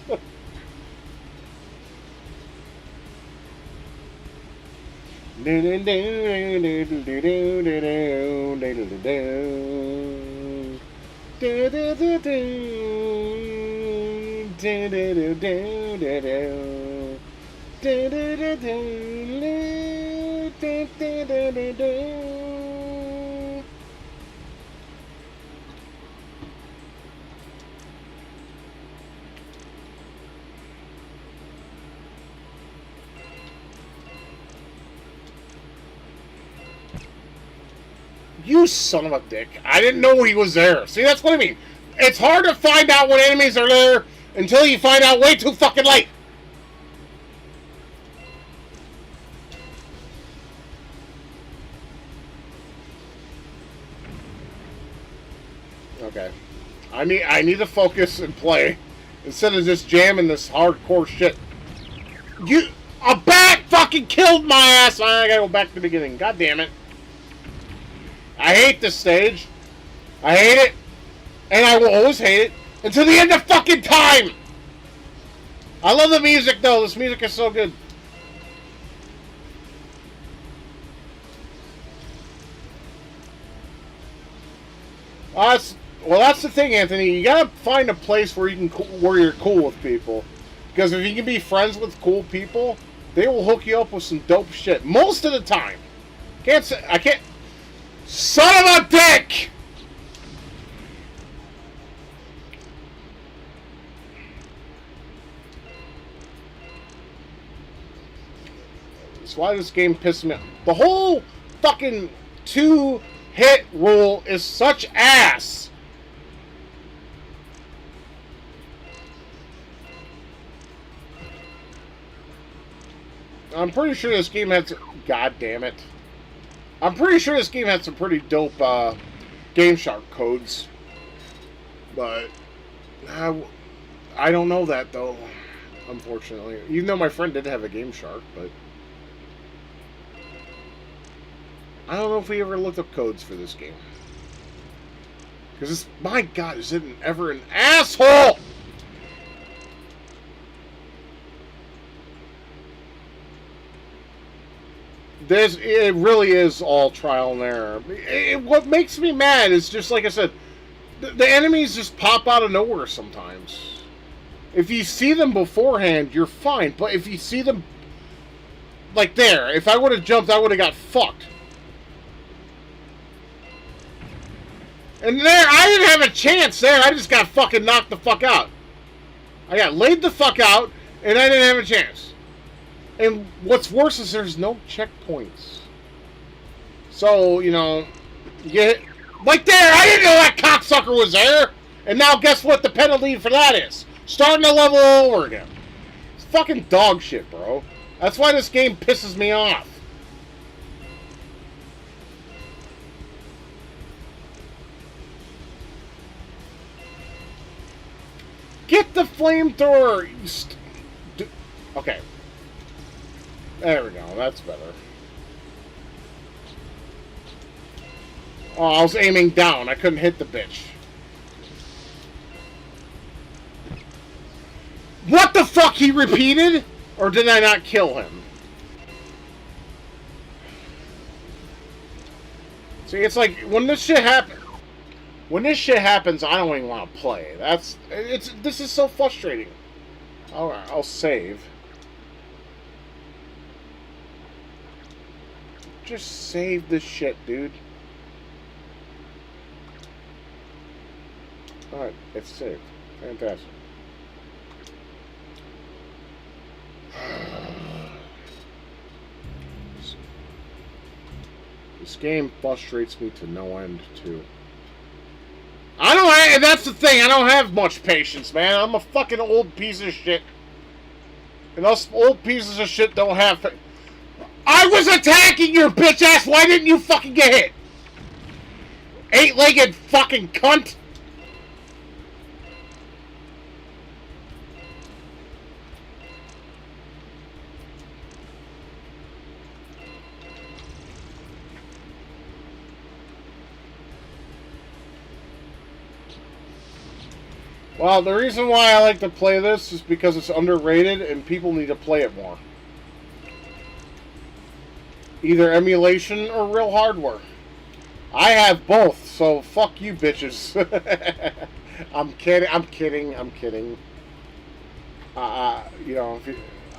You son of a dick. I didn't know he was there. See, that's what I mean. It's hard to find out when enemies are there until you find out way too fucking late. Okay. I need to focus and play instead of just jamming this hardcore shit. A bat fucking killed my ass. I gotta go back to the beginning. God damn it. I hate this stage. I hate it. And I will always hate it until the end of fucking time. I love the music though. This music is so good. That's the thing, Anthony. You gotta find a place where where you're cool with people. Because if you can be friends with cool people, they will hook you up with some dope shit. Most of the time. I can't. Son of a dick! That's why this game pisses me off. The whole fucking 2-hit rule is such ass. I'm pretty sure this game had some... God damn it. I'm pretty sure this game had some pretty dope Game Shark codes. But I don't know that, though, unfortunately. Even though my friend did have a Game Shark, but... I don't know if we ever looked up codes for this game. Because my God, is it ever an asshole? It really is all trial and error. What makes me mad is just like I said, the enemies just pop out of nowhere sometimes. If you see them beforehand, you're fine. But if you see them like there, if I would have jumped, I would have got fucked. And there, I didn't have a chance there. I just got fucking knocked the fuck out. I got laid the fuck out, and I didn't have a chance. And what's worse is there's no checkpoints. So, you know, like there, I didn't know that cocksucker was there. And now guess what the penalty for that is? Starting the level all over again. It's fucking dog shit, bro. That's why this game pisses me off. Get the flamethrower! Okay. There we go. That's better. Oh, I was aiming down. I couldn't hit the bitch. What the fuck? He repeated? Or did I not kill him? See, it's like, when this shit happens... When this shit happens, I don't even want to play. This is so frustrating. Alright, I'll save. Just save this shit, dude. Alright, it's saved. Fantastic. This game frustrates me to no end, too. And that's the thing, I don't have much patience, man. I'm a fucking old piece of shit. And us old pieces of shit don't have... I was attacking your bitch ass! Why didn't you fucking get hit? 8-legged fucking cunt! Well, the reason why I like to play this is because it's underrated and people need to play it more. Either emulation or real hardware. I have both, so fuck you bitches. I'm kidding, I'm kidding, I'm kidding. You know,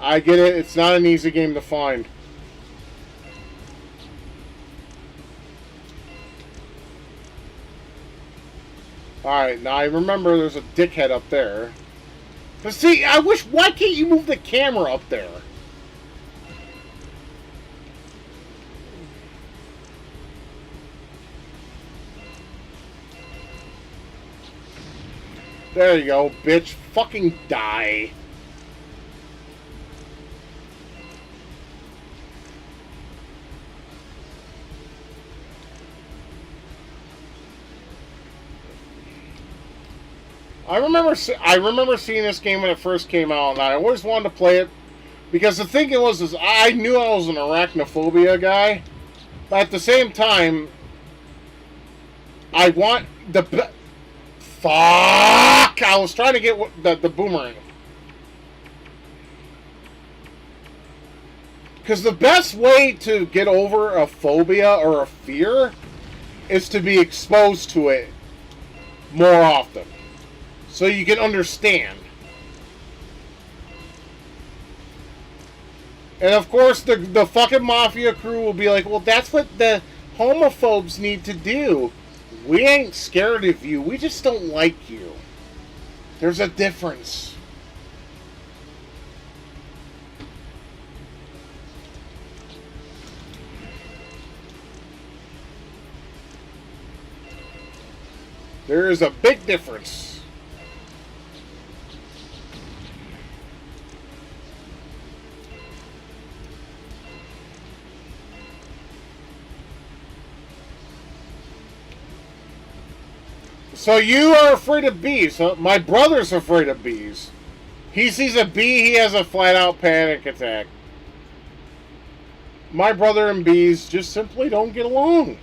I get it, it's not an easy game to find. Alright, now I remember there's a dickhead up there. But see, why can't you move the camera up there? There you go, bitch. Fucking die. I remember seeing this game when it first came out, and I always wanted to play it because the thing is I knew I was an arachnophobia guy, but at the same time, I want the fuck. I was trying to get the boomerang because the best way to get over a phobia or a fear is to be exposed to it more often. So you can understand. And of course, the fucking mafia crew will be like, well, that's what the homophobes need to do. We ain't scared of you. We just don't like you. There's a difference. There is a big difference. So you are afraid of bees, huh? My brother's afraid of bees. He sees a bee, he has a flat-out panic attack. My brother and bees just simply don't get along.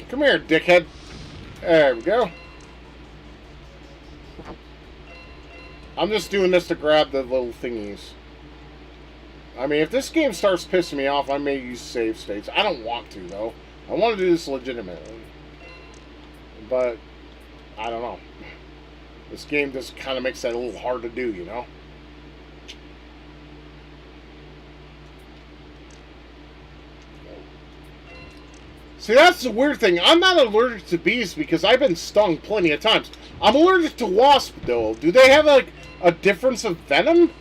Come here, dickhead. There we go. I'm just doing this to grab the little thingies. I mean, if this game starts pissing me off, I may use save states. I don't want to, though. I want to do this legitimately. But, I don't know. This game just kind of makes that a little hard to do, you know? See, that's the weird thing. I'm not allergic to bees because I've been stung plenty of times. I'm allergic to wasps, though. Do they have, like, a difference of venom?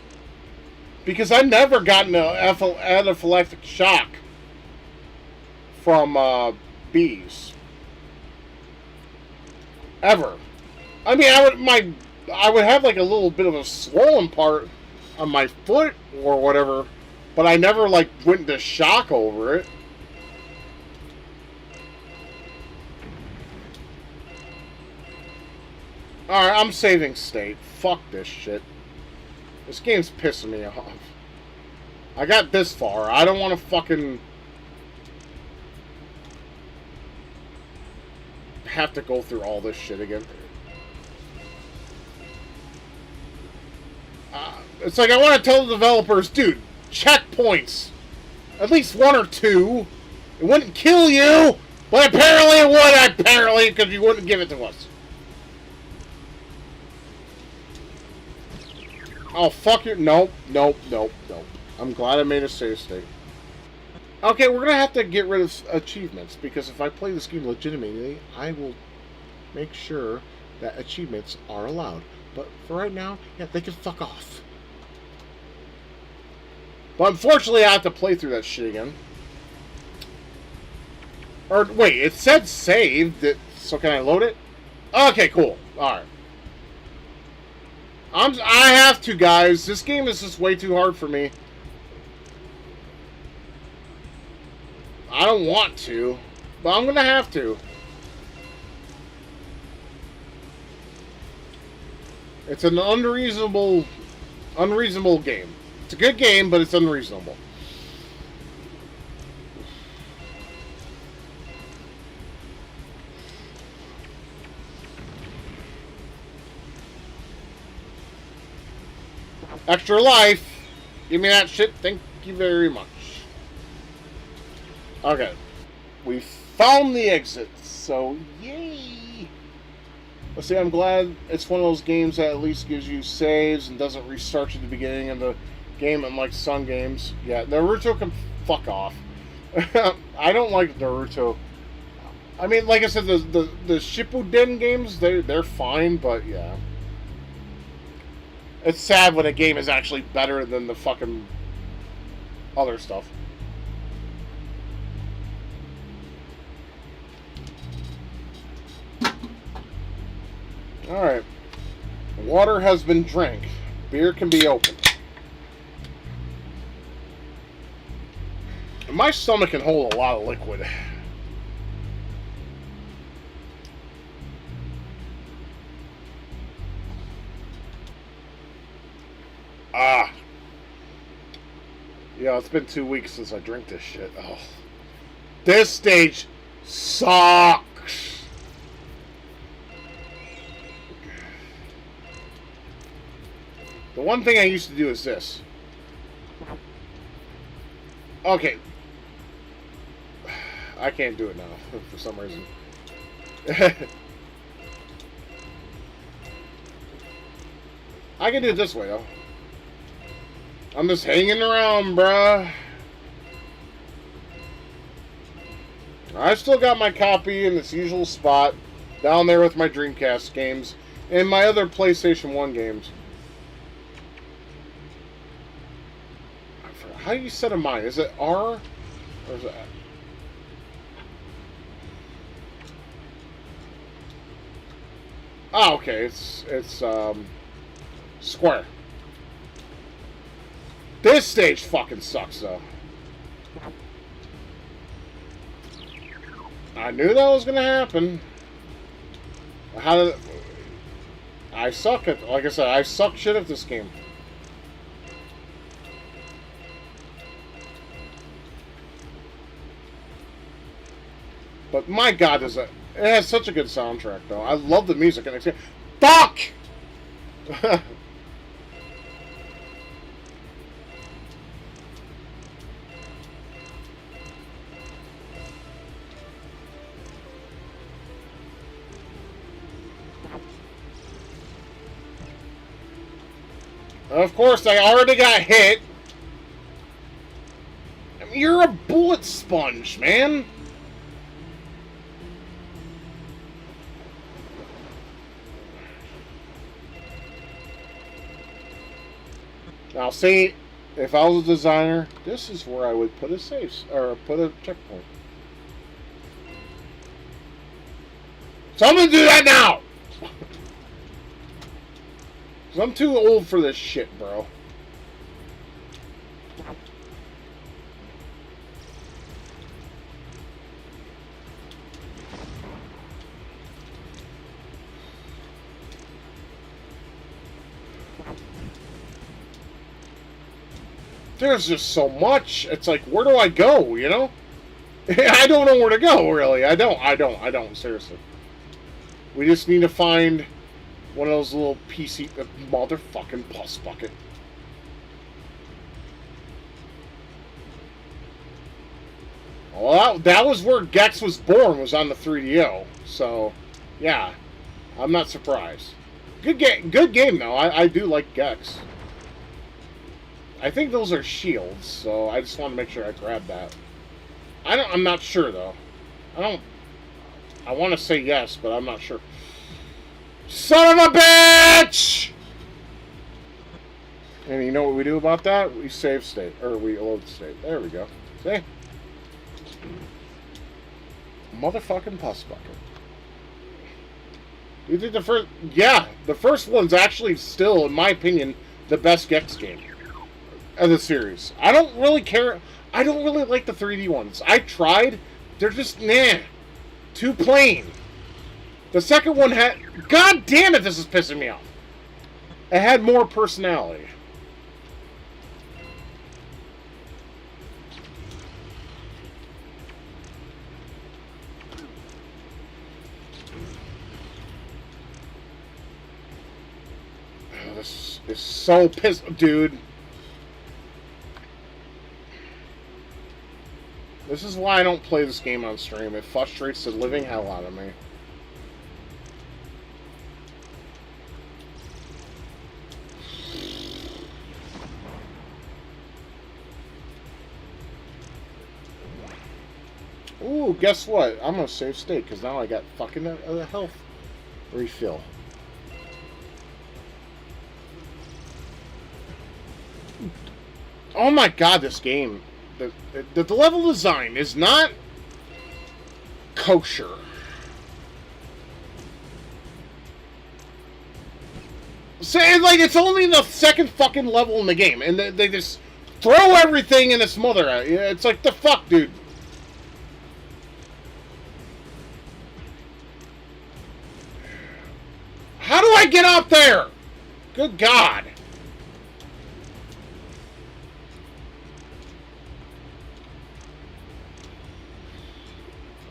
Because I've never gotten an anaphylactic shock from bees. Ever. I mean, I would have, like, a little bit of a swollen part on my foot or whatever, but I never, like, went into shock over it. Alright, I'm saving state. Fuck this shit. This game's pissing me off. I got this far. I don't want to fucking have to go through all this shit again. It's like I want to tell the developers, dude, checkpoints. At least one or two. It wouldn't kill you, but apparently it would, apparently, because you wouldn't give it to us. Oh, fuck you. Nope, nope, nope, nope. I'm glad I made a save state. Okay, we're going to have to get rid of achievements, because if I play this game legitimately, I will make sure that achievements are allowed. But for right now, yeah, they can fuck off. But unfortunately, I have to play through that shit again. Or, wait, it said saved, so can I load it? Okay, cool. Alright. I have to, guys. This game is just way too hard for me. I don't want to, but I'm gonna have to. It's an unreasonable game. It's a good game, but it's unreasonable. Extra life. Give me that shit. Thank you very much. Okay. We found the exit. So, yay. Let's see, I'm glad it's one of those games that at least gives you saves and doesn't restart you at the beginning of the game, unlike some games. Yeah, Naruto can fuck off. I don't like Naruto. I mean, like I said, the Shippuden games, they're fine, but yeah. It's sad when a game is actually better than the fucking other stuff. Alright. Water has been drank. Beer can be opened. My stomach can hold a lot of liquid. Ah. Yeah, it's been 2 weeks since I drank this shit. Oh. This stage sucks. The one thing I used to do is this. Okay. I can't do it now, for some reason. I can do it this way, though. I'm just hanging around, bruh. I still got my copy in its usual spot, down there with my Dreamcast games, and my other PlayStation 1 games. How do you set a mine? Is it R? Or is it... Oh, okay. It's square. This stage fucking sucks, though. I knew that was gonna happen. How did... I suck at... Like I said, I suck shit at this game. But my God, it has such a good soundtrack, though. I love the music. And it's... Fuck! Of course, I already got hit. I mean, you're a bullet sponge, man. Now, see, if I was a designer, this is where I would put a safe, or put a checkpoint. So I'm gonna do that now! Because I'm too old for this shit, bro. There's just so much. It's like, where do I go, you know? I don't know where to go, really. I don't, seriously. We just need to find one of those little PC motherfucking pus bucket. Well, that was where Gex was born, was on the 3DO. So, yeah. I'm not surprised. Good game, though. I do like Gex. I think those are shields, so I just want to make sure I grab that. I'm not sure, though. I want to say yes, but I'm not sure. Son of a bitch! And you know what we do about that? We save state. Or we load state. There we go. See? Motherfucking pus bucket. You think the first... Yeah, the first one's actually still, in my opinion, the best Gex game of the series. I don't really care. I don't really like the 3D ones. I tried. They're just, nah. Too plain. The second one had... God damn it, this is pissing me off. It had more personality. is so pissed, dude. This is why I don't play this game on stream. It frustrates the living hell out of me. Ooh, guess what? I'm gonna save state because now I got fucking a health refill. Oh my god, this game. The level design is not kosher. Say like it's only the second fucking level in the game, and they just throw everything in its mother at you. It's like the fuck, dude. How do I get up there? Good God.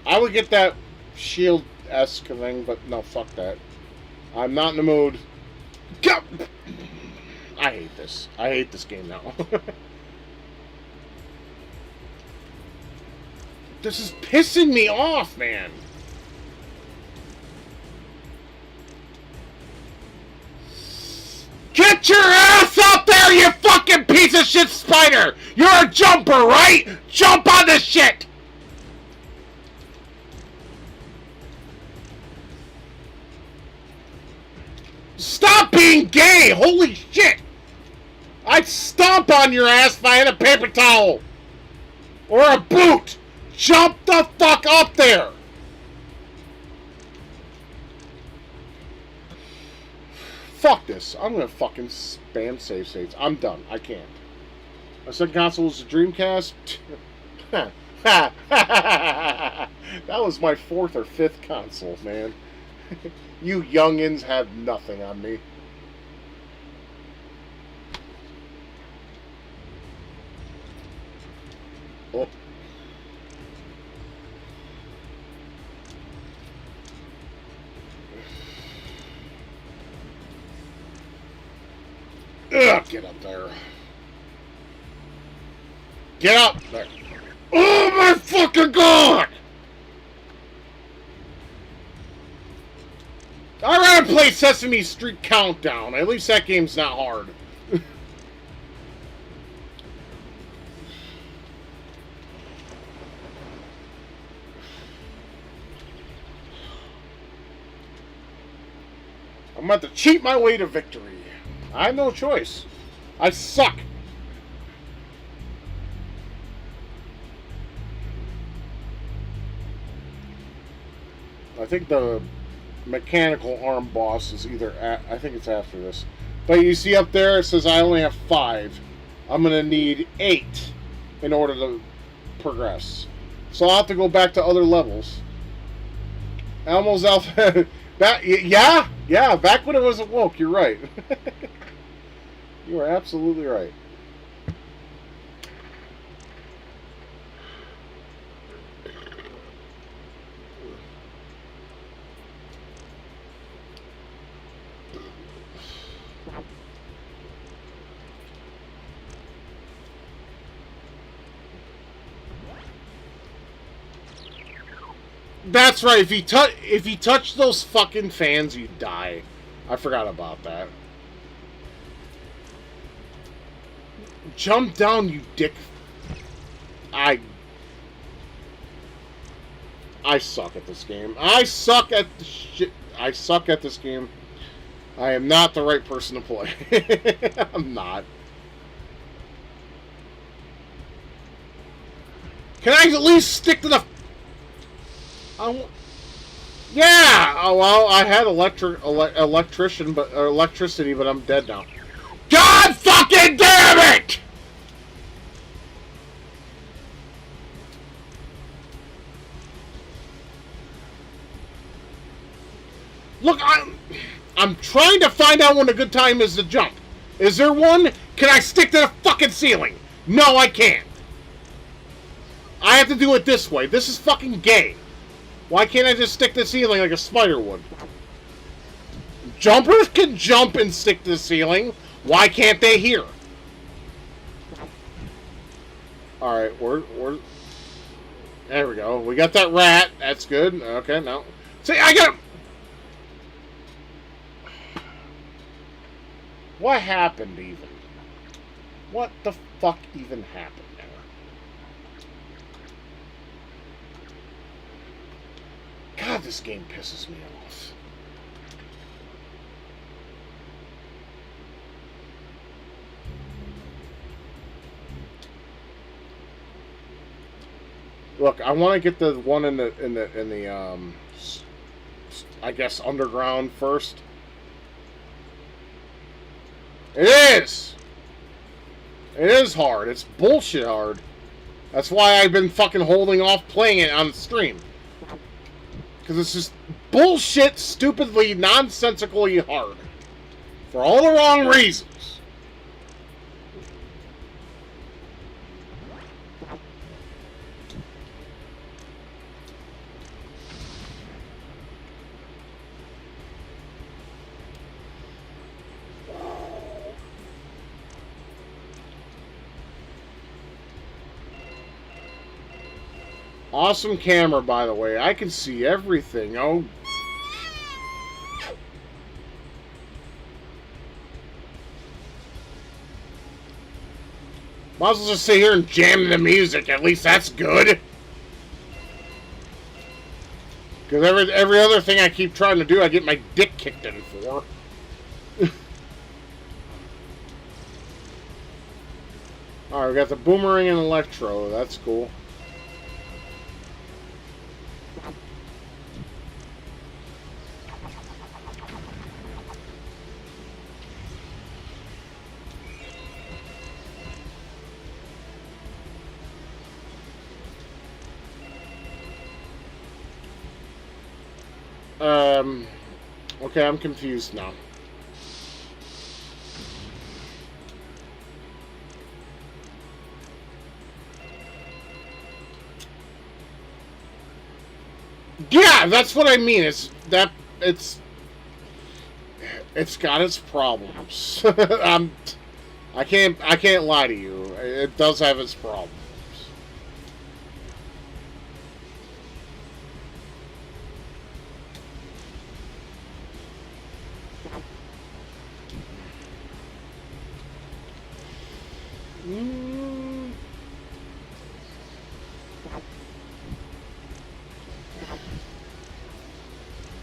I would get that shield-esque thing, but no, fuck that. I'm not in the mood. Go! I hate this. I hate this game now. This is pissing me off, man. Get your ass up there, you fucking piece of shit spider! You're a jumper, right? Jump on this shit! Stop being gay! Holy shit! I'd stomp on your ass if I had a paper towel! Or a boot! Jump the fuck up there! Fuck this. I'm gonna fucking spam save states. I'm done. I can't. My second console was the Dreamcast. That was my fourth or fifth console, man. You youngins have nothing on me. Oh. Ugh, get up there. Get up there. Oh my fucking god! I'd rather play Sesame Street Countdown. At least that game's not hard. I'm about to cheat my way to victory. I have no choice. I suck. I think the mechanical arm boss is either I think it's after this. But you see up there it says I only have 5. I'm gonna need 8 in order to progress. So I'll have to go back to other levels. Elmo's Alpha. Yeah, back when it was awoke, you're right. You are absolutely right. That's right. If you touch those fucking fans, you die. I forgot about that. Jump down, you dick. I suck at this game. I suck at the shit. I suck at this game. I am not the right person to play. I'm not. Can I at least stick to the... Yeah! Oh, well, I had electricity, but I'm dead now. God fucking damn it! Look, I'm trying to find out when a good time is to jump. Is there one? Can I stick to the fucking ceiling? No, I can't. I have to do it this way. This is fucking gay. Why can't I just stick to the ceiling like a spider would? Jumpers can jump and stick to the ceiling. Why can't they hear? Alright, we're... There we go. We got that rat. That's good. Okay, no. See, I got... What happened, even? What the fuck even happened there? God, this game pisses me off. Look, I want to get the one in the I guess underground first. It is. It is hard. It's bullshit hard. That's why I've been fucking holding off playing it on the stream. Because it's just bullshit, stupidly, nonsensically hard. For all the wrong reasons. Awesome camera, by the way. I can see everything. Oh. Might as well just sit here and jam the music. At least that's good. Because every other thing I keep trying to do, I get my dick kicked in for. Alright, we got the boomerang and electro. That's cool. Okay, I'm confused now. Yeah, that's what I mean. It's got its problems. I can't lie to you. It does have its problems.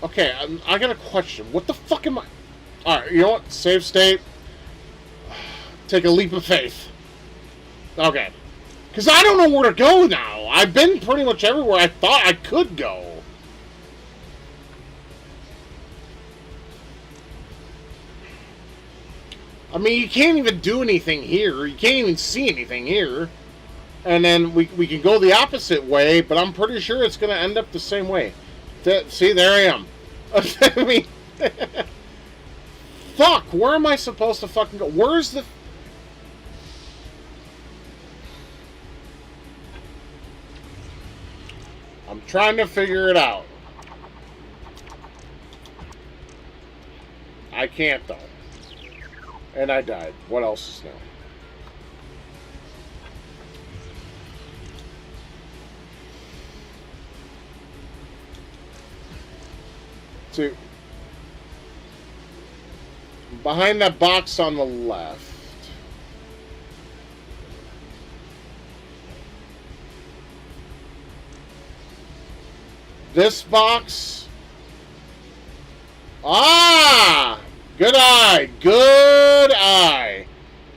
Okay, I got a question. What the fuck am I... Alright, you know what? Save state. Take a leap of faith. Okay. Because I don't know where to go now. I've been pretty much everywhere I thought I could go. I mean, you can't even do anything here. You can't even see anything here. And then we can go the opposite way, but I'm pretty sure it's going to end up the same way. See, there I am. I mean, fuck, where am I supposed to fucking go? Where's the... I'm trying to figure it out. I can't, though. And I died. What else is new? See, behind that box on the left. This box. Ah! Good eye. Good eye.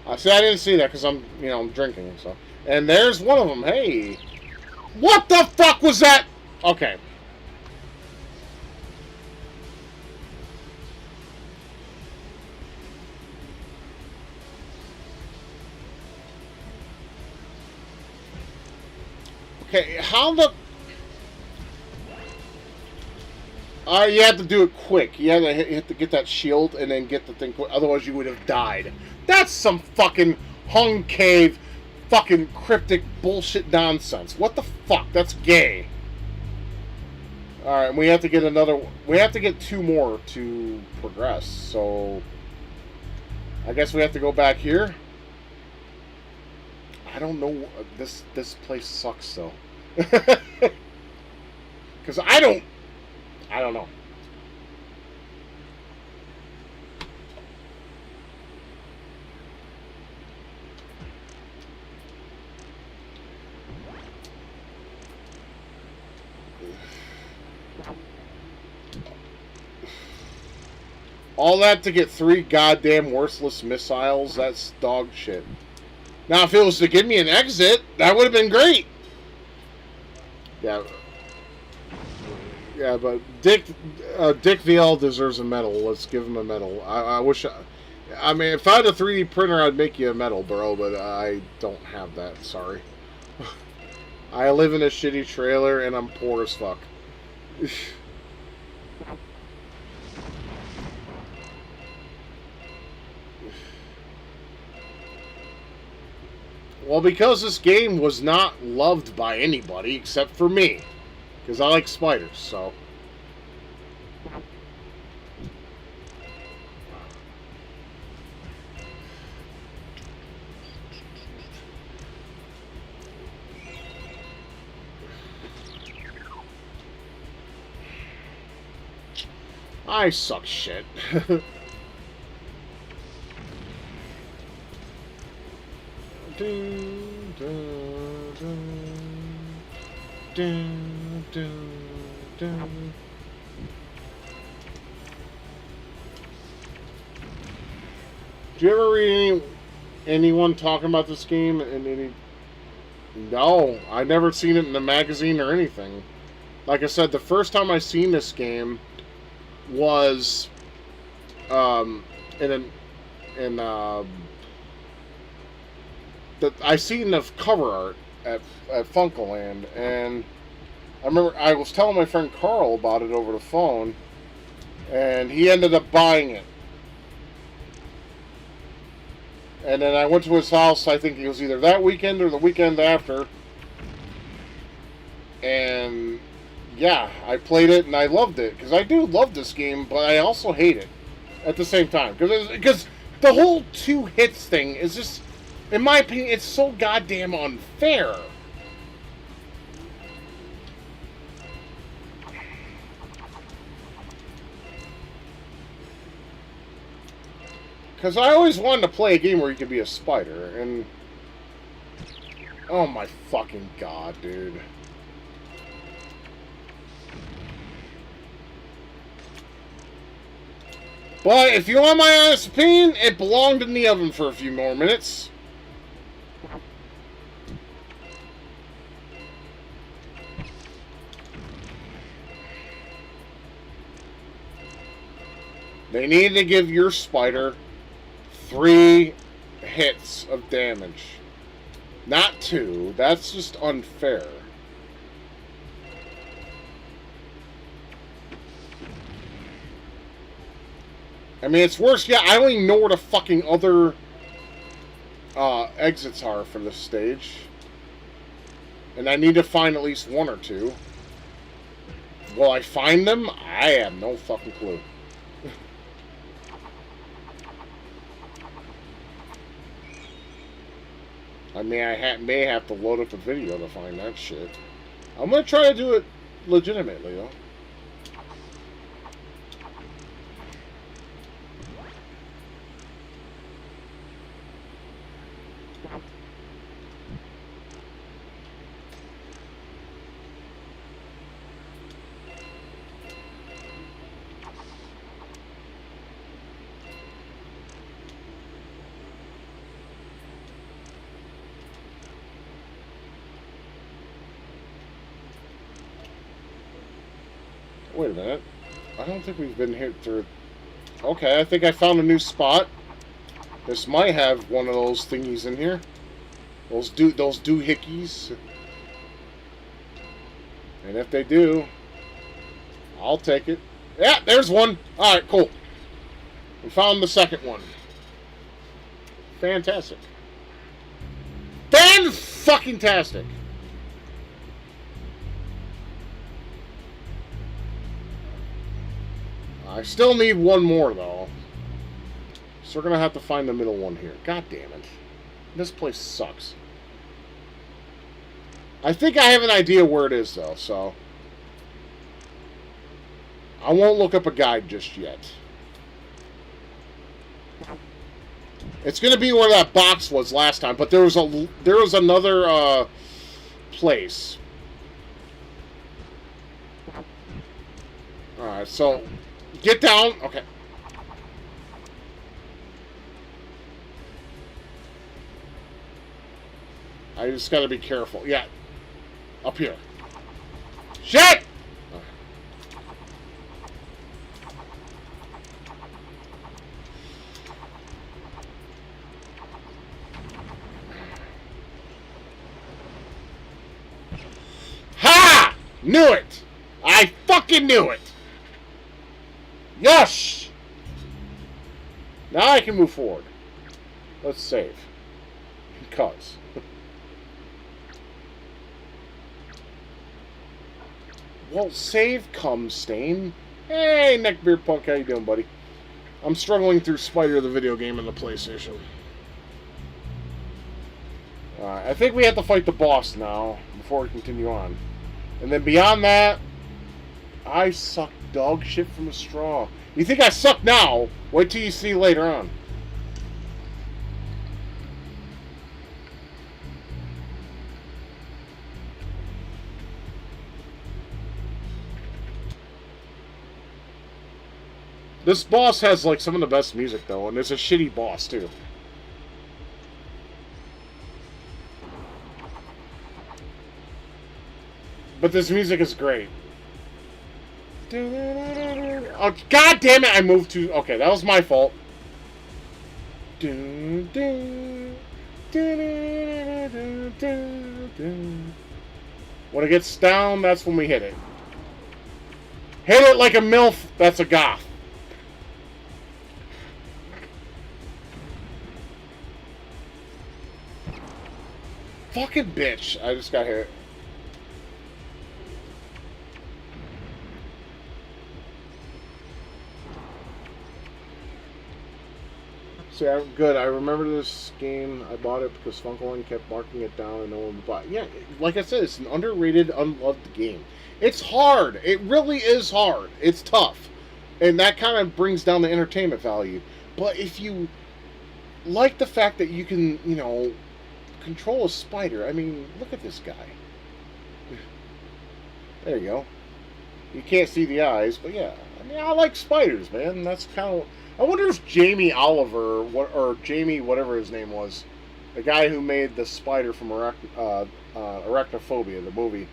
I see. I didn't see that because I'm drinking and stuff. And there's one of them. Hey. What the fuck was that? Okay. Okay, how the... you had to do it quick. You had to get that shield and then get the thing quick. Otherwise, you would have died. That's some fucking hung cave, fucking cryptic bullshit nonsense. What the fuck? That's gay. Alright, we have to get another... We have to get 2 more to progress, so... I guess we have to go back here. I don't know. This place sucks though. Because I don't know. All that to get 3 goddamn worthless missiles? That's dog shit. Now, if it was to give me an exit, that would have been great. Yeah. Yeah, but Dick VL deserves a medal. Let's give him a medal. I wish... I mean, if I had a 3D printer, I'd make you a medal, bro, but I don't have that. Sorry. I live in a shitty trailer, and I'm poor as fuck. Well, because this game was not loved by anybody except for me. Because I like spiders, so... I suck shit. Dun, dun, dun, dun, dun. Do you ever read anyone talking about this game? No, I've never seen it in a magazine or anything. Like I said, the first time I seen this game was I seen the cover art at Funkoland, and I remember I was telling my friend Carl about it over the phone, and he ended up buying it. And then I went to his house, I think it was either that weekend or the weekend after, and yeah, I played it and I loved it, because I do love this game, but I also hate it at the same time, because the whole 2 hits thing is just, in my opinion, it's so goddamn unfair. Because I always wanted to play a game where you could be a spider, and... Oh my fucking god, dude. But if you want my honest opinion, it belonged in the oven for a few more minutes. They need to give your spider 3 hits of damage. Not 2. That's just unfair. I mean, it's worse. Yeah, I don't even know where the fucking other exits are for this stage. And I need to find at least 1 or 2. Will I find them? I have no fucking clue. I mean, I may have to load up a video to find that shit. I'm gonna try to do it legitimately, though. Wait a minute. I don't think we've been here through... Okay, I think I found a new spot. This might have one of those thingies in here. Those doohickeys. And if they do, I'll take it. Yeah, there's one. Alright, cool. We found the second one. Fantastic. Fan-fucking-tastic. I still need 1 more, though. So we're going to have to find the middle one here. God damn it. This place sucks. I think I have an idea where it is, though, so... I won't look up a guide just yet. It's going to be where that box was last time, but there was another place. Alright, so get down. Okay. I just got to be careful. Yeah. Up here. Shit! Ha! Knew it! I fucking knew it! Yes! Now I can move forward. Let's save. Because. Well, save comes, Stain. Hey, Neckbeard Punk, how you doing, buddy? I'm struggling through Spider the video game on the PlayStation. Alright, I think we have to fight the boss now before we continue on. And then beyond that, I suck dog shit from a straw. You think I suck now? Wait till you see later on. This boss has like some of the best music though, and it's a shitty boss too. But this music is great. Oh, God damn it! I moved too. Okay, that was my fault. When it gets down, that's when we hit it. Hit it like a MILF, that's a goth. Fucking bitch. I just got hit. See, I'm good. I remember this game. I bought it because Funkoland kept marking it down and no one would buy it. Yeah, like I said, it's an underrated, unloved game. It's hard. It really is hard. It's tough. And that kind of brings down the entertainment value. But if you like the fact that you can, you know, control a spider. I mean, look at this guy. There you go. You can't see the eyes, but yeah. I mean, I like spiders, man. That's kind of... I wonder if Jamie Oliver, or Jamie, whatever his name was, the guy who made the spider from Arachnophobia, the movie.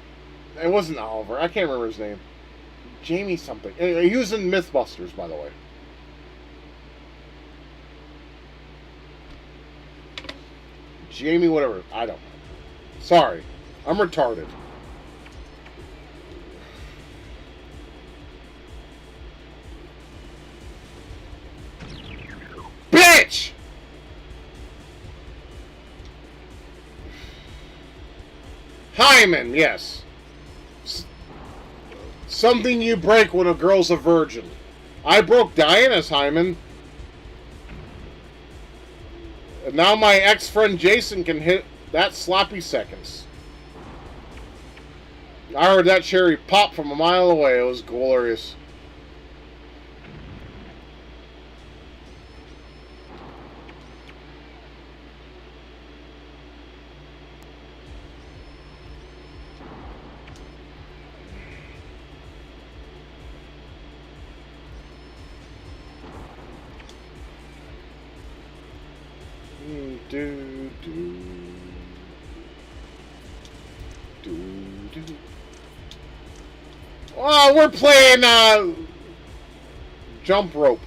It wasn't Oliver. I can't remember his name. Jamie something. Anyway, he was in Mythbusters, by the way. Jamie whatever. I don't know. Sorry. I'm retarded. Bitch! Hymen, yes. Something you break when a girl's a virgin. I broke Diana's hymen. And now my ex-friend Jason can hit that sloppy seconds. I heard that cherry pop from a mile away. It was glorious. Oh, we're playing jump rope.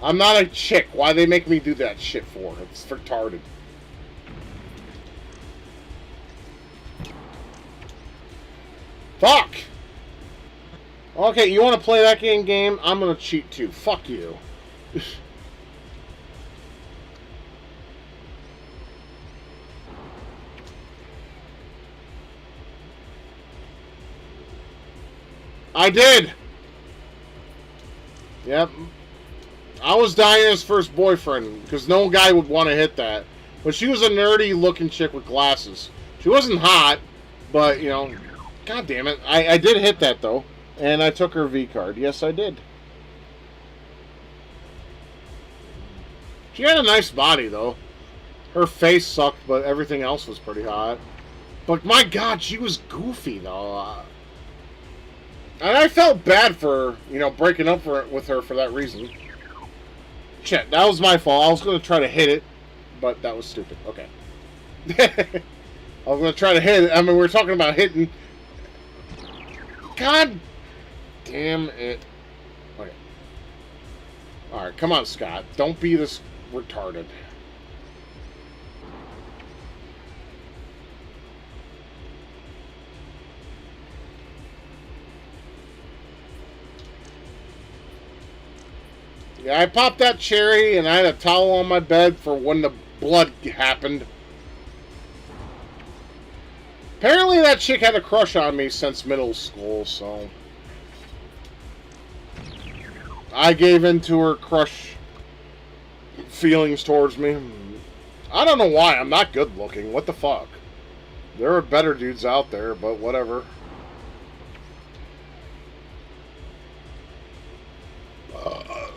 I'm not a chick. Why they make me do that shit for? It's retarded. Fuck! Okay, you want to play that game? I'm gonna cheat too. Fuck you. I did! Yep. I was Diana's first boyfriend because no guy would want to hit that. But she was a nerdy looking chick with glasses. She wasn't hot, but you know, god damn it. I did hit that though. And I took her V card. Yes, I did. She had a nice body though. Her face sucked, but everything else was pretty hot. But my god, she was goofy though. And I felt bad for, you know, breaking up with her for that reason. Shit, that was my fault. I was going to try to hit it, but that was stupid. Okay. I was going to try to hit it. I mean, we were talking about hitting. God damn it. Okay. Alright, come on, Scott. Don't be this retarded. Yeah, I popped that cherry and I had a towel on my bed for when the blood happened. Apparently that chick had a crush on me since middle school, so I gave in to her crush feelings towards me. I don't know why. I'm not good looking. What the fuck? There are better dudes out there, but whatever.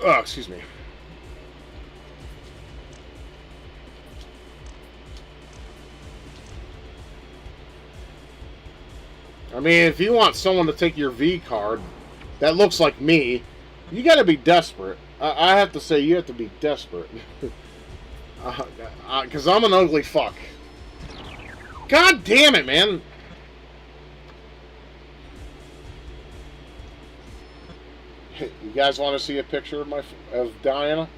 Excuse me. I mean, if you want someone to take your V card that looks like me, you gotta be desperate. I have to say, you have to be desperate. Because I'm an ugly fuck. God damn it, man. You guys want to see a picture of Diana?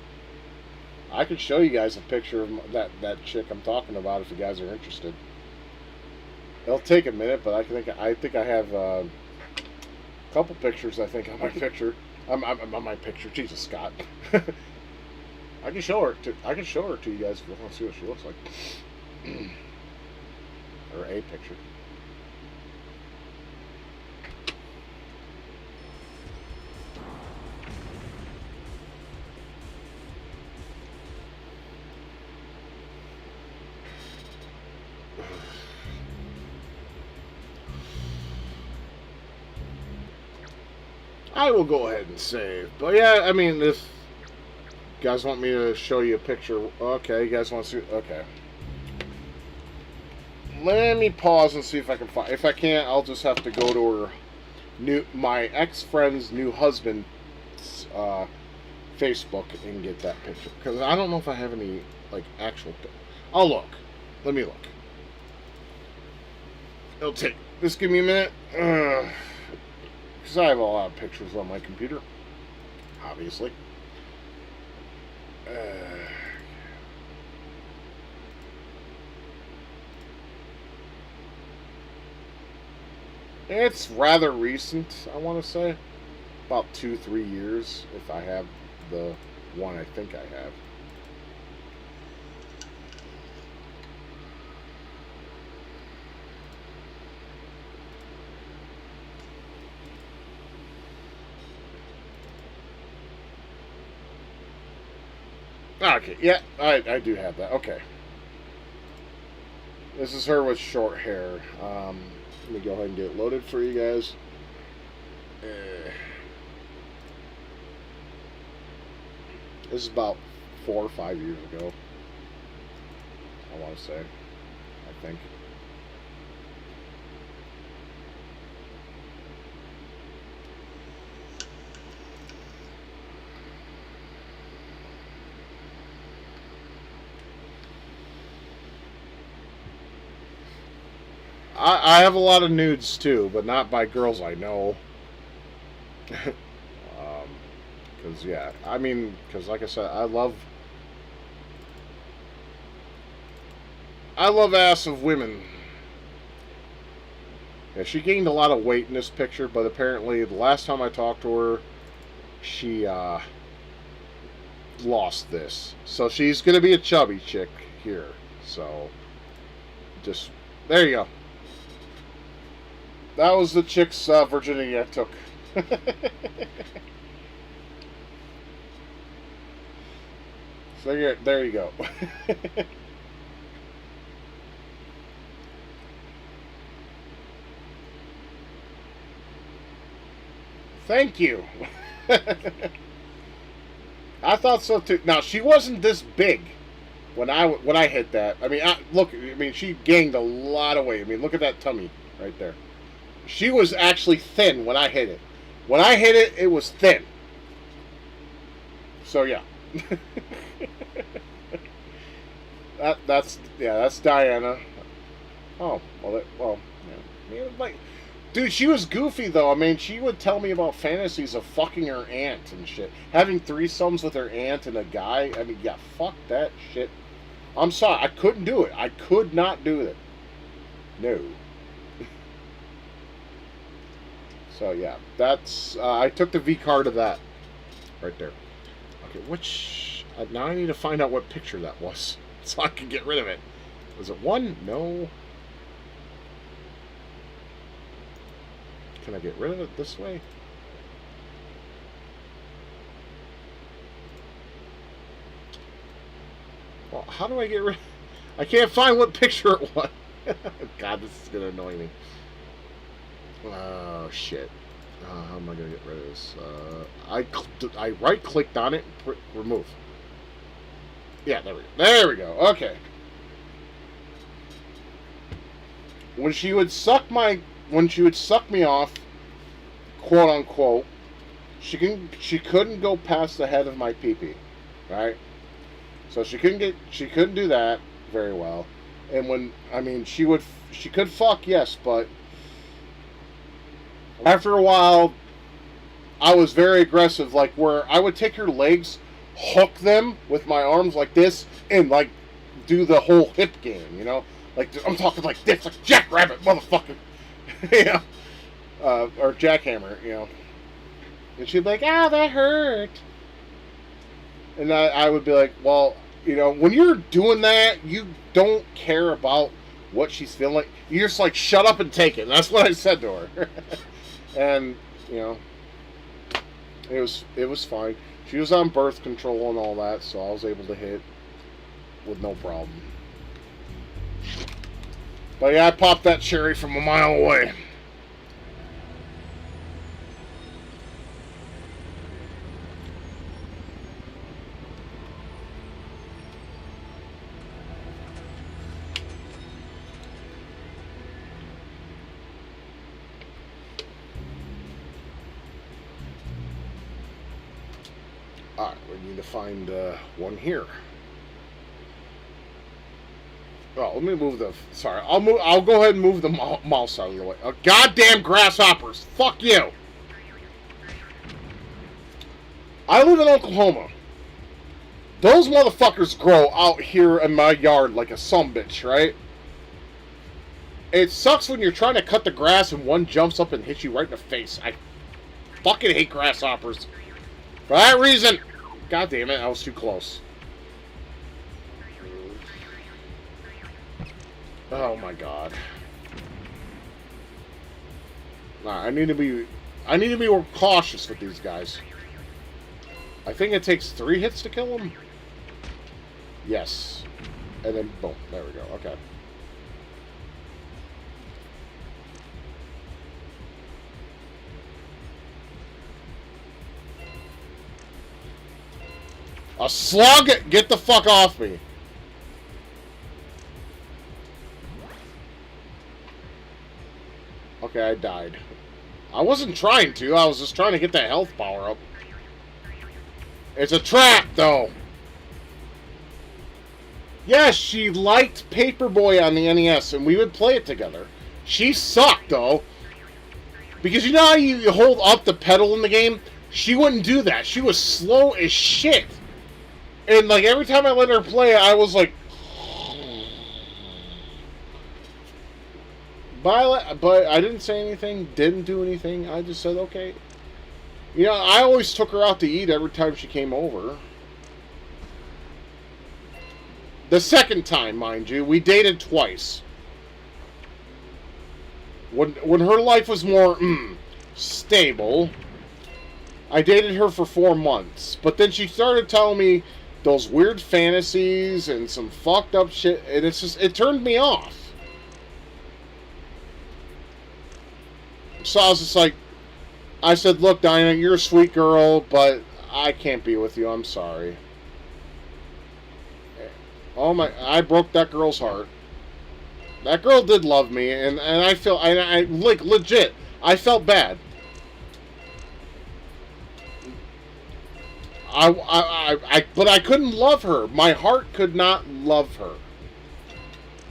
I could show you guys a picture of that chick I'm talking about if you guys are interested. It'll take a minute, but I think I have a couple pictures. I think on my picture. I'm on my picture. Jesus, Scott. I can show her. I can show her to you guys if you want to see what she looks like, or a picture. I will go ahead and save. But yeah, I mean, if you guys want me to show you a picture, okay, you guys want to see, okay. Let me pause and see if I can find, if I can't, I'll just have to go to my ex-friend's new husband's Facebook and get that picture. Because I don't know if I have any, like, actual, I'll look. Let me look. It'll take, just give me a minute. Because I have a lot of pictures on my computer, obviously. It's rather recent, I want to say. About 2-3 years, if I have the one I think I have. Okay, yeah, I do have that. Okay. This is her with short hair. Let me go ahead and get it loaded for you guys. This is about 4 or 5 years ago. I want to say. I think. I have a lot of nudes too, but not by girls I know. Because, yeah, I mean, because like I said, I love ass of women. Yeah, she gained a lot of weight in this picture, but apparently the last time I talked to her, she lost this. So she's going to be a chubby chick here. So, just, there you go. That was the chick's virginity I took. So there you go. Thank you. I thought so too. Now she wasn't this big when I hit that. I mean, look. I mean, she gained a lot of weight. I mean, look at that tummy right there. She was actually thin when I hit it. When I hit it, it was thin. So yeah. That's Diana. Oh well, yeah. Like, dude, she was goofy though. I mean, she would tell me about fantasies of fucking her aunt and shit, having threesomes with her aunt and a guy. I mean, yeah, fuck that shit. I'm sorry, I couldn't do it. I could not do it. No. So yeah, that's I took the V card of that right there. Okay, which now I need to find out what picture that was so I can get rid of it. Was it one? No. Can I get rid of it this way? Well, how do I get rid? I can't find what picture it was. God, this is gonna annoy me. Oh shit! How am I gonna get rid of this? I right clicked on it, remove. Yeah, there we go. There we go. Okay. When she would suck me off, quote unquote, she couldn't go past the head of my pee-pee, right? So she couldn't do that very well. And when she could fuck, yes, but after a while I was very aggressive, like where I would take her legs, hook them with my arms like this, and like do the whole hip game, you know? Like I'm talking like this, like Jackrabbit, motherfucker, yeah, or Jackhammer, you know. And she'd be like, "Ah, that hurt," and I would be like, "Well, you know, when you're doing that, you don't care about what she's feeling like. You're just like, shut up and take it." And that's what I said to her, and you know, it was fine. She was on birth control and all that, so I was able to hit with no problem. But yeah, I popped that cherry from a mile away. Alright, we need to find one here. Oh, let me move the. Sorry, I'll go ahead and move the mouse out of the way. Goddamn grasshoppers! Fuck you! I live in Oklahoma. Those motherfuckers grow out here in my yard like a sumbitch, right? It sucks when you're trying to cut the grass and one jumps up and hits you right in the face. I fucking hate grasshoppers. For that reason, god damn it, I was too close. Oh my god. Nah, I need to be more cautious with these guys. I think it takes 3 hits to kill them. Yes. And then boom, there we go. Okay. A slug? Get the fuck off me. Okay, I died. I wasn't trying to. I was just trying to get that health power up. It's a trap, though. Yes, she liked Paperboy on the NES, and we would play it together. She sucked, though. Because you know how you hold up the pedal in the game? She wouldn't do that. She was slow as shit. And, like, every time I let her play, I was like... But I didn't say anything, didn't do anything. I just said, okay. You know, I always took her out to eat every time she came over. The second time, mind you, we dated twice. When her life was more, stable, I dated her for 4 months. But then she started telling me those weird fantasies and some fucked up shit, and it turned me off. So I was just like, I said, look, Dinah, you're a sweet girl, but I can't be with you. I'm sorry. Oh my, I broke that girl's heart. That girl did love me, and I feel, I like, legit, I felt bad. But I couldn't love her. My heart could not love her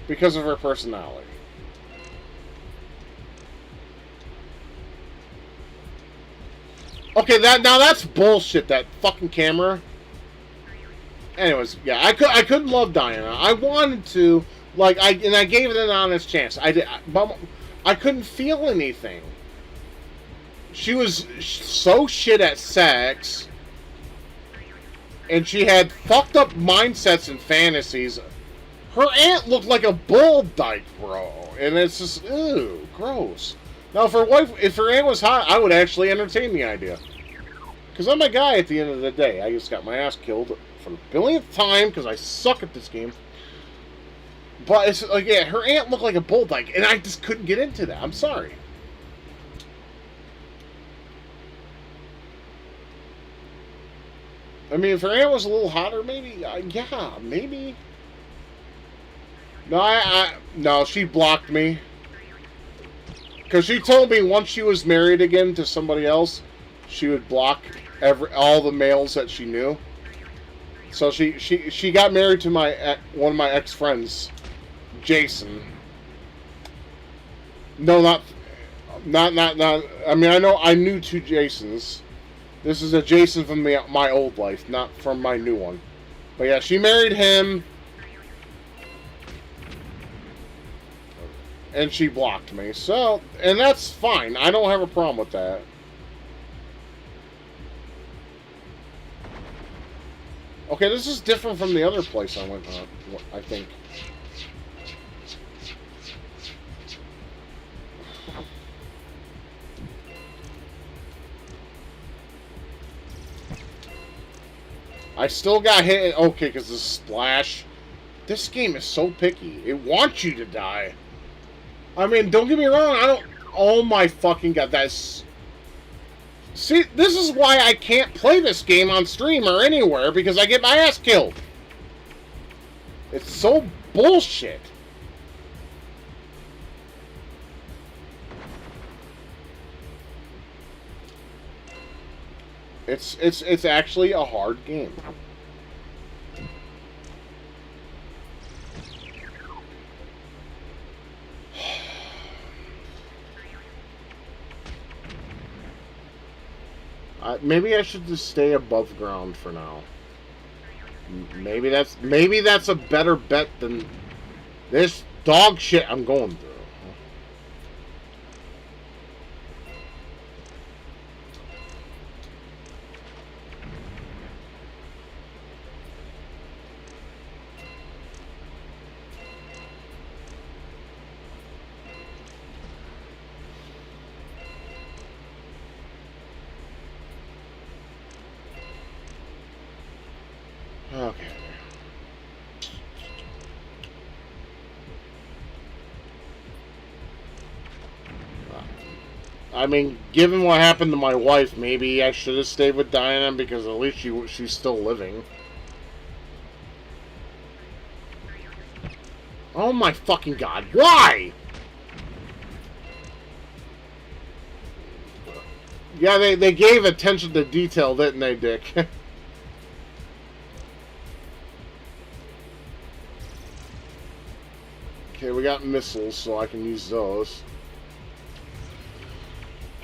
because of her personality. Okay, now that's bullshit. That fucking camera. Anyways, yeah, I couldn't love Diana. I wanted to, like, I gave it an honest chance. But I couldn't feel anything. She was so shit at sex, and she had fucked up mindsets and fantasies. Her aunt looked like a bull dyke, bro, and it's just ew, gross. Now, if her aunt was hot, I would actually entertain the idea. Because I'm a guy at the end of the day. I just got my ass killed for the billionth time because I suck at this game. But it's like, yeah, her aunt looked like a bull dyke, and I just couldn't get into that. I'm sorry. I mean, if her aunt was a little hotter, maybe, yeah, maybe. No, no, she blocked me. Because she told me once she was married again to somebody else, she would block all the males that she knew. So she got married to one of my ex-friends, Jason. No, not. I mean, I knew two Jasons. This is a Jason from my old life, not from my new one. But yeah, she married him. And she blocked me. So, and that's fine. I don't have a problem with that. Okay, this is different from the other place I went on, I think. I still got hit. Okay, because the splash. This game is so picky. It wants you to die. I mean, don't get me wrong, I don't... Oh my fucking god, that's... See, this is why I can't play this game on stream or anywhere, because I get my ass killed. It's so bullshit. It's actually a hard game. Maybe I should just stay above ground for now. Maybe that's a better bet than this dog shit I'm going through. Okay. I mean, given what happened to my wife, maybe I should have stayed with Diana because at least she's still living. Oh my fucking god, why? Yeah, they gave attention to detail, didn't they, Dick? Okay, we got missiles, so I can use those.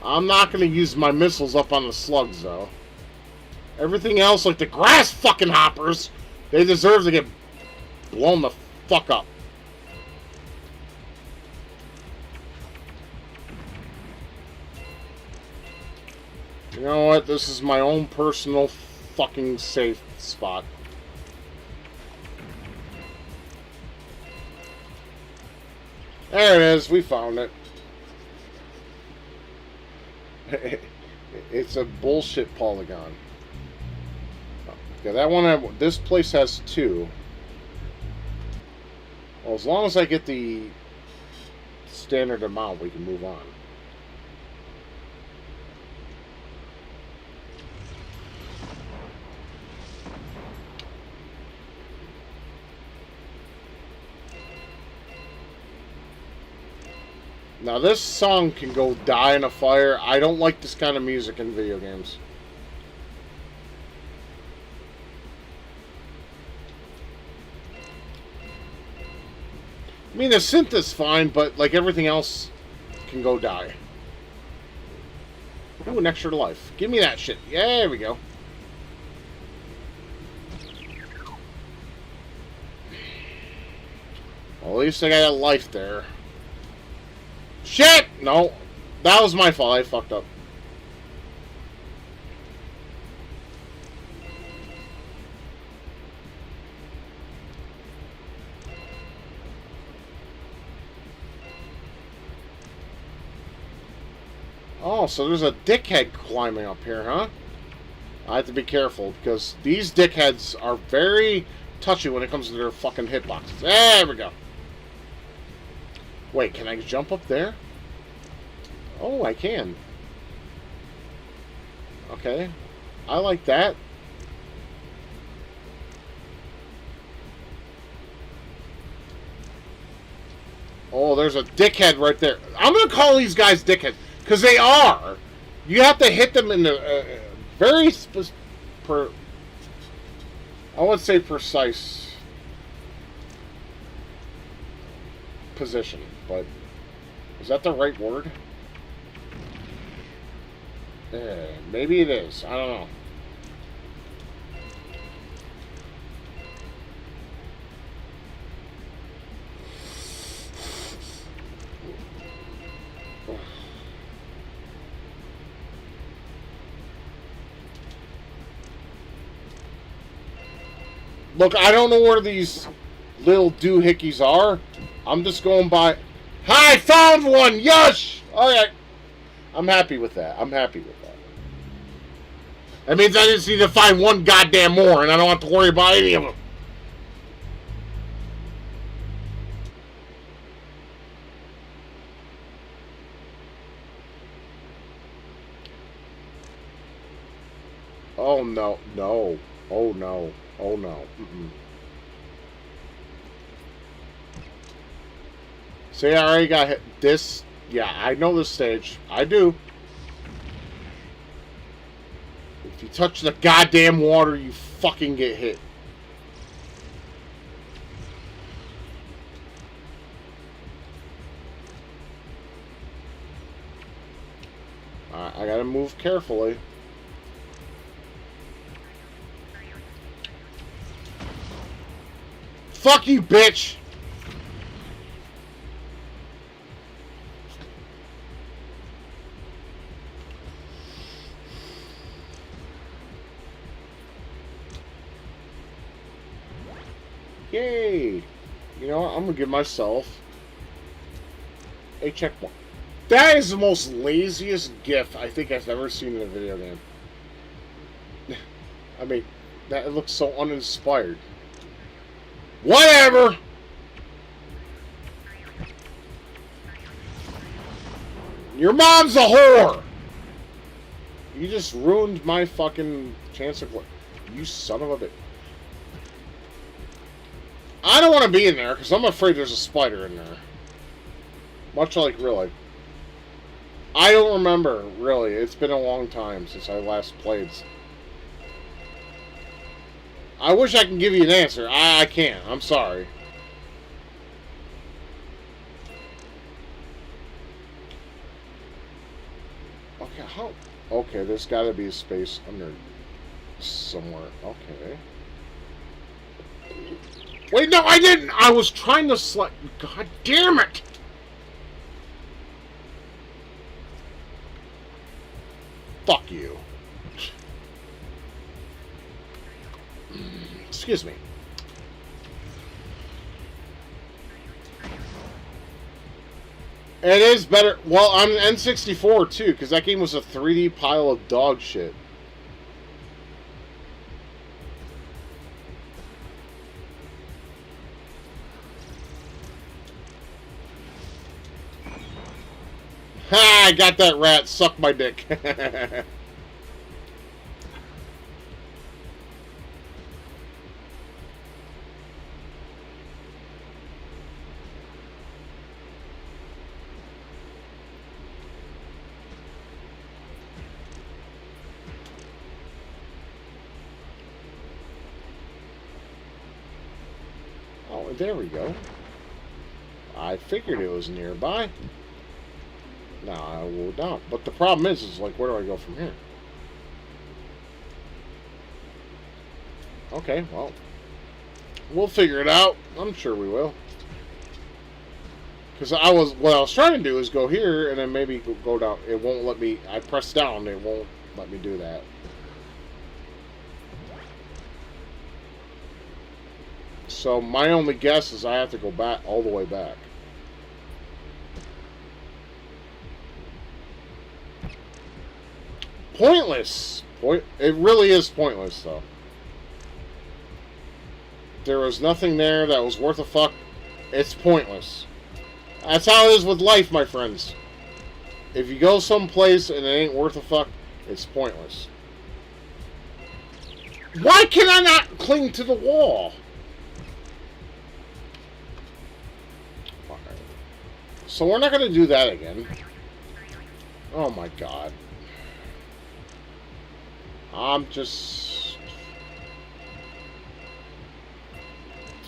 I'm not going to use my missiles up on the slugs, though. Everything else, like the grass fucking hoppers, they deserve to get blown the fuck up. You know what? This is my own personal fucking safe spot. There it is. We found it. It's a bullshit polygon. Okay, that one. This place has 2. Well, as long as I get the standard amount, we can move on. Now this song can go die in a fire. I don't like this kind of music in video games. I mean, the synth is fine, but like everything else can go die. Ooh, an extra life. Give me that shit. Yeah, there we go. Well, at least I got a life there. Shit! No. That was my fault. I fucked up. Oh, so there's a dickhead climbing up here, huh? I have to be careful, because these dickheads are very touchy when it comes to their fucking hitboxes. There we go. Wait, can I jump up there? Oh, I can. Okay. I like that. Oh, there's a dickhead right there. I'm going to call these guys dickheads, because they are. You have to hit them in the very I would say precise position, but is that the right word? Maybe it is. I don't know. Look, I don't know where these little doohickeys are. I'm just going by... I found one! Yes! Alright. I'm happy with that. I'm happy with that. That means I just need to find one goddamn more, and I don't have to worry about any of them. Oh, no. No. Oh, no. Oh, no. Mm-mm. See, I already got hit. This... Yeah, I know this stage. I do. If you touch the goddamn water, you fucking get hit. I gotta move carefully. Fuck you, bitch! Yay! You know what? I'm gonna give myself a checkpoint. That is the most laziest GIF I think I've ever seen in a video game. I mean, that looks so uninspired. Whatever! Your mom's a whore! You just ruined my fucking chance of... You son of a bitch. I don't want to be in there, because I'm afraid there's a spider in there. Much like, really. I don't remember, really. It's been a long time since I last played. I wish I could give you an answer. I can't. I'm sorry. Okay, how... Okay, there's got to be a space under somewhere. Okay. Wait, no, I didn't! I was trying to select... God damn it! Fuck you. Excuse me. It is better... Well, I'm N64 too, because that game was a 3D pile of dog shit. Ha! I got that rat. Suck my dick. Oh, there we go. I figured it was nearby. No, I will not. But the problem is like, where do I go from here? Okay, well, we'll figure it out. I'm sure we will. Because what I was trying to do is go here and then maybe go down. It won't let me. I press down. It won't let me do that. So my only guess is I have to go back all the way back. Pointless. It really is pointless, though. There was nothing there that was worth a fuck. It's pointless. That's how it is with life, my friends. If you go someplace and it ain't worth a fuck, it's pointless. Why can I not cling to the wall? So we're not going to do that again. Oh my god. I'm just...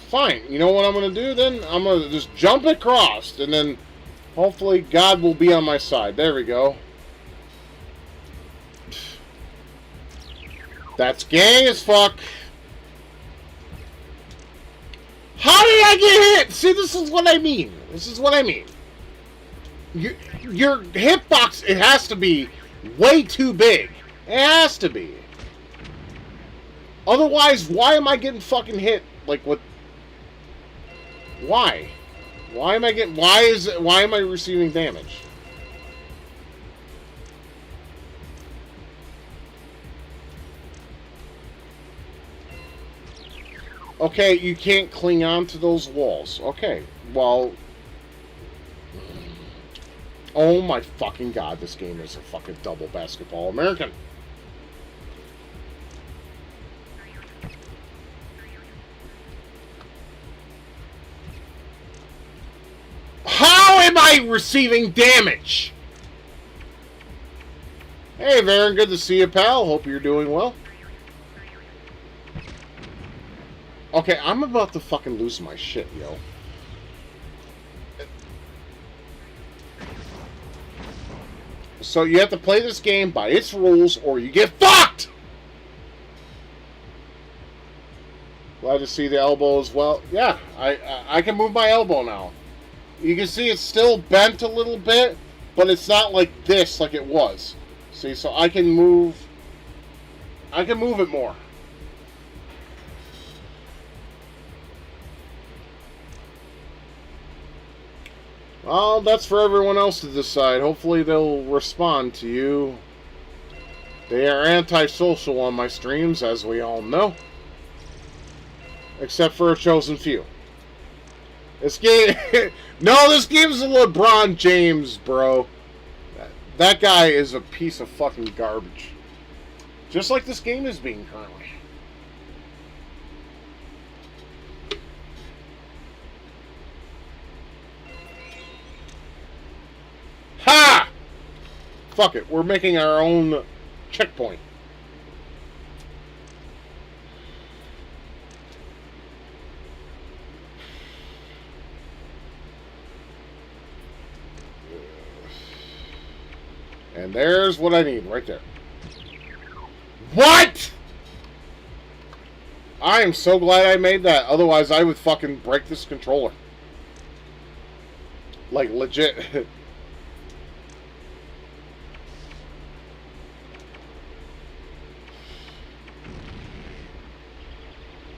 Fine. You know what I'm going to do then? I'm going to just jump across and then hopefully God will be on my side. There we go. That's gay as fuck. How did I get hit? See, this is what I mean. This is what I mean. Your hitbox, it has to be way too big. It has to be. Otherwise, why am I getting fucking hit? Like, what? Why? Why am I getting... Why am I receiving damage? Okay, you can't cling on to those walls. Okay, well... Oh my fucking god, this game is a fucking double basketball American. How am I receiving damage? Hey, Varen, good to see you, pal. Hope you're doing well. Okay, I'm about to fucking lose my shit, yo. So you have to play this game by its rules or you get fucked! Glad to see the elbow as well. Yeah, I can move my elbow now. You can see it's still bent a little bit, but it's not like this like it was. See, so I can move it more. Well, that's for everyone else to decide. Hopefully they'll respond to you. They are antisocial on my streams, as we all know. Except for a chosen few. This game... No, this game's a LeBron James, bro. That guy is a piece of fucking garbage. Just like this game is being currently. Ha! Fuck it, we're making our own checkpoint. And there's what I need right there. What? I am so glad I made that. Otherwise, I would fucking break this controller. Like, legit.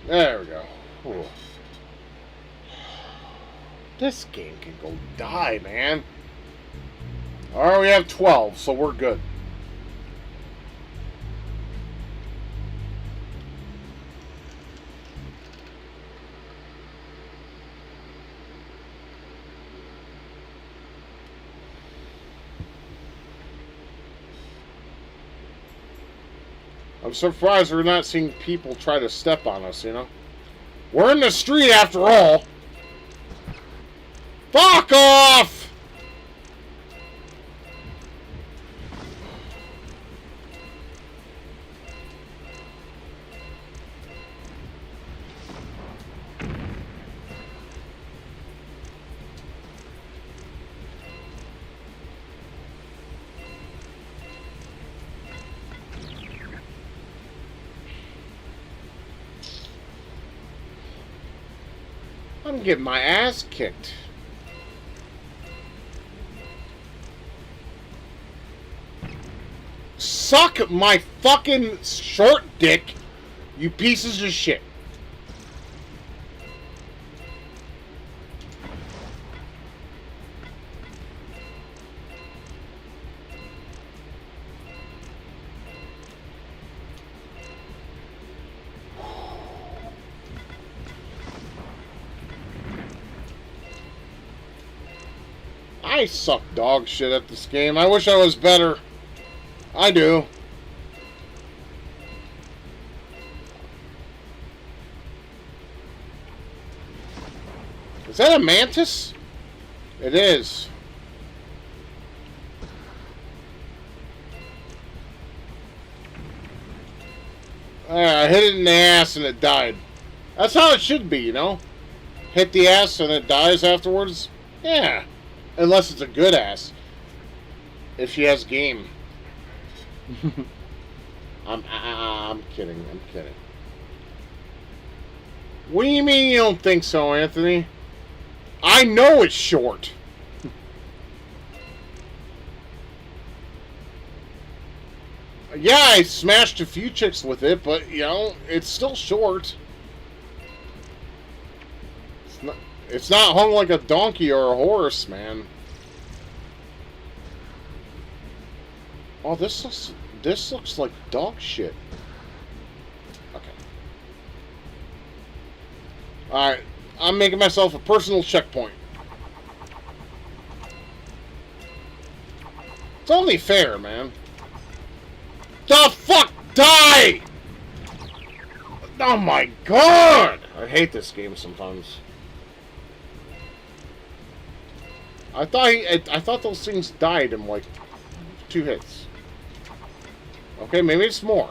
There we go. Ooh. This game can go die, man. Alright, we have 12, so we're good. I'm surprised we're not seeing people try to step on us, you know? We're in the street after all. Fuck off! I'm getting my ass kicked. Suck my fucking short dick, you pieces of shit. I suck dog shit at this game. I wish I was better. I do. Is that a mantis? It is. I hit it in the ass and it died. That's how it should be, you know? Hit the ass and it dies afterwards? Yeah. Unless it's a good ass. If she has game. I'm kidding. I'm kidding. What do you mean you don't think so, Anthony? I know it's short. Yeah, I smashed a few chicks with it, but, you know, it's still short. It's not hung like a donkey or a horse, man. Oh, this looks like dog shit. Okay. Alright, I'm making myself a personal checkpoint. It's only fair, man. The fuck? Die! Oh my god! I hate this game sometimes. I thought those things died in like 2 hits. Okay, maybe it's more.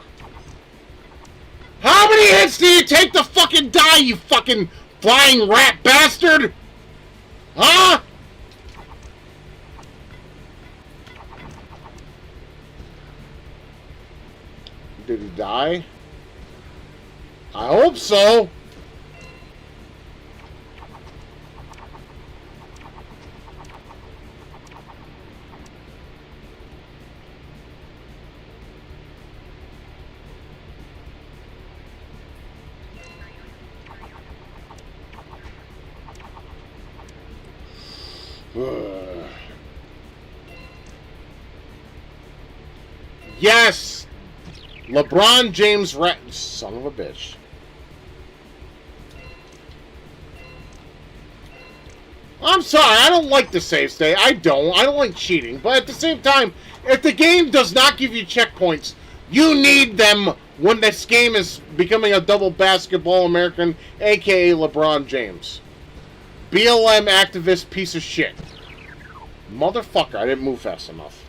How many hits do you take to fucking die, you fucking flying rat bastard? Huh? Did he die? I hope so. Yes! LeBron James son of a bitch. I'm sorry, I don't like the save state. I don't like cheating. But at the same time, if the game does not give you checkpoints, you need them when this game is becoming a double basketball American, aka LeBron James. BLM activist piece of shit. Motherfucker, I didn't move fast enough.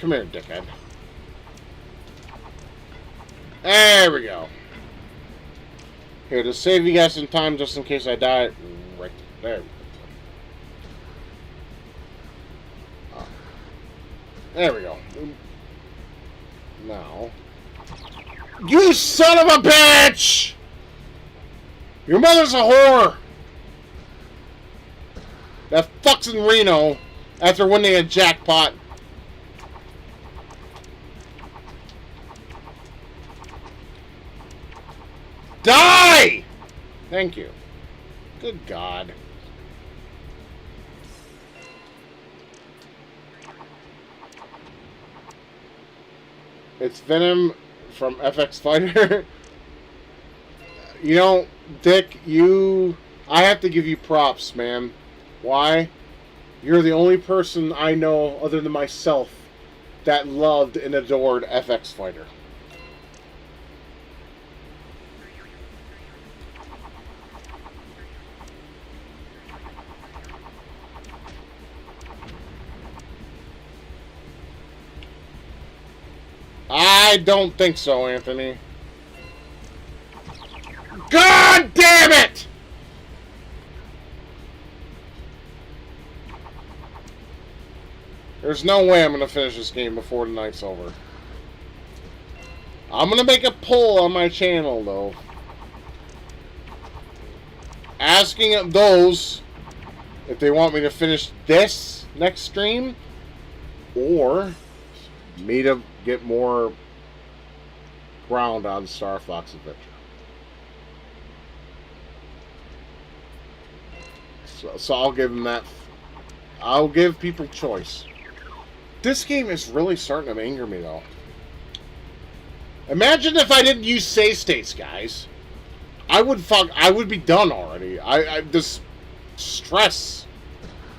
Come here, dickhead. There we go. Here, to save you guys some time, just in case I die, right there. There we go. Now. You son of a bitch! Your mother's a whore! That fucks in Reno after winning a jackpot. Thank you. Good God. It's Venom from FX Fighter. You know, Dick, I have to give you props, man. Why? You're the only person I know, other than myself, that loved and adored FX Fighter. I don't think so, Anthony. God damn it! There's no way I'm going to finish this game before the night's over. I'm going to make a poll on my channel, though. Asking those if they want me to finish this next stream, or me to get more ground on Star Fox Adventure. So I'll give them that. I'll give people choice. This game is really starting to anger me, though. Imagine if I didn't use save states, guys. I would be done already. This stress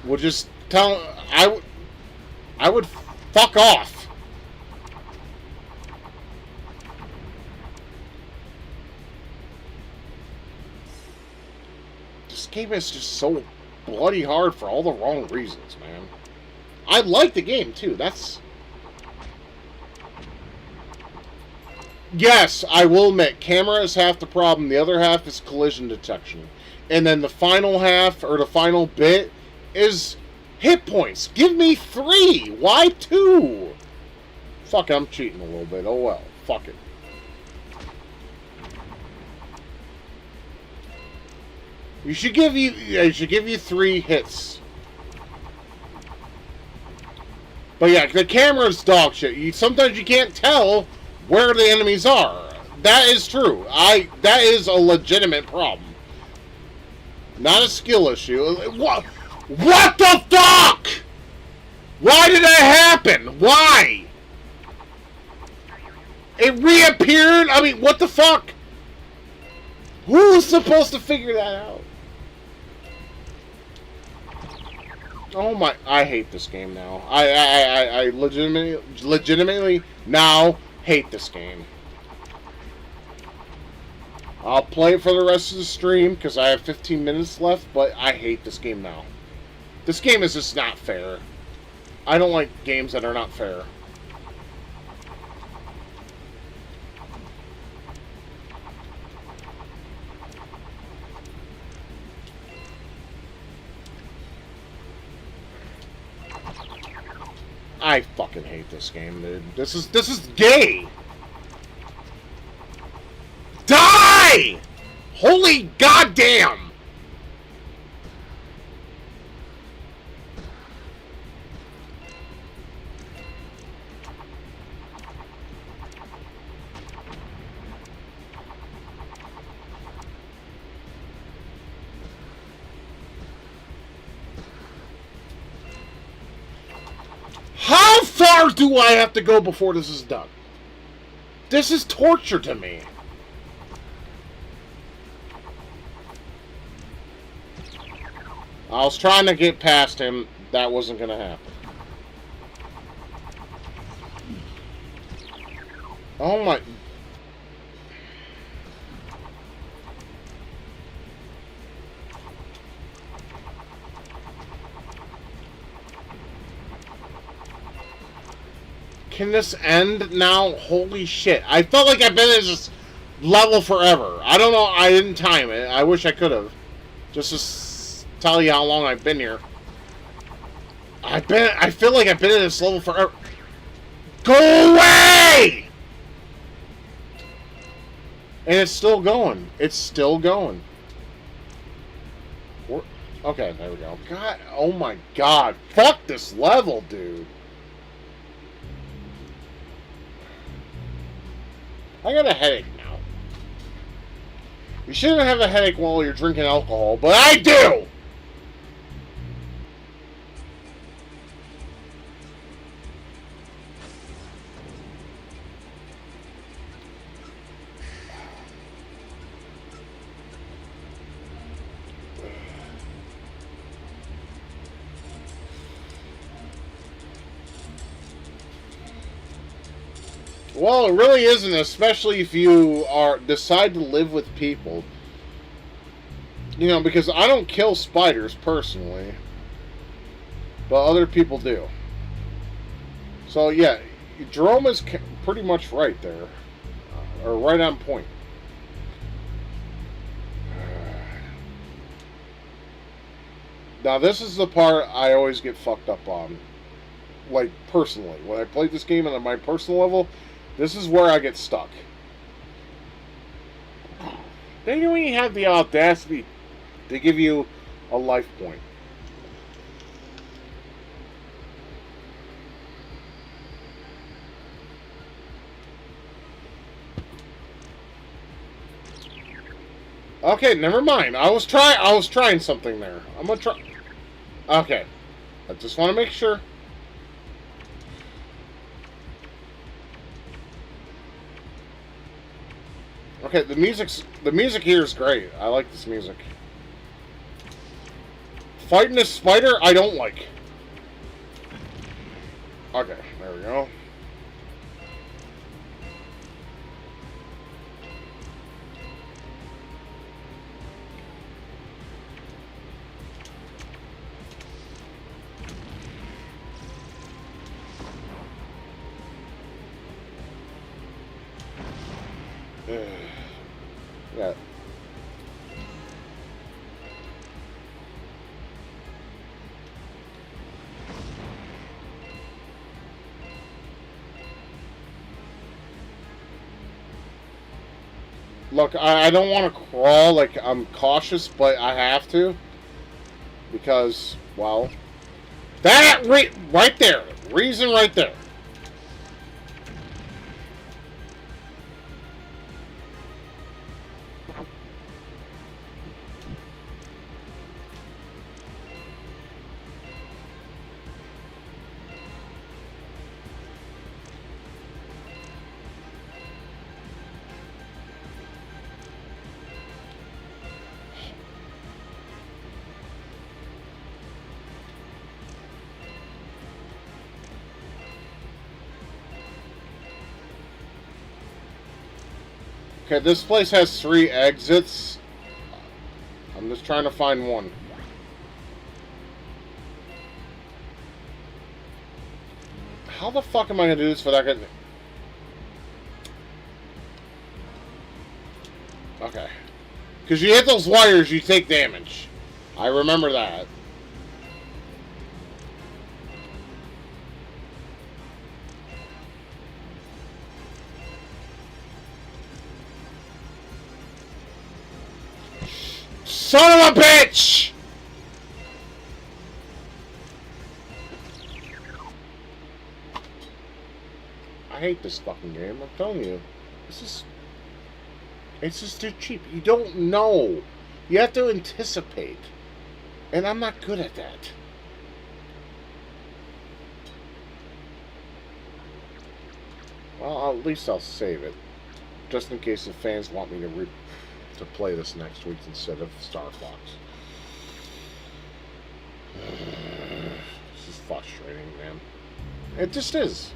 would just tell. I would fuck off. This game is just so bloody hard for all the wrong reasons, man. I like the game, too. Yes, I will admit, camera is half the problem. The other half is collision detection. And then the final half, or the final bit, is hit points. Give me 3. Why 2? Fuck, I'm cheating a little bit. Oh well. Fuck it. I should give you 3 hits. But yeah, the camera's dog shit. Sometimes you can't tell where the enemies are. That is true. That is a legitimate problem. Not a skill issue. What the fuck? Why did that happen? Why? It reappeared? I mean, what the fuck? Who's supposed to figure that out? Oh my, I hate this game now. I legitimately now hate this game. I'll play it for the rest of the stream because I have 15 minutes left, but I hate this game now. This game is just not fair. I don't like games that are not fair. I fucking hate this game, dude. This is gay. Die! Holy goddamn! How far do I have to go before this is done? This is torture to me. I was trying to get past him. That wasn't going to happen. Oh my... Can this end now? Holy shit. I felt like I've been at this level forever. I don't know. I didn't time it. I wish I could have. Just to tell you how long I've been here. I feel like I've been at this level forever. Go away! And it's still going. It's still going. Okay, there we go. God, oh my god. Fuck this level, dude. I got a headache now. You shouldn't have a headache while you're drinking alcohol, but I do! Well, it really isn't, especially if you decide to live with people. You know, because I don't kill spiders personally, but other people do. So yeah, Jerome is pretty much right there, or right on point. Now this is the part I always get fucked up on, like personally. When I played this game on my personal level, this is where I get stuck. They don't even have the audacity to give you a life point. Okay, never mind. I was trying something there. I'm gonna try. Okay, I just want to make sure. Okay, the music here is great. I like this music. Fighting this spider, I don't like. Okay, there we go. Yeah. Look, I don't want to crawl, like, I'm cautious, but I have to. Because, well, right there. Reason right there. Okay, this place has 3 exits. I'm just trying to find one. How the fuck am I gonna do this without getting... Okay. Because you hit those wires, you take damage. I remember that. Son of a bitch! I hate this fucking game, I'm telling you. It's just too cheap. You don't know. You have to anticipate. And I'm not good at that. Well, at least I'll save it. Just in case the fans want me to play this next week instead of Star Fox. This is frustrating, man. It just is.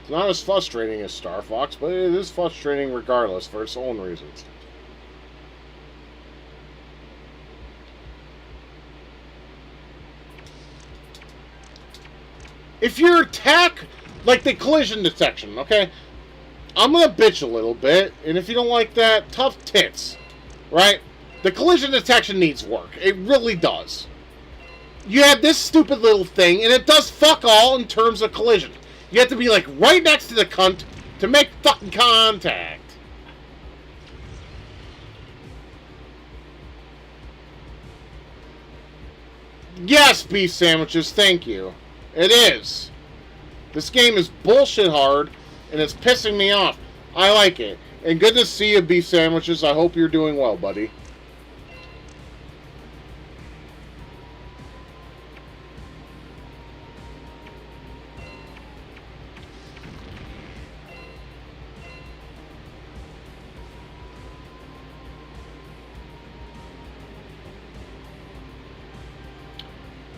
It's not as frustrating as Star Fox, but it is frustrating regardless for its own reasons. If your attack, like the collision detection, okay? I'm gonna bitch a little bit, and if you don't like that, tough tits, right? The collision detection needs work. It really does. You have this stupid little thing, and it does fuck all in terms of collision. You have to be, like, right next to the cunt to make fucking contact. Yes, beef sandwiches, thank you. It is. This game is bullshit hard, and it's pissing me off. I like it. And good to see you, beef sandwiches. I hope you're doing well, buddy.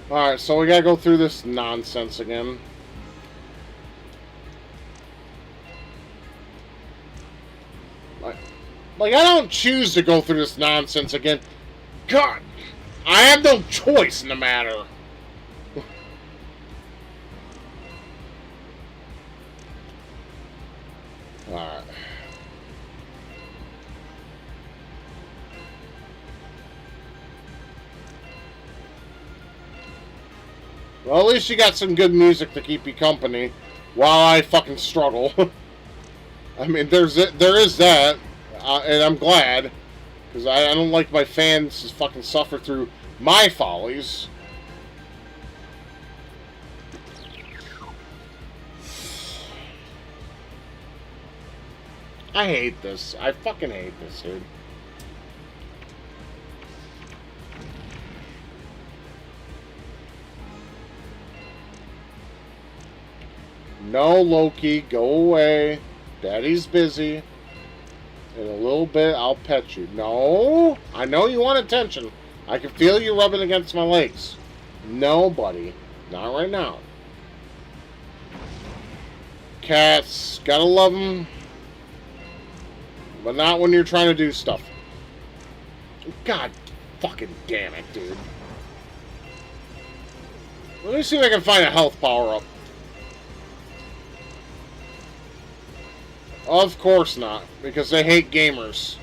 Alright, so we gotta go through this nonsense again. Like, I don't choose to go through this nonsense again. God, I have no choice in the matter. Alright. Well, at least you got some good music to keep you company while I fucking struggle. I mean, there is that, and I'm glad, because I don't like my fans to fucking suffer through my follies. I hate this. I fucking hate this, dude. No, Loki, go away. Daddy's busy. In a little bit, I'll pet you. No, I know you want attention. I can feel you rubbing against my legs. No, buddy. Not right now. Cats, gotta love them. But not when you're trying to do stuff. God fucking damn it, dude. Let me see if I can find a health power-up. Of course not, because they hate gamers.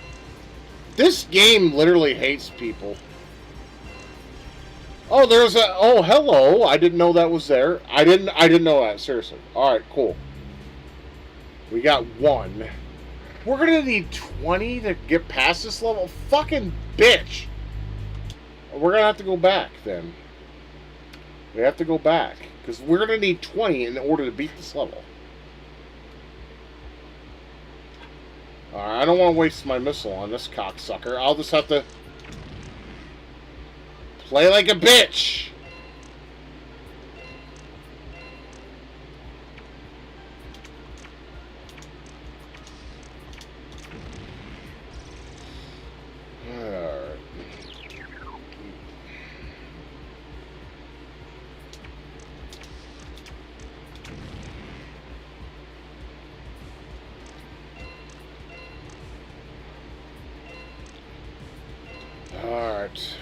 This game literally hates people. Oh, there's a... Oh, hello. I didn't know that was there. I didn't know that, seriously. Alright, cool. We got 1. We're gonna need 20 to get past this level? Fucking bitch! We're gonna have to go back, then. We have to go back. Because we're gonna need 20 in order to beat this level. Alright, I don't want to waste my missile on this cocksucker. I'll just have to play like a bitch. Alright.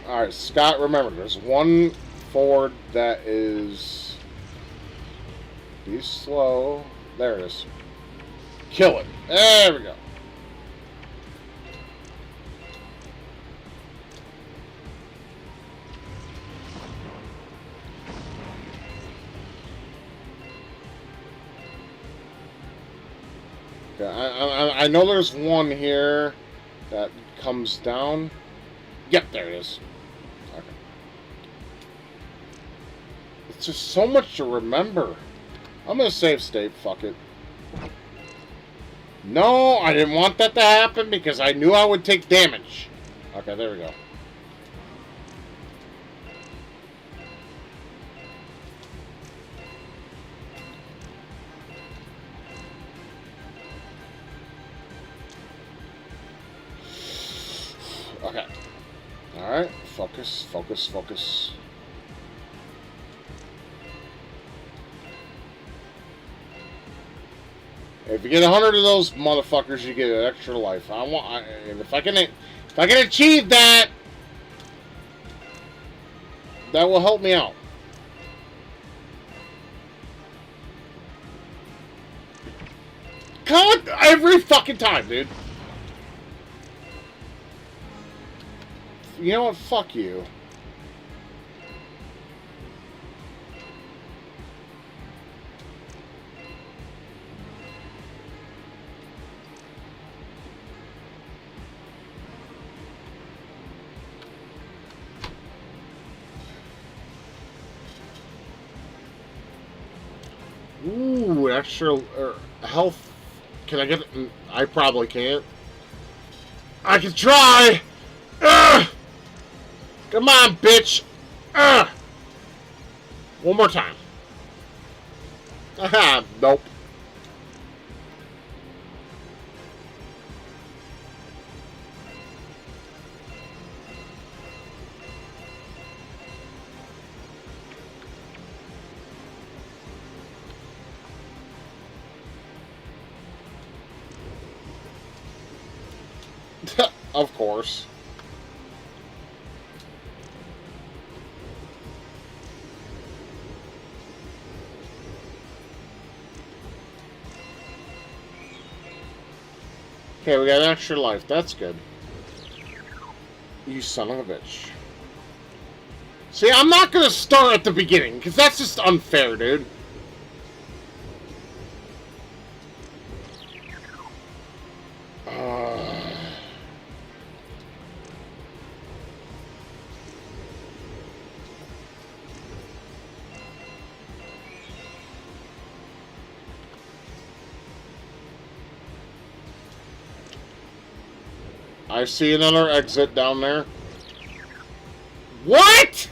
Alright, Scott, remember, there's one forward that is... Be slow. There it is. Kill it. There we go. Okay, I know there's one here that comes down. Yep, there it is. Okay. It's just so much to remember. I'm gonna save state, fuck it. No, I didn't want that to happen because I knew I would take damage. Okay, there we go. Okay. Alright, focus, focus, focus. If you get 100 of those motherfuckers, you get an extra life. And if I can achieve that, that will help me out. God, every fucking time, dude. You know what? Fuck you. extra health. Can I get it? I probably can't. I can try! Ugh! Come on, bitch! Ugh! One more time. Aha, nope. Of course. Okay, we got an extra life. That's good. You son of a bitch. See, I'm not gonna start at the beginning, because that's just unfair, dude. I see another exit down there. What?!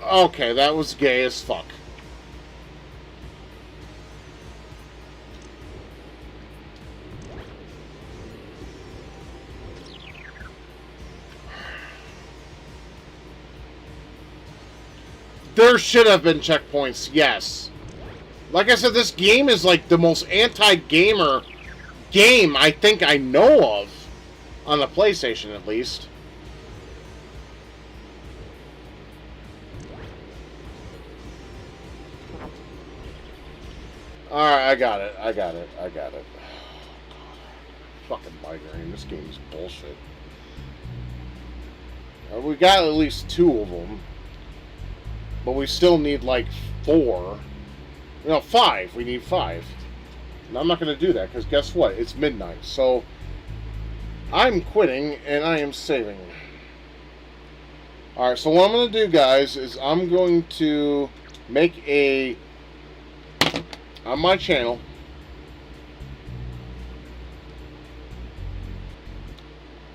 Okay, that was gay as fuck. There should have been checkpoints, yes. Like I said, this game is like the most anti-gamer game I think I know of. On the PlayStation, at least. Alright, I got it. I got it. I got it. Fucking migraine. This game is bullshit. We got at least 2 of them. But we still need like 4. No, 5. We need 5. And I'm not going to do that because guess what? It's midnight. So I'm quitting and I am saving. Alright, so what I'm going to do, guys, is I'm going to make a... on my channel.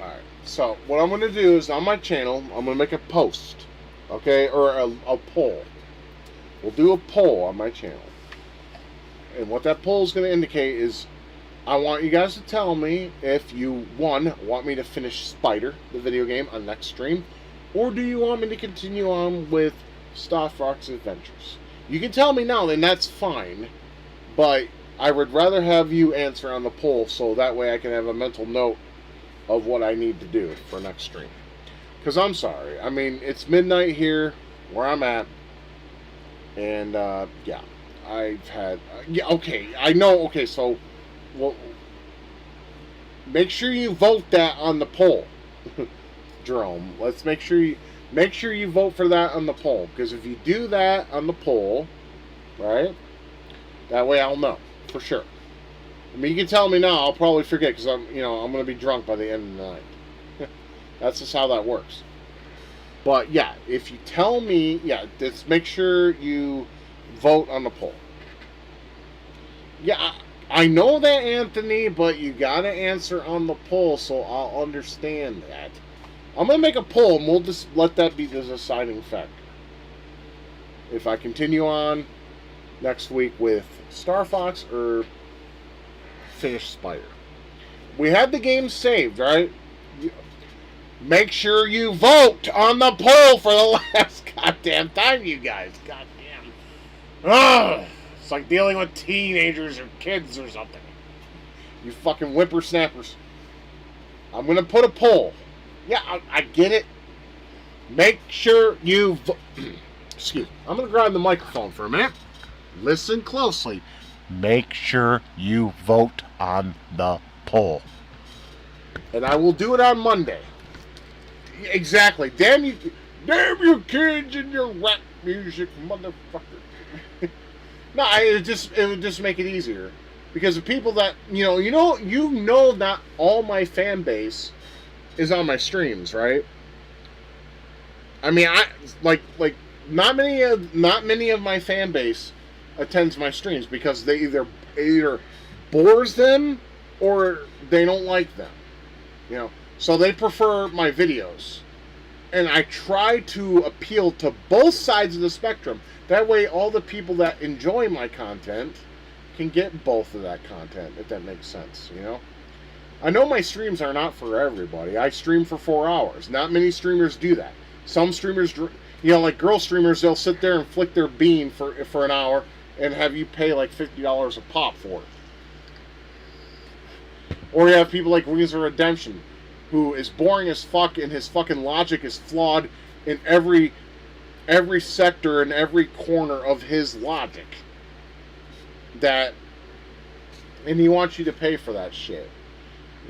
Alright, so what I'm going to do is on my channel, I'm going to make a post. Okay, or a poll. We'll do a poll on my channel. And what that poll is going to indicate is I want you guys to tell me if you, 1, want me to finish Spider, the video game, on next stream, or do you want me to continue on with Star Fox Adventures? You can tell me now, then that's fine. But I would rather have you answer on the poll so that way I can have a mental note of what I need to do for next stream. Because I'm sorry. I mean, it's midnight here where I'm at. And, yeah. I've had... yeah, okay. I know. Okay, so... well, make sure you vote that on the poll. Jerome, let's make sure you vote for that on the poll. Because if you do that on the poll, right... that way I'll know, for sure. I mean, you can tell me now, I'll probably forget, because I'm going to be drunk by the end of the night. That's just how that works. But, yeah, if you tell me, yeah, just make sure you vote on the poll. Yeah, I know that, Anthony, but you got to answer on the poll, so I'll understand that. I'm going to make a poll, and we'll just let that be the deciding factor. If I continue on next week with Star Fox or finish Spider. We had the game saved, right? Make sure you vote on the poll for the last goddamn time, you guys. Goddamn. Ugh. It's like dealing with teenagers or kids or something. You fucking whippersnappers. I'm going to put a poll. Yeah, I get it. Make sure you excuse me. I'm going to grab the microphone for a minute. Listen closely. Make sure you vote on the poll. And I will do it on Monday. Exactly. Damn you kids and your rap music, motherfucker. No, it would just make it easier. Because the people that, you know not all my fan base is on my streams, right? I mean, I like not many of my fan base attends my streams because they either bores them or they don't like them. You know, so they prefer my videos, and I try to appeal to both sides of the spectrum. That way, all the people that enjoy my content can get both of that content, if that makes sense. You know, I know my streams are not for everybody. I stream for 4 hours. Not many streamers do that. Some streamers, like girl streamers, they'll sit there and flick their bean for an hour and have you pay like $50 a pop for it. Or you have people like Wings of Redemption, who is boring as fuck and his fucking logic is flawed in every sector and every corner of his logic. And he wants you to pay for that shit.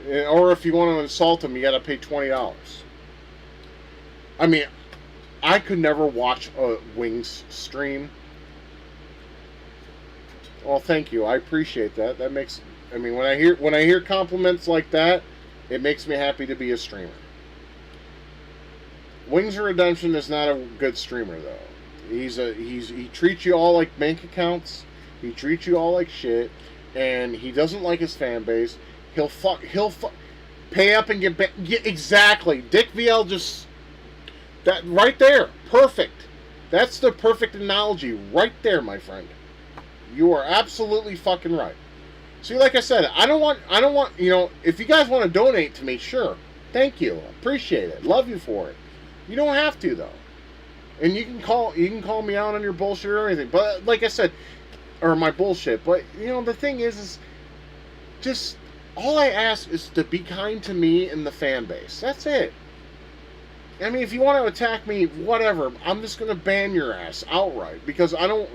Or if you want to insult him, you gotta pay $20. I mean, I could never watch a Wings stream. Well, thank you. I appreciate that. That makes... I mean, when I hear compliments like that, it makes me happy to be a streamer. Wings of Redemption is not a good streamer though. He treats you all like bank accounts. He treats you all like shit, and he doesn't like his fan base. He'll pay up and get exactly. Dick VL just that right there, perfect. That's the perfect analogy right there, my friend. You are absolutely fucking right. See, like I said, I don't want, if you guys want to donate to me, sure. Thank you. Appreciate it. Love you for it. You don't have to, though. And you can call me out on your bullshit or anything. But, like I said, or my bullshit. But, the thing is just, all I ask is to be kind to me and the fan base. That's it. I mean, if you want to attack me, whatever. I'm just going to ban your ass outright. Because I don't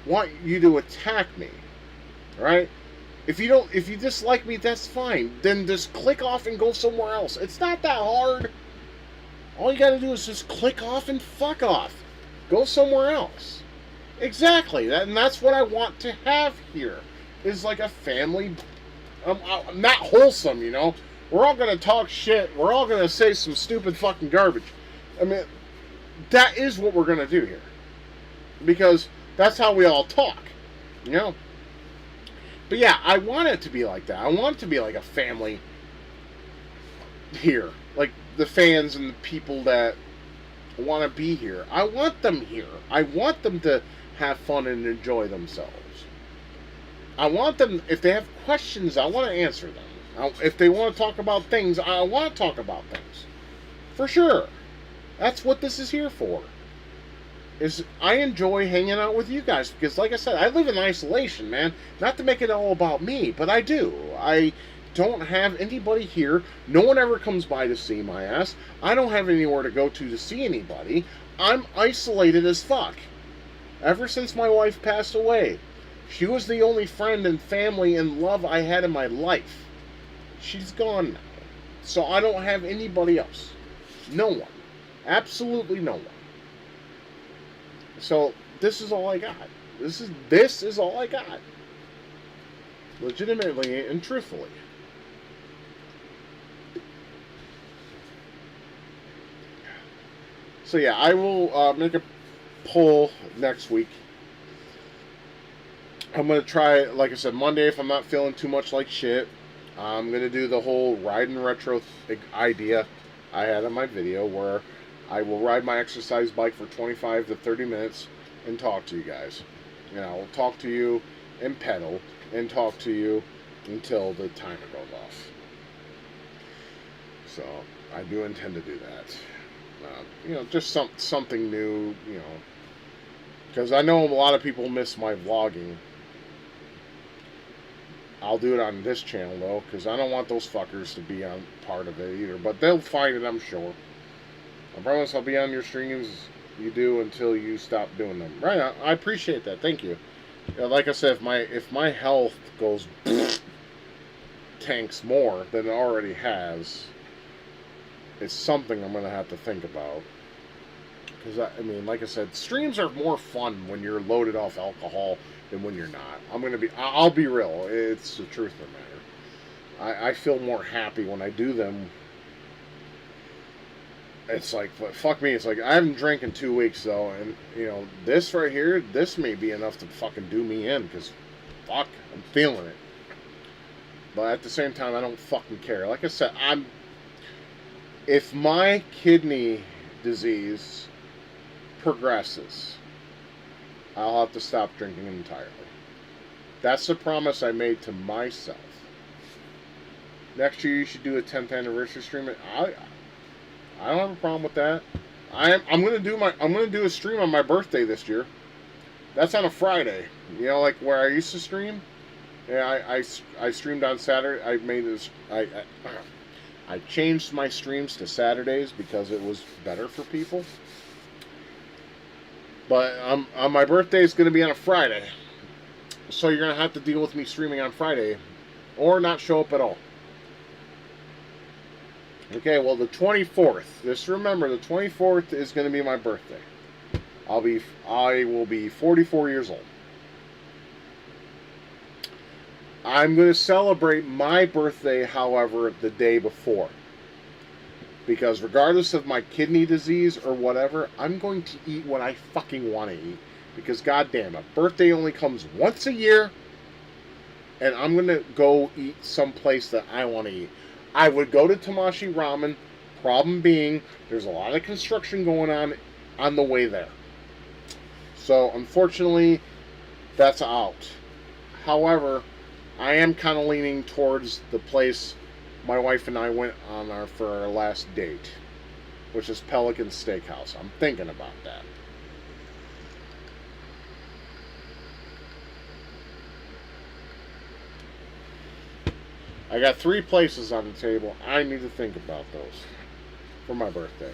want you to attack me. Right? If you dislike me, that's fine. Then just click off and go somewhere else. It's not that hard. All you gotta do is just click off and fuck off. Go somewhere else. Exactly. And that's what I want to have here. Is like a family. Not wholesome, We're all gonna talk shit. We're all gonna say some stupid fucking garbage. I mean, that is what we're gonna do here. Because that's how we all talk. But yeah, I want it to be like that. I want it to be like a family here. Like the fans and the people that want to be here. I want them here. I want them to have fun and enjoy themselves. I want them, if they have questions, I want to answer them. If they want to talk about things, I want to talk about things. For sure. That's what this is here for. I enjoy hanging out with you guys because, like I said, I live in isolation, man. Not to make it all about me, but I do. I don't have anybody here. No one ever comes by to see my ass. I don't have anywhere to go to see anybody. I'm isolated as fuck. Ever since my wife passed away. She was the only friend and family and love I had in my life. She's gone now. So I don't have anybody else. No one. Absolutely no one. So this is all I got. This is all I got. Legitimately and truthfully. So yeah, I will make a poll next week. I'm going to try, like I said, Monday if I'm not feeling too much like shit. I'm going to do the whole ride and retro idea I had in my video where I will ride my exercise bike for 25 to 30 minutes and talk to you guys. I'll talk to you and pedal and talk to you until the timer goes off. So I do intend to do that. Just something new, because I know a lot of people miss my vlogging. I'll do it on this channel though, because I don't want those fuckers to be on part of it either. But they'll find it, I'm sure. I promise I'll be on your streams you do until you stop doing them. Right, I appreciate that. Thank you. Like I said, if my health goes tanks more than it already has, it's something I'm going to have to think about. Because, I mean, like I said, streams are more fun when you're loaded off alcohol than when you're not. I'll be real. It's the truth of the matter. I feel more happy when I do them It's like, fuck me. It's like, I haven't drank in 2 weeks, though. And, this right here, this may be enough to fucking do me in. Because, fuck, I'm feeling it. But at the same time, I don't fucking care. Like I said, if my kidney disease progresses, I'll have to stop drinking entirely. That's the promise I made to myself. Next year, you should do a 10th anniversary stream. I don't have a problem with that. I'm gonna do a stream on my birthday this year. That's on a Friday. Like where I used to stream. Yeah, I streamed on Saturday. I changed my streams to Saturdays because it was better for people. But on my birthday, it's going to be on a Friday. So you're going to have to deal with me streaming on Friday. Or not show up at all. Okay, well, the 24th. Just remember, the 24th is going to be my birthday. I will be 44 years old. I'm going to celebrate my birthday, however, the day before. Because regardless of my kidney disease or whatever, I'm going to eat what I fucking want to eat. Because goddamn, a birthday only comes once a year. And I'm going to go eat someplace that I want to eat. I would go to Tamashi Ramen. Problem being, there's a lot of construction going on the way there. So, unfortunately, that's out. However, I am kind of leaning towards the place my wife and I went on for our last date, which is Pelican Steakhouse. I'm thinking about that. I got 3 places on the table. I need to think about those for my birthday.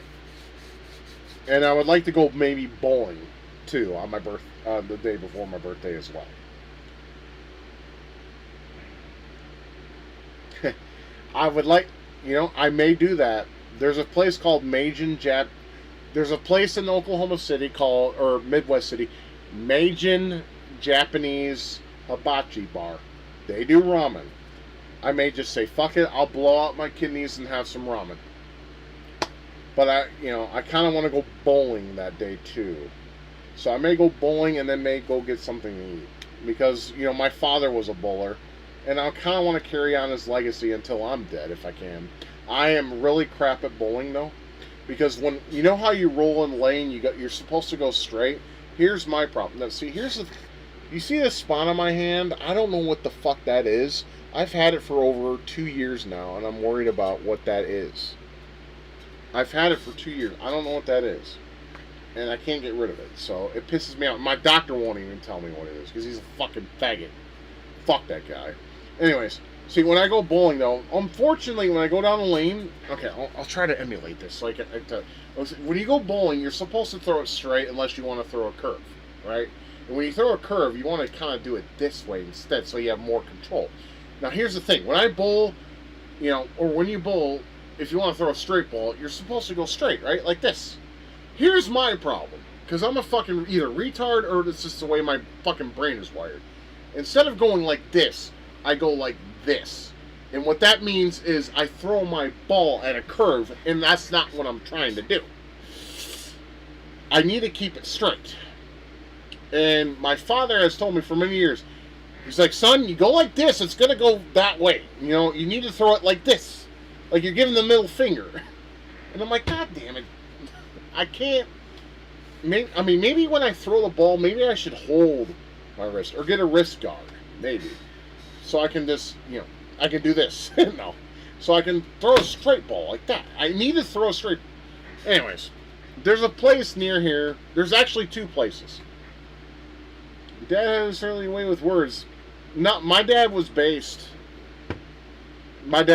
And I would like to go maybe bowling, too, on the day before my birthday as well. I would like, I may do that. There's a place called There's a place in Oklahoma City or Midwest City, Majin Japanese Hibachi Bar. They do ramen. I may just say, fuck it, I'll blow out my kidneys and have some ramen. But I kind of want to go bowling that day too. So I may go bowling and then may go get something to eat. Because, my father was a bowler. And I kind of want to carry on his legacy until I'm dead, if I can. I am really crap at bowling, though. Because when, how you roll in lane, you're supposed to go straight? Here's my problem. Now, see, you see this spot on my hand? I don't know what the fuck that is. I've had it for over 2 years now, and I'm worried about what that is. I've had it for 2 years. I don't know what that is. And I can't get rid of it. So it pisses me off. My doctor won't even tell me what it is, because he's a fucking faggot. Fuck that guy. Anyways, see, when I go bowling, though, unfortunately, when I go down the lane, okay, I'll try to emulate this. When you go bowling, you're supposed to throw it straight unless you want to throw a curve, right? And when you throw a curve, you want to kind of do it this way instead, so you have more control. Now, here's the thing. When I bowl, or when you bowl, if you want to throw a straight ball, you're supposed to go straight, right? Like this. Here's my problem. Because I'm a fucking either retard or it's just the way my fucking brain is wired. Instead of going like this, I go like this. And what that means is I throw my ball at a curve, and that's not what I'm trying to do. I need to keep it straight. And my father has told me for many years, he's like, son, you go like this, it's going to go that way. You need to throw it like this. Like you're giving the middle finger. And I'm like, God damn it. I can't. Maybe when I throw the ball, maybe I should hold my wrist or get a wrist guard. Maybe. So I can just, I can do this. No. So I can throw a straight ball like that. I need to throw a straight. Anyways, there's a place near here. There's actually 2 places. Dad has certainly a way with words. My dad was based. When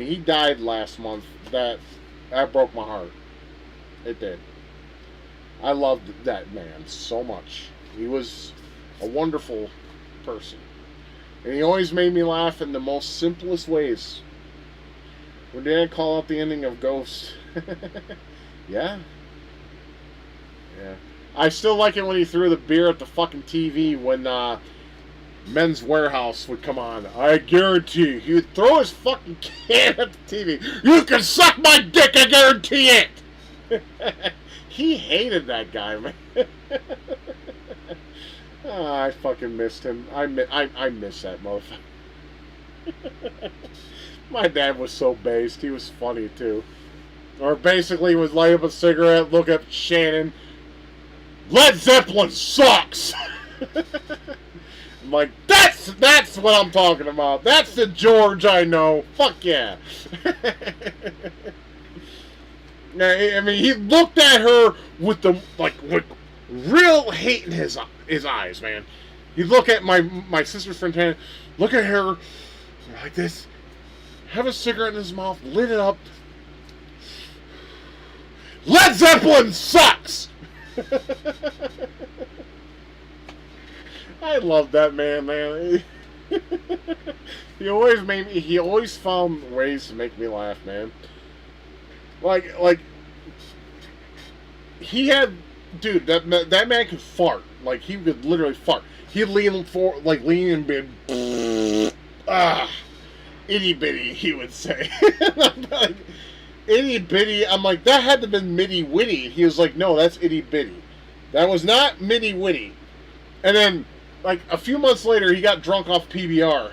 he died last month, that broke my heart. It did. I loved that man so much. He was a wonderful person. And he always made me laugh in the most simplest ways. When Dad called out the ending of Ghost. Yeah. Yeah. I still like it when he threw the beer at the fucking TV when Men's Warehouse would come on. I guarantee he would throw his fucking can at the TV. You can suck my dick, I guarantee it. He hated that guy, man. Oh, I fucking missed him. I miss that motherfucker. My dad was so based. He was funny too. Or basically would light up a cigarette, look at Shannon. Led Zeppelin sucks. I'm like, that's what I'm talking about. That's the George I know. Fuck yeah. I mean, he looked at her with the with real hate in his eyes, man. He'd look at my sister's friend Tana, look at her like this, have a cigarette in his mouth, lit it up. Led Zeppelin sucks. I love that man. He always found ways to make me laugh, man. Like he had, dude, that man could fart. Like, he could literally fart. He'd lean and be, itty bitty, he would say. Like, itty bitty. I'm like, that had to have been mitty witty. He was like, no, that's itty bitty. That was not mitty witty. And then, like, a few months later, he got drunk off PBR.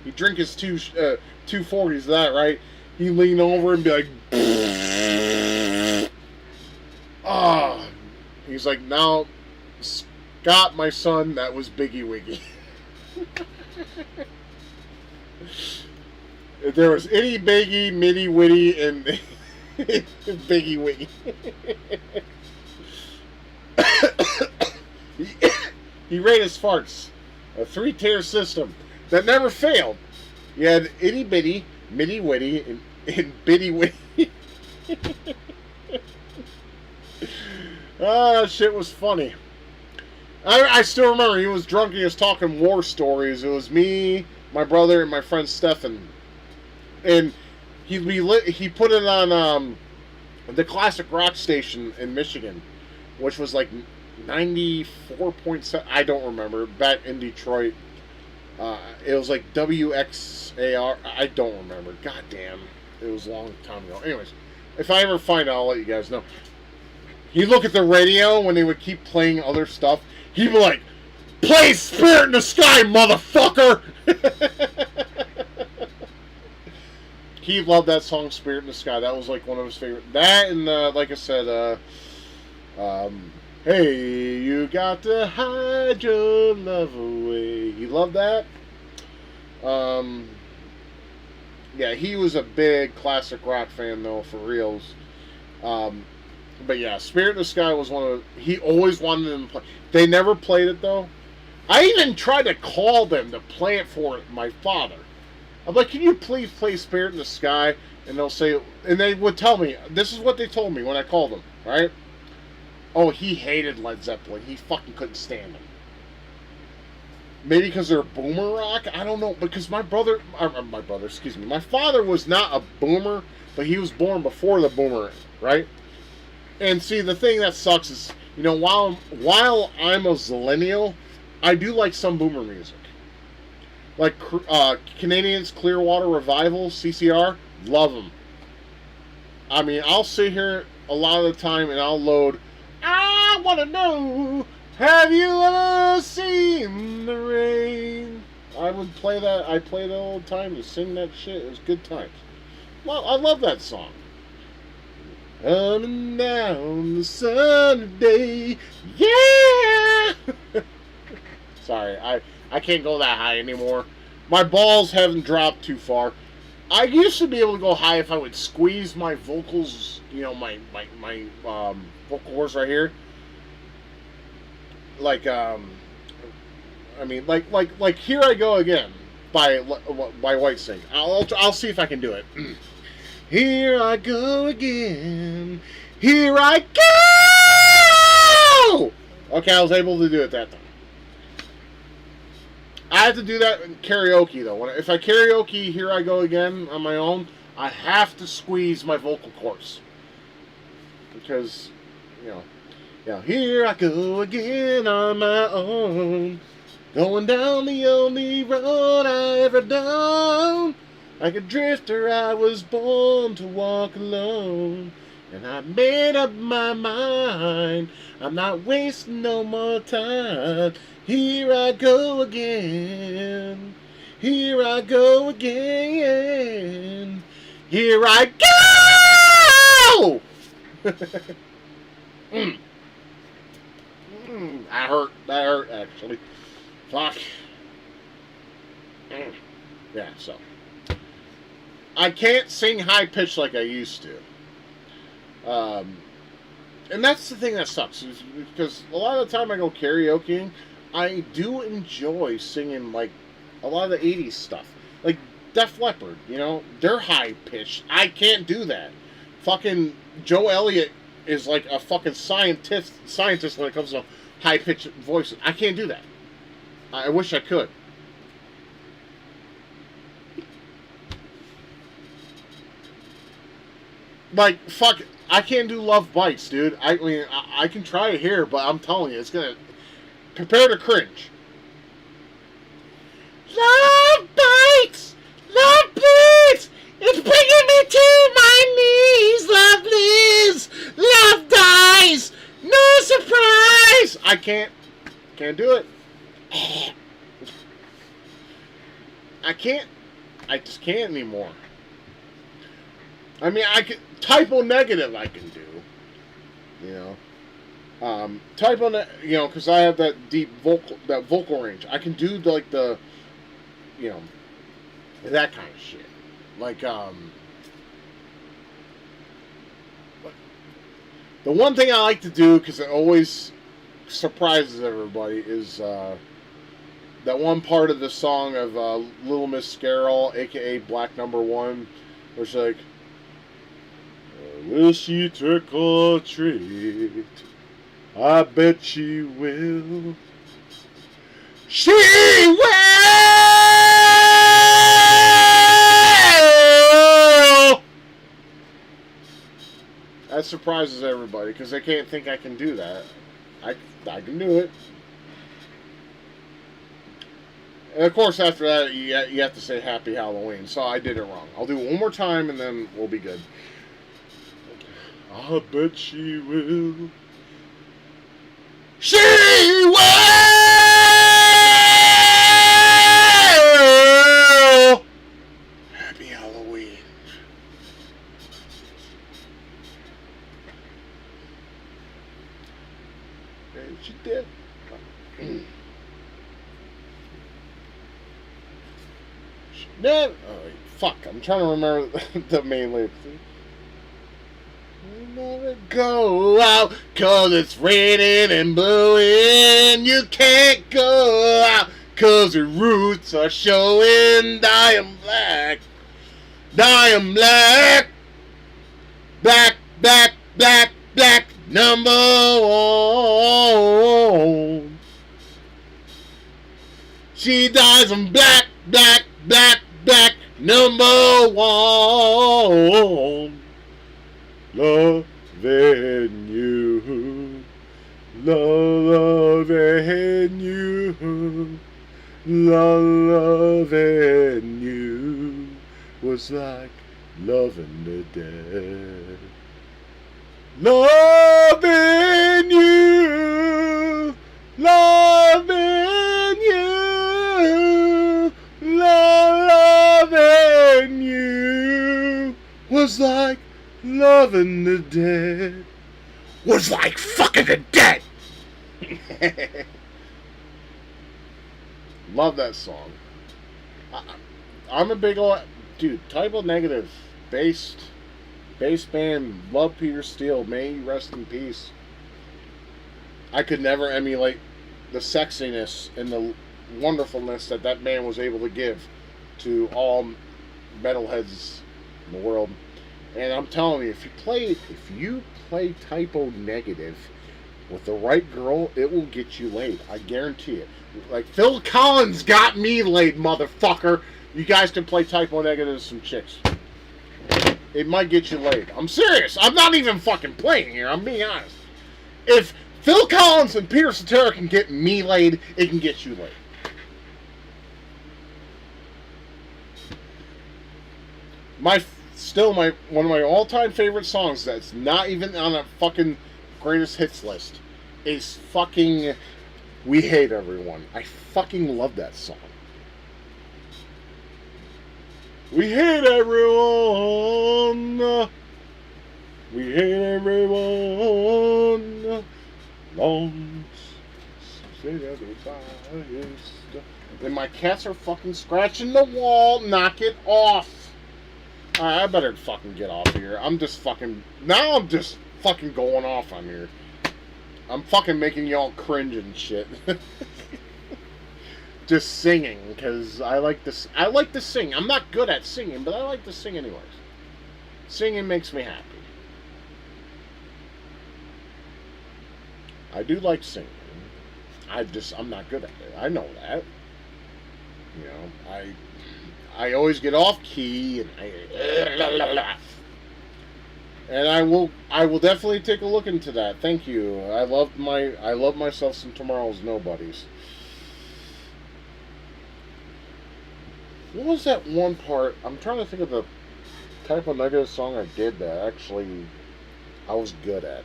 He'd drink his two 40s of that, right? He'd lean over and be like, ah. He's like, now, Scott, my son, that was Biggie Wiggy. There was itty biggie, mitty witty, and Biggie Wiggy. He rated his farts. A 3-tier system that never failed. You had itty bitty, mitty witty, and bitty witty. That shit was funny. I still remember he was drunk and he was talking war stories. It was me, my brother, and my friend Stefan. And he put it on the classic rock station in Michigan, which was like 94.7. I don't remember. Back in Detroit, it was like WXAR. I don't remember. God damn, it was a long time ago. Anyways, if I ever find it, I'll let you guys know. He'd look at the radio when they would keep playing other stuff. He'd be like, "Play Spirit in the Sky, motherfucker!" He loved that song, Spirit in the Sky. That was like one of his favorite. That and, like I said, hey, you got to hide your love away. He loved that. Yeah, he was a big classic rock fan, though, for reals. But yeah, Spirit in the Sky was one of... He always wanted them to play. They never played it, though. I even tried to call them to play it for my father. I'm like, can you please play Spirit in the Sky? And they'll say... And they would tell me... This is what they told me when I called them, right? Oh, he hated Led Zeppelin. He fucking couldn't stand them. Maybe because they're boomer rock? I don't know. Because my father, my father was not a boomer, but he was born before the boomer, right? And see, the thing that sucks is, you know, while I'm a zillennial, I do like some boomer music. Like Canadians Clearwater Revival, CCR, love them. I mean, I'll sit here a lot of the time and I'll load, I want to know, have you ever seen the rain? I would play that. I played it all the time to sing that shit. It was good times. Well, I love that song. Coming down the sunny day, yeah! Sorry, I can't go that high anymore. My balls haven't dropped too far. I used to be able to go high if I would squeeze my vocals, you know, my vocal cords right here. Like, I mean, like Here I Go Again by Whitesnake. I'll see if I can do it. Here I go again. Here I go! Okay, I was able to do it that time. I have to do that in karaoke, though. If I karaoke Here I Go Again on my own, I have to squeeze my vocal cords. Because, you know, here I go again on my own. Going down the only road I ever done. Like a drifter, I was born to walk alone. And I made up my mind. I'm not wasting no more time. Here I go again. Here I go again. Here I go! mm. That hurt. That hurt, actually. Fuck. Yeah, so. I can't sing high pitch like I used to. And that's the thing that sucks. Is because a lot of the time I go karaokeing, I do enjoy singing, like, a lot of the 80s stuff. Like, Def Leppard, you know? They're high pitched. I can't do that. Fucking Joe Elliott is like a fucking scientist when it comes to high pitched voices. I can't do that. I wish I could. Like, fuck, I can't do Love Bites, dude. I mean, I can try it here, but I'm telling you, it's gonna... Prepare to cringe. Love Bites! Love Bleeds! It's bringing me to my knees! Love lives! Love dies! No surprise! I can't do it. I just can't anymore. I mean, I can typo negative. I can do, you know, because I have that deep vocal range. I can do like the, you know, that kind of shit. Like the one thing I like to do because it always surprises everybody is that one part of the song of Little Miss Scarroll, aka Black Number One, where it's like. Will she trick or treat? I bet she will. She will! That surprises everybody because they can't think I can do that. I can do it. And of course, after that, you have to say Happy Halloween. So I did it wrong. I'll do it one more time and then we'll be good. I bet she will. She will! Happy Halloween. And she did. She did. Oh, fuck, I'm trying to remember the main lyrics. Never go out 'cause it's raining and blowing. You can't go out 'cause your roots are showing. Dying black, dying black, black, black, black, black, number one. She dies in black, black, black, black, number one. Loving you, loving you, loving you was like loving the dead. Loving you, loving you, loving you was like loving the dead. Was like fucking the dead. Love that song. I'm a big old dude. Typo negative, bass band. Love Peter Steele. May he rest in peace. I could never emulate the sexiness and the wonderfulness that man was able to give to all metalheads in the world. And I'm telling you, if you play typo negative with the right girl, it will get you laid. I guarantee it. Like Phil Collins got me laid, motherfucker. You guys can play typo negative with some chicks. It might get you laid. I'm serious. I'm not even fucking playing here. I'm being honest. If Phil Collins and Peter Cetera can get me laid, it can get you laid. my still my one of my all-time favorite songs that's not even on a fucking greatest hits list is fucking "We Hate Everyone." I fucking love that song. We hate everyone. We hate everyone. Long and my cats are fucking scratching the wall. Knock it off. Alright, I better fucking get off here. I'm just fucking going off on here. I'm fucking making y'all cringe and shit. Just singing, because I like to sing. I'm not good at singing, but I like to sing anyways. Singing makes me happy. I do like singing. I'm not good at it. I know that. You know, I always get off key and I will definitely take a look into that. Thank you. I love myself some Tomorrow's Nobodies. What was that one part? I'm trying to think of the type of negative song I did that actually I was good at.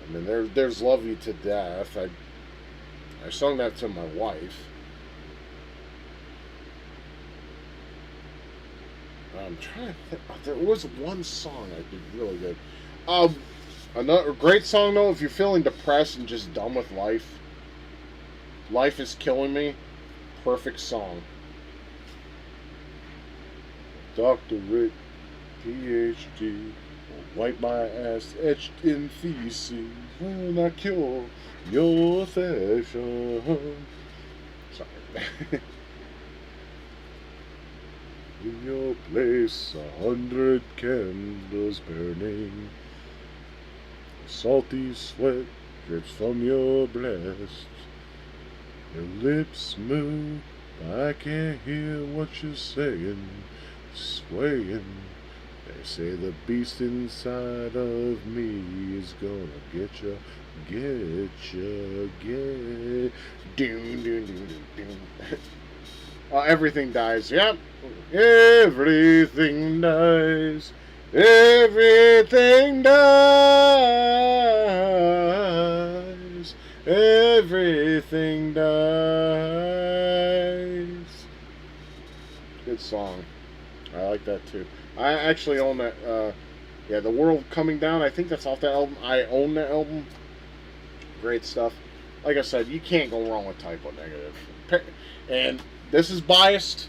I mean, there's "Love You to Death." I sung that to my wife. I'm trying to think. There was one song I did really good. Another great song though, if you're feeling depressed and just done with life. Life is killing me. Perfect song. Doctorate, PhD, wipe my ass etched in feces when I cure your affection. Sorry. In your place, 100 candles burning. Salty sweat drips from your breast. Your lips move, but I can't hear what you're saying. Swaying. They say the beast inside of me is gonna get you. Doom, doom, doom, doom, doom. Everything dies. Yep. Everything dies. Everything dies. Everything dies. Good song. I like that too. I actually own that. Yeah, The World Coming Down. I think that's off that album. I own that album. Great stuff. Like I said, you can't go wrong with Typo Negative. And this is biased.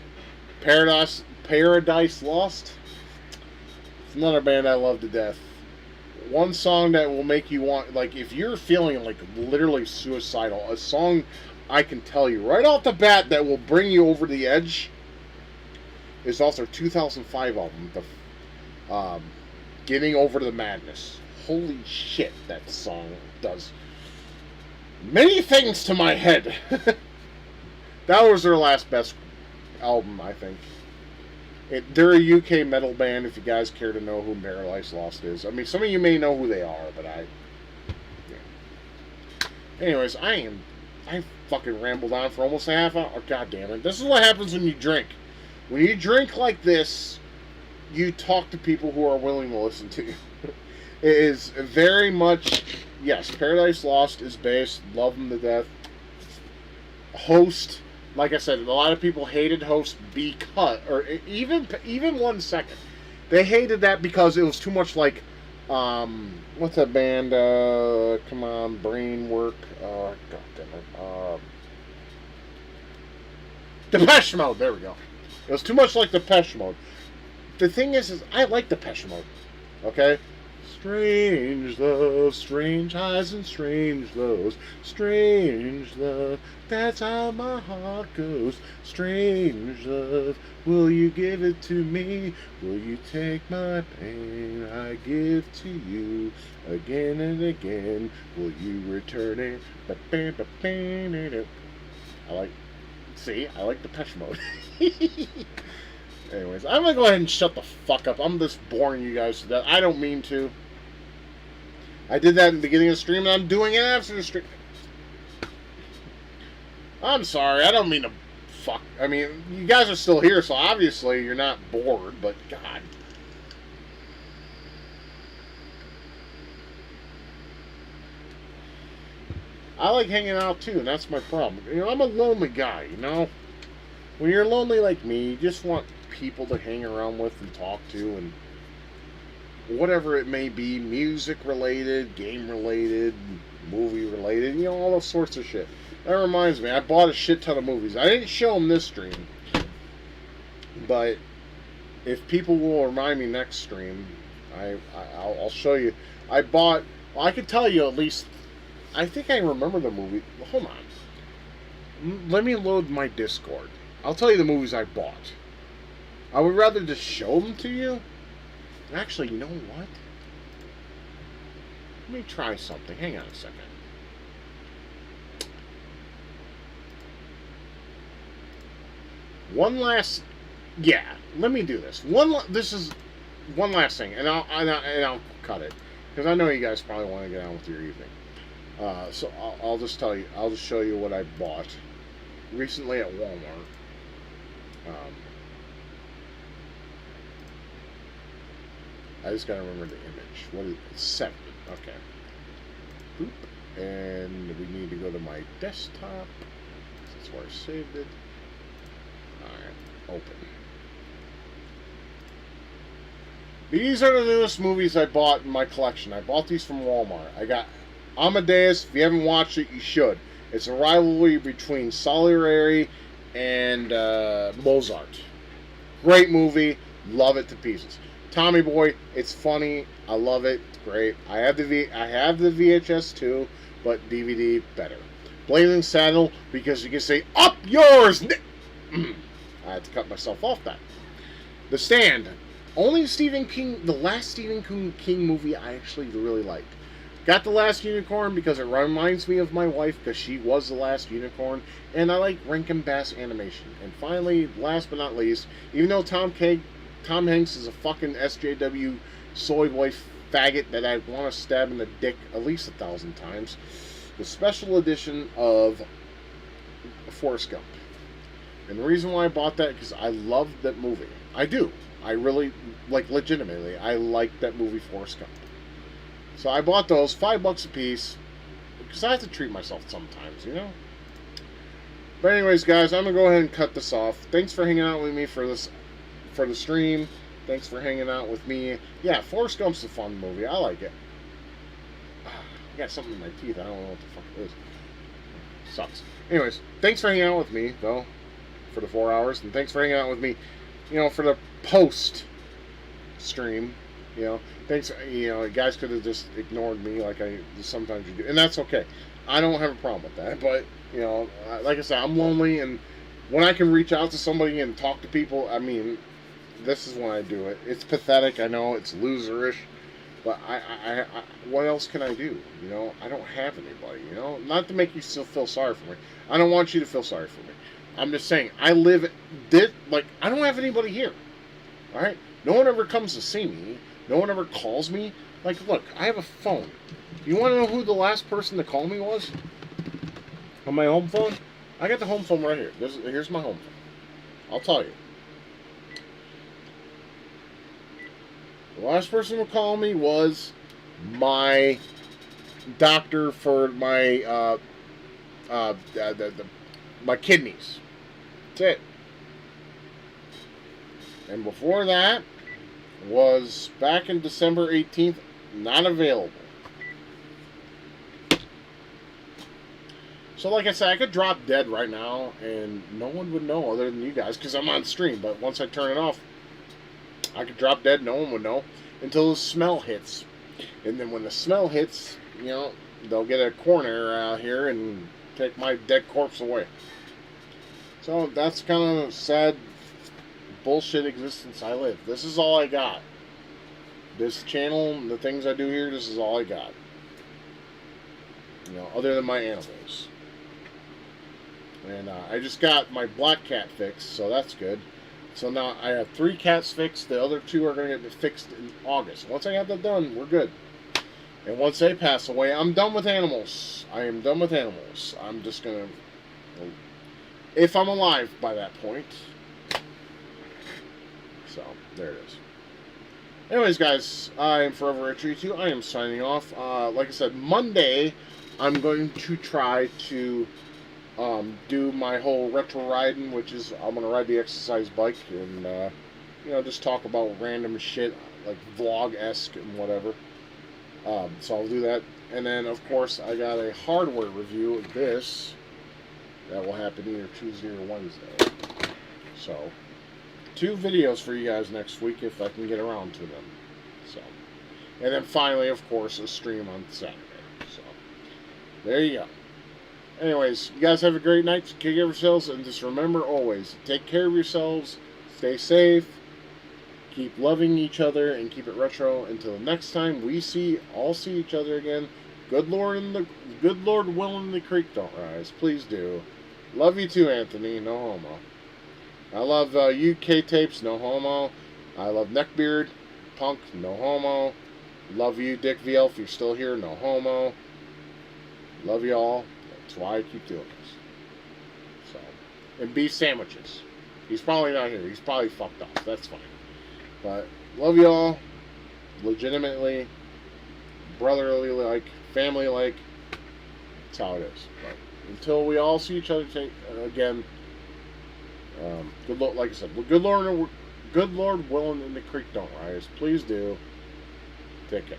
Paradise Lost. It's another band I love to death. One song that will make you want, like, if you're feeling like literally suicidal, a song I can tell you right off the bat that will bring you over the edge is off their 2005 album, Getting Over the Madness. Holy shit, that song does many things to my head. That was their last best album, I think. They're a UK metal band, if you guys care to know who Paradise Lost is. I mean, some of you may know who they are, but yeah. Anyways, I fucking rambled on for almost a half hour. Oh, God damn it. This is what happens when you drink. When you drink like this, you talk to people who are willing to listen to you. It is very much, yes, Paradise Lost is based, love them to death. Host, like I said, a lot of people hated Host because, or even 1 second, they hated that because it was too much like, what's that band? Come on, brain work. God damn it. Depeche Mode. There we go. It was too much like Depeche Mode. The thing is I like Depeche Mode. Okay. Strange love, strange highs and strange lows. Strange love, that's how my heart goes. Strange love, will you give it to me? Will you take my pain I give to you again and again? Will you return it? I like Depeche Mode. Anyways, I'm gonna go ahead and shut the fuck up. I'm just boring you guys to death. I don't mean to. I did that in the beginning of the stream, and I'm doing it after the stream. I'm sorry. I don't mean to fuck. I mean, you guys are still here, so obviously you're not bored, but God. I like hanging out too, and that's my problem. You know, I'm a lonely guy, you know? When you're lonely like me, you just want people to hang around with and talk to, and whatever it may be, music related, game related, movie related, you know, all those sorts of shit. That reminds me, I bought a shit ton of movies. I didn't show them this stream, but if people will remind me next stream, I'll show you. I bought, well, I could tell you at least, I think I remember the movie. Hold on. Let me load my Discord. I'll tell you the movies I bought. I would rather just show them to you. Actually, you know what? Let me try something. Hang on a second. One last, yeah. Let me do this. This is one last thing, and I'll cut it because I know you guys probably want to get on with your evening. So I'll just tell you. I'll just show you what I bought recently at Walmart. I just gotta remember the image. What is it? It's 7. Okay. Boop. And we need to go to my desktop. That's where I saved it. Alright. Open. These are the newest movies I bought in my collection. I bought these from Walmart. I got Amadeus. If you haven't watched it, you should. It's a rivalry between Salieri and Mozart. Great movie. Love it to pieces. Tommy Boy, it's funny. I love it. It's great. I have the VHS too, but DVD better. Blazing Saddle, because you can say up yours. I had to cut myself off that. The Stand, only Stephen King, the last Stephen King movie I actually really liked. Got The Last Unicorn because it reminds me of my wife because she was the last unicorn, and I like Rankin Bass animation. And finally, last but not least, even though Tom Hanks is a fucking SJW soy boy faggot that I want to stab in the dick at least 1,000 times, the special edition of Forrest Gump. And the reason why I bought that is because I loved that movie. I do. I really, like, legitimately, I like that movie Forrest Gump. So I bought those, $5 a piece, because I have to treat myself sometimes, you know? But anyways, guys, I'm going to go ahead and cut this off. Thanks for hanging out with me for the stream. Thanks for hanging out with me. Yeah, Forrest Gump's a fun movie. I like it. I got something in my teeth. I don't know what the fuck it is. Sucks. Anyways, thanks for hanging out with me, though, for the 4 hours. And thanks for hanging out with me, you know, for the post stream. You know, thanks. You know, guys could have just ignored me like I sometimes you do, and that's okay. I don't have a problem with that. But you know, like I said, I'm lonely, and when I can reach out to somebody and talk to people, I mean, this is when I do it. It's pathetic. I know it's loserish, but I what else can I do? You know, I don't have anybody. You know, not to make you still feel sorry for me. I don't want you to feel sorry for me. I'm just saying, I live like I don't have anybody here. All right, no one ever comes to see me. No one ever calls me. Like, look, I have a phone. You want to know who the last person to call me was? On my home phone? I got the home phone right here. Here's my home phone. I'll tell you. The last person to call me was my doctor for my my kidneys. That's it. And before that was back in December 18th, not available. So like I said, I could drop dead right now and no one would know other than you guys because I'm on stream. But once I turn it off, I could drop dead, no one would know until the smell hits. And then when the smell hits, you know, they'll get a coroner out here and take my dead corpse away. So that's kind of sad bullshit existence I live. This is all I got. This channel, the things I do here, this is all I got. You know, other than my animals. And I just got my black cat fixed, so that's good. So now I have 3 cats fixed. The other 2 are going to get fixed in August. Once I have that done, we're good. And once they pass away, I'm done with animals. I am done with animals. I'm just going to if I'm alive by that point. So, there it is. Anyways, guys, I am Forever Retreat 2. I am signing off. Like I said, Monday, I'm going to try to do my whole retro riding, which is I'm going to ride the exercise bike and, just talk about random shit, like vlog-esque and whatever. So I'll do that. And then, of course, I got a hardware review of this. That will happen either Tuesday or Wednesday. So, 2 videos for you guys next week if I can get around to them. So, and then finally, of course, a stream on Saturday. So, there you go. Anyways, you guys have a great night. Take care of yourselves, and just remember always, take care of yourselves, stay safe, keep loving each other, and keep it retro. Until next time we all see each other again. Good Lord willing the creek don't rise. Please do. Love you too, Anthony. No homo. I love UK tapes. No homo. I love Neckbeard Punk. No homo. Love you, Dick VL. If you're still here, no homo. Love you all. That's why I keep doing this. So, and beef sandwiches. He's probably not here. He's probably fucked off. That's fine. But love you all. Legitimately, brotherly like, family like. That's how it is. But until we all see each other again, good Lord, like I said, good Lord willing, and the creek don't rise. Please do. Take care.